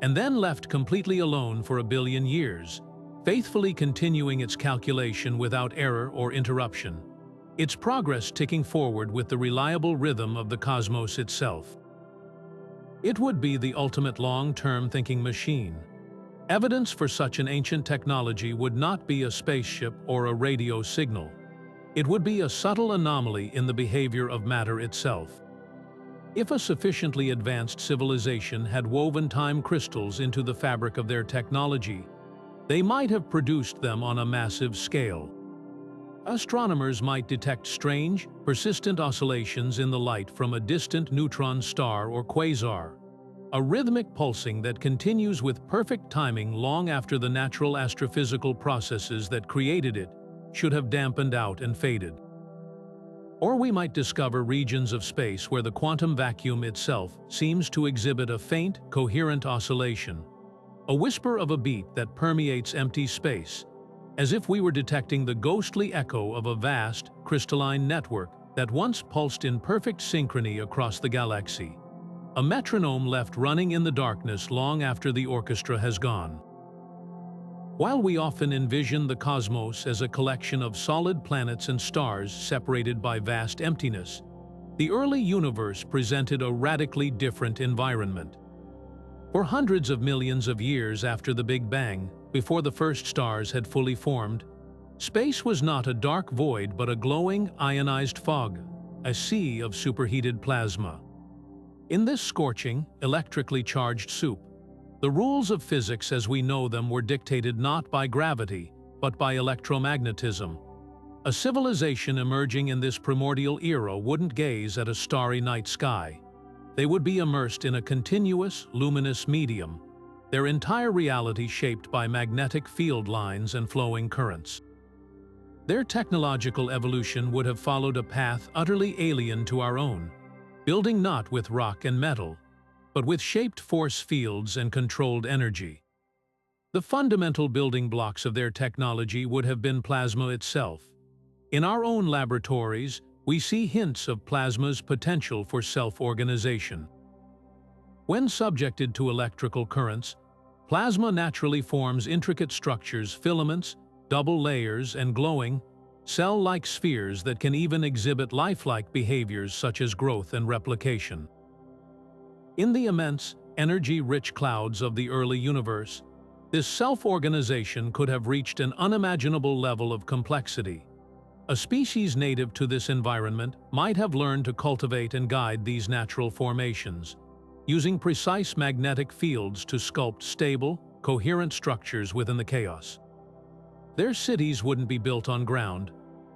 and then left completely alone for 1 billion years, faithfully continuing its calculation without error or interruption, its progress ticking forward with the reliable rhythm of the cosmos itself. It would be the ultimate long-term thinking machine. Evidence for such an ancient technology would not be a spaceship or a radio signal. It would be a subtle anomaly in the behavior of matter itself. If a sufficiently advanced civilization had woven time crystals into the fabric of their technology, they might have produced them on a massive scale. Astronomers might detect strange, persistent oscillations in the light from a distant neutron star or quasar, a rhythmic pulsing that continues with perfect timing long after the natural astrophysical processes that created it should have dampened out and faded. Or we might discover regions of space where the quantum vacuum itself seems to exhibit a faint, coherent oscillation, a whisper of a beat that permeates empty space, as if we were detecting the ghostly echo of a vast, crystalline network that once pulsed in perfect synchrony across the galaxy, a metronome left running in the darkness long after the orchestra has gone. While we often envision the cosmos as a collection of solid planets and stars separated by vast emptiness, the early universe presented a radically different environment. For hundreds of millions of years after the Big Bang, before the first stars had fully formed, space was not a dark void but a glowing, ionized fog, a sea of superheated plasma. In this scorching, electrically charged soup, the rules of physics as we know them were dictated not by gravity, but by electromagnetism. A civilization emerging in this primordial era wouldn't gaze at a starry night sky. They would be immersed in a continuous, luminous medium, their entire reality shaped by magnetic field lines and flowing currents. Their technological evolution would have followed a path utterly alien to our own, building not with rock and metal, but with shaped force fields and controlled energy. The fundamental building blocks of their technology would have been plasma itself. In our own laboratories, we see hints of plasma's potential for self-organization. When subjected to electrical currents, plasma naturally forms intricate structures, filaments, double layers, and glowing, cell-like spheres that can even exhibit lifelike behaviors such as growth and replication. In the immense, energy-rich clouds of the early universe, this self-organization could have reached an unimaginable level of complexity. A species native to this environment might have learned to cultivate and guide these natural formations, using precise magnetic fields to sculpt stable, coherent structures within the chaos. Their cities wouldn't be built on ground.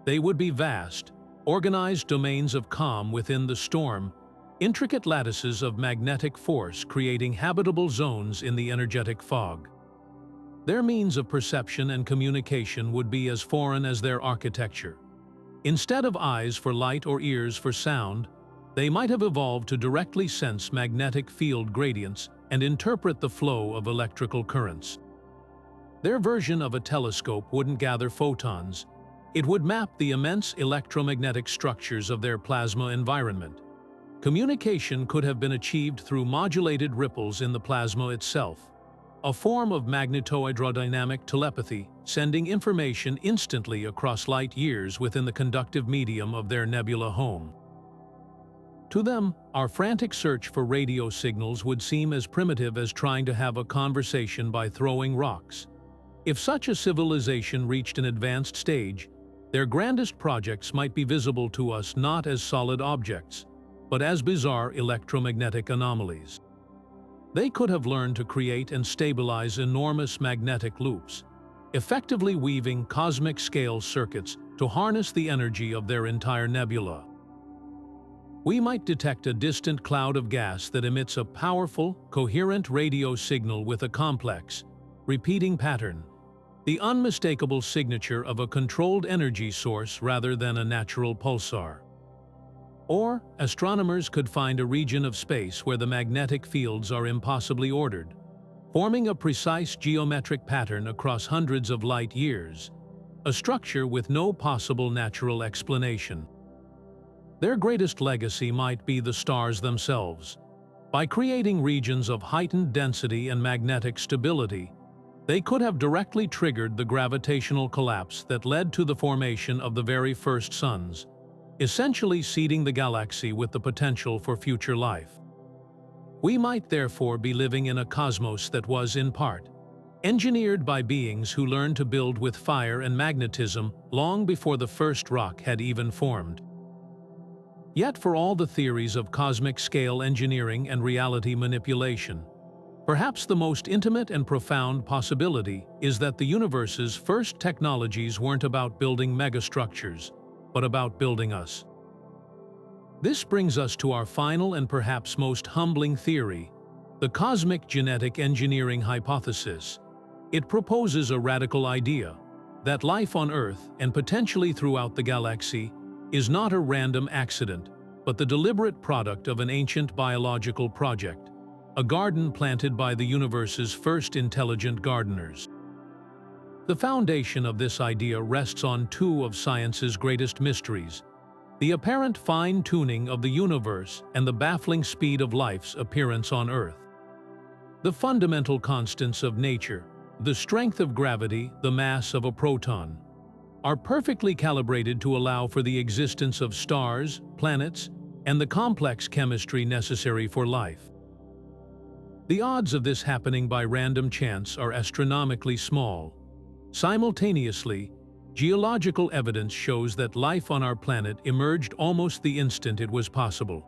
They would be vast, organized domains of calm within the storm, intricate lattices of magnetic force creating habitable zones in the energetic fog. Their means of perception and communication would be as foreign as their architecture. Instead of eyes for light or ears for sound, they might have evolved to directly sense magnetic field gradients and interpret the flow of electrical currents. Their version of a telescope wouldn't gather photons. It would map the immense electromagnetic structures of their plasma environment. Communication could have been achieved through modulated ripples in the plasma itself, a form of magnetohydrodynamic telepathy, sending information instantly across light years within the conductive medium of their nebula home. To them, our frantic search for radio signals would seem as primitive as trying to have a conversation by throwing rocks. If such a civilization reached an advanced stage, their grandest projects might be visible to us not as solid objects, but as bizarre electromagnetic anomalies. They could have learned to create and stabilize enormous magnetic loops, effectively weaving cosmic-scale circuits to harness the energy of their entire nebula. We might detect a distant cloud of gas that emits a powerful, coherent radio signal with a complex, repeating pattern, the unmistakable signature of a controlled energy source rather than a natural pulsar. Or, astronomers could find a region of space where the magnetic fields are impossibly ordered, forming a precise geometric pattern across hundreds of light years, a structure with no possible natural explanation. Their greatest legacy might be the stars themselves. By creating regions of heightened density and magnetic stability, they could have directly triggered the gravitational collapse that led to the formation of the very first suns, essentially seeding the galaxy with the potential for future life. We might therefore be living in a cosmos that was, in part, engineered by beings who learned to build with fire and magnetism long before the first rock had even formed. Yet for all the theories of cosmic scale engineering and reality manipulation, perhaps the most intimate and profound possibility is that the universe's first technologies weren't about building megastructures, but about building us. This brings us to our final and perhaps most humbling theory, the cosmic genetic engineering hypothesis. It proposes a radical idea that life on Earth, and potentially throughout the galaxy, is not a random accident, but the deliberate product of an ancient biological project, a garden planted by the universe's first intelligent gardeners. The foundation of this idea rests on two of science's greatest mysteries: the apparent fine-tuning of the universe and the baffling speed of life's appearance on Earth. The fundamental constants of nature, the strength of gravity, the mass of a proton, are perfectly calibrated to allow for the existence of stars, planets, and the complex chemistry necessary for life. The odds of this happening by random chance are astronomically small. Simultaneously, geological evidence shows that life on our planet emerged almost the instant it was possible.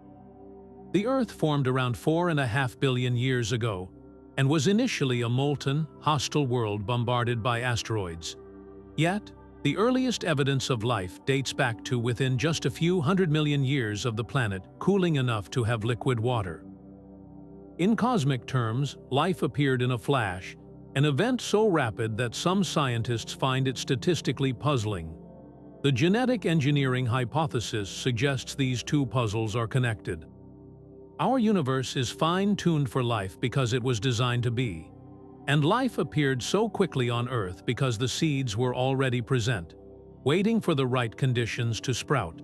The Earth formed around 4.5 billion years ago and was initially a molten, hostile world bombarded by asteroids. Yet, the earliest evidence of life dates back to within just a few 100 million years of the planet cooling enough to have liquid water. In cosmic terms, life appeared in a flash, an event so rapid that some scientists find it statistically puzzling. The genetic engineering hypothesis suggests these two puzzles are connected. Our universe is fine-tuned for life because it was designed to be. And life appeared so quickly on Earth because the seeds were already present, waiting for the right conditions to sprout.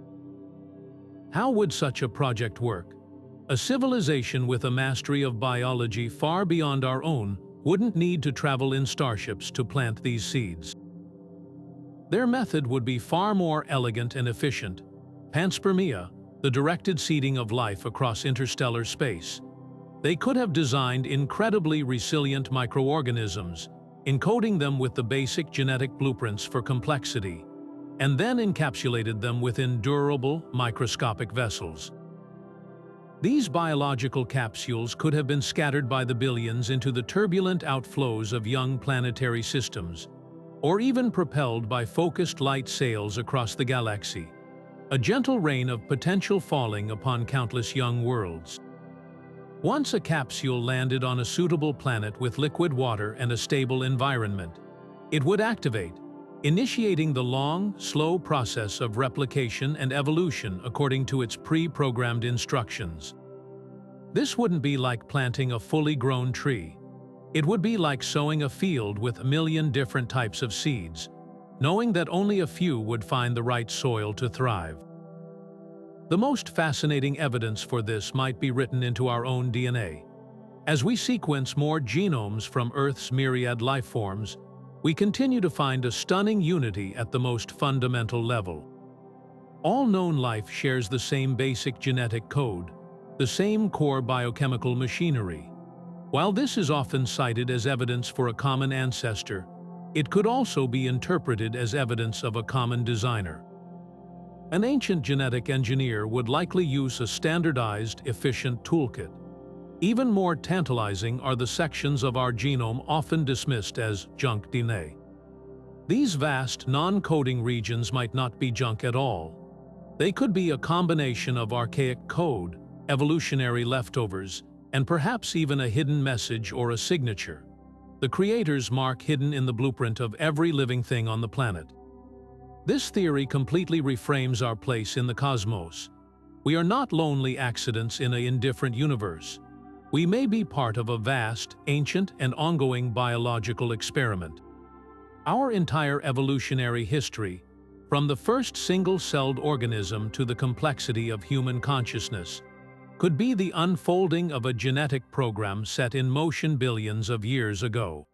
How would such a project work? A civilization with a mastery of biology far beyond our own wouldn't need to travel in starships to plant these seeds. Their method would be far more elegant and efficient: panspermia, the directed seeding of life across interstellar space. They could have designed incredibly resilient microorganisms, encoding them with the basic genetic blueprints for complexity, and then encapsulated them within durable, microscopic vessels. These biological capsules could have been scattered by the billions into the turbulent outflows of young planetary systems, or even propelled by focused light sails across the galaxy, a gentle rain of potential falling upon countless young worlds. Once a capsule landed on a suitable planet with liquid water and a stable environment, it would activate, initiating the long, slow process of replication and evolution according to its pre-programmed instructions. This wouldn't be like planting a fully grown tree. It would be like sowing a field with a million different types of seeds, knowing that only a few would find the right soil to thrive. The most fascinating evidence for this might be written into our own DNA. As we sequence more genomes from Earth's myriad lifeforms, we continue to find a stunning unity at the most fundamental level. All known life shares the same basic genetic code, the same core biochemical machinery. While this is often cited as evidence for a common ancestor, it could also be interpreted as evidence of a common designer. An ancient genetic engineer would likely use a standardized, efficient toolkit. Even more tantalizing are the sections of our genome often dismissed as junk DNA. These vast, non-coding regions might not be junk at all. They could be a combination of archaic code, evolutionary leftovers, and perhaps even a hidden message or a signature, the Creator's mark hidden in the blueprint of every living thing on the planet. This theory completely reframes our place in the cosmos. We are not lonely accidents in an indifferent universe. We may be part of a vast, ancient, and ongoing biological experiment. Our entire evolutionary history, from the first single-celled organism to the complexity of human consciousness, could be the unfolding of a genetic program set in motion billions of years ago.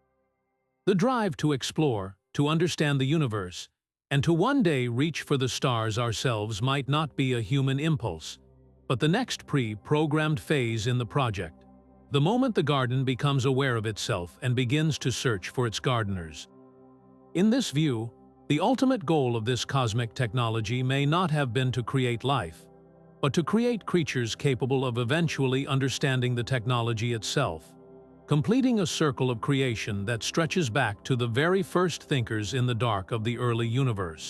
The drive to explore, to understand the universe, and to one day reach for the stars ourselves might not be a human impulse, but the next pre-programmed phase in the project. The moment the garden becomes aware of itself and begins to search for its gardeners. In this view, the ultimate goal of this cosmic technology may not have been to create life, but to create creatures capable of eventually understanding the technology itself, completing a circle of creation that stretches back to the very first thinkers in the dark of the early universe.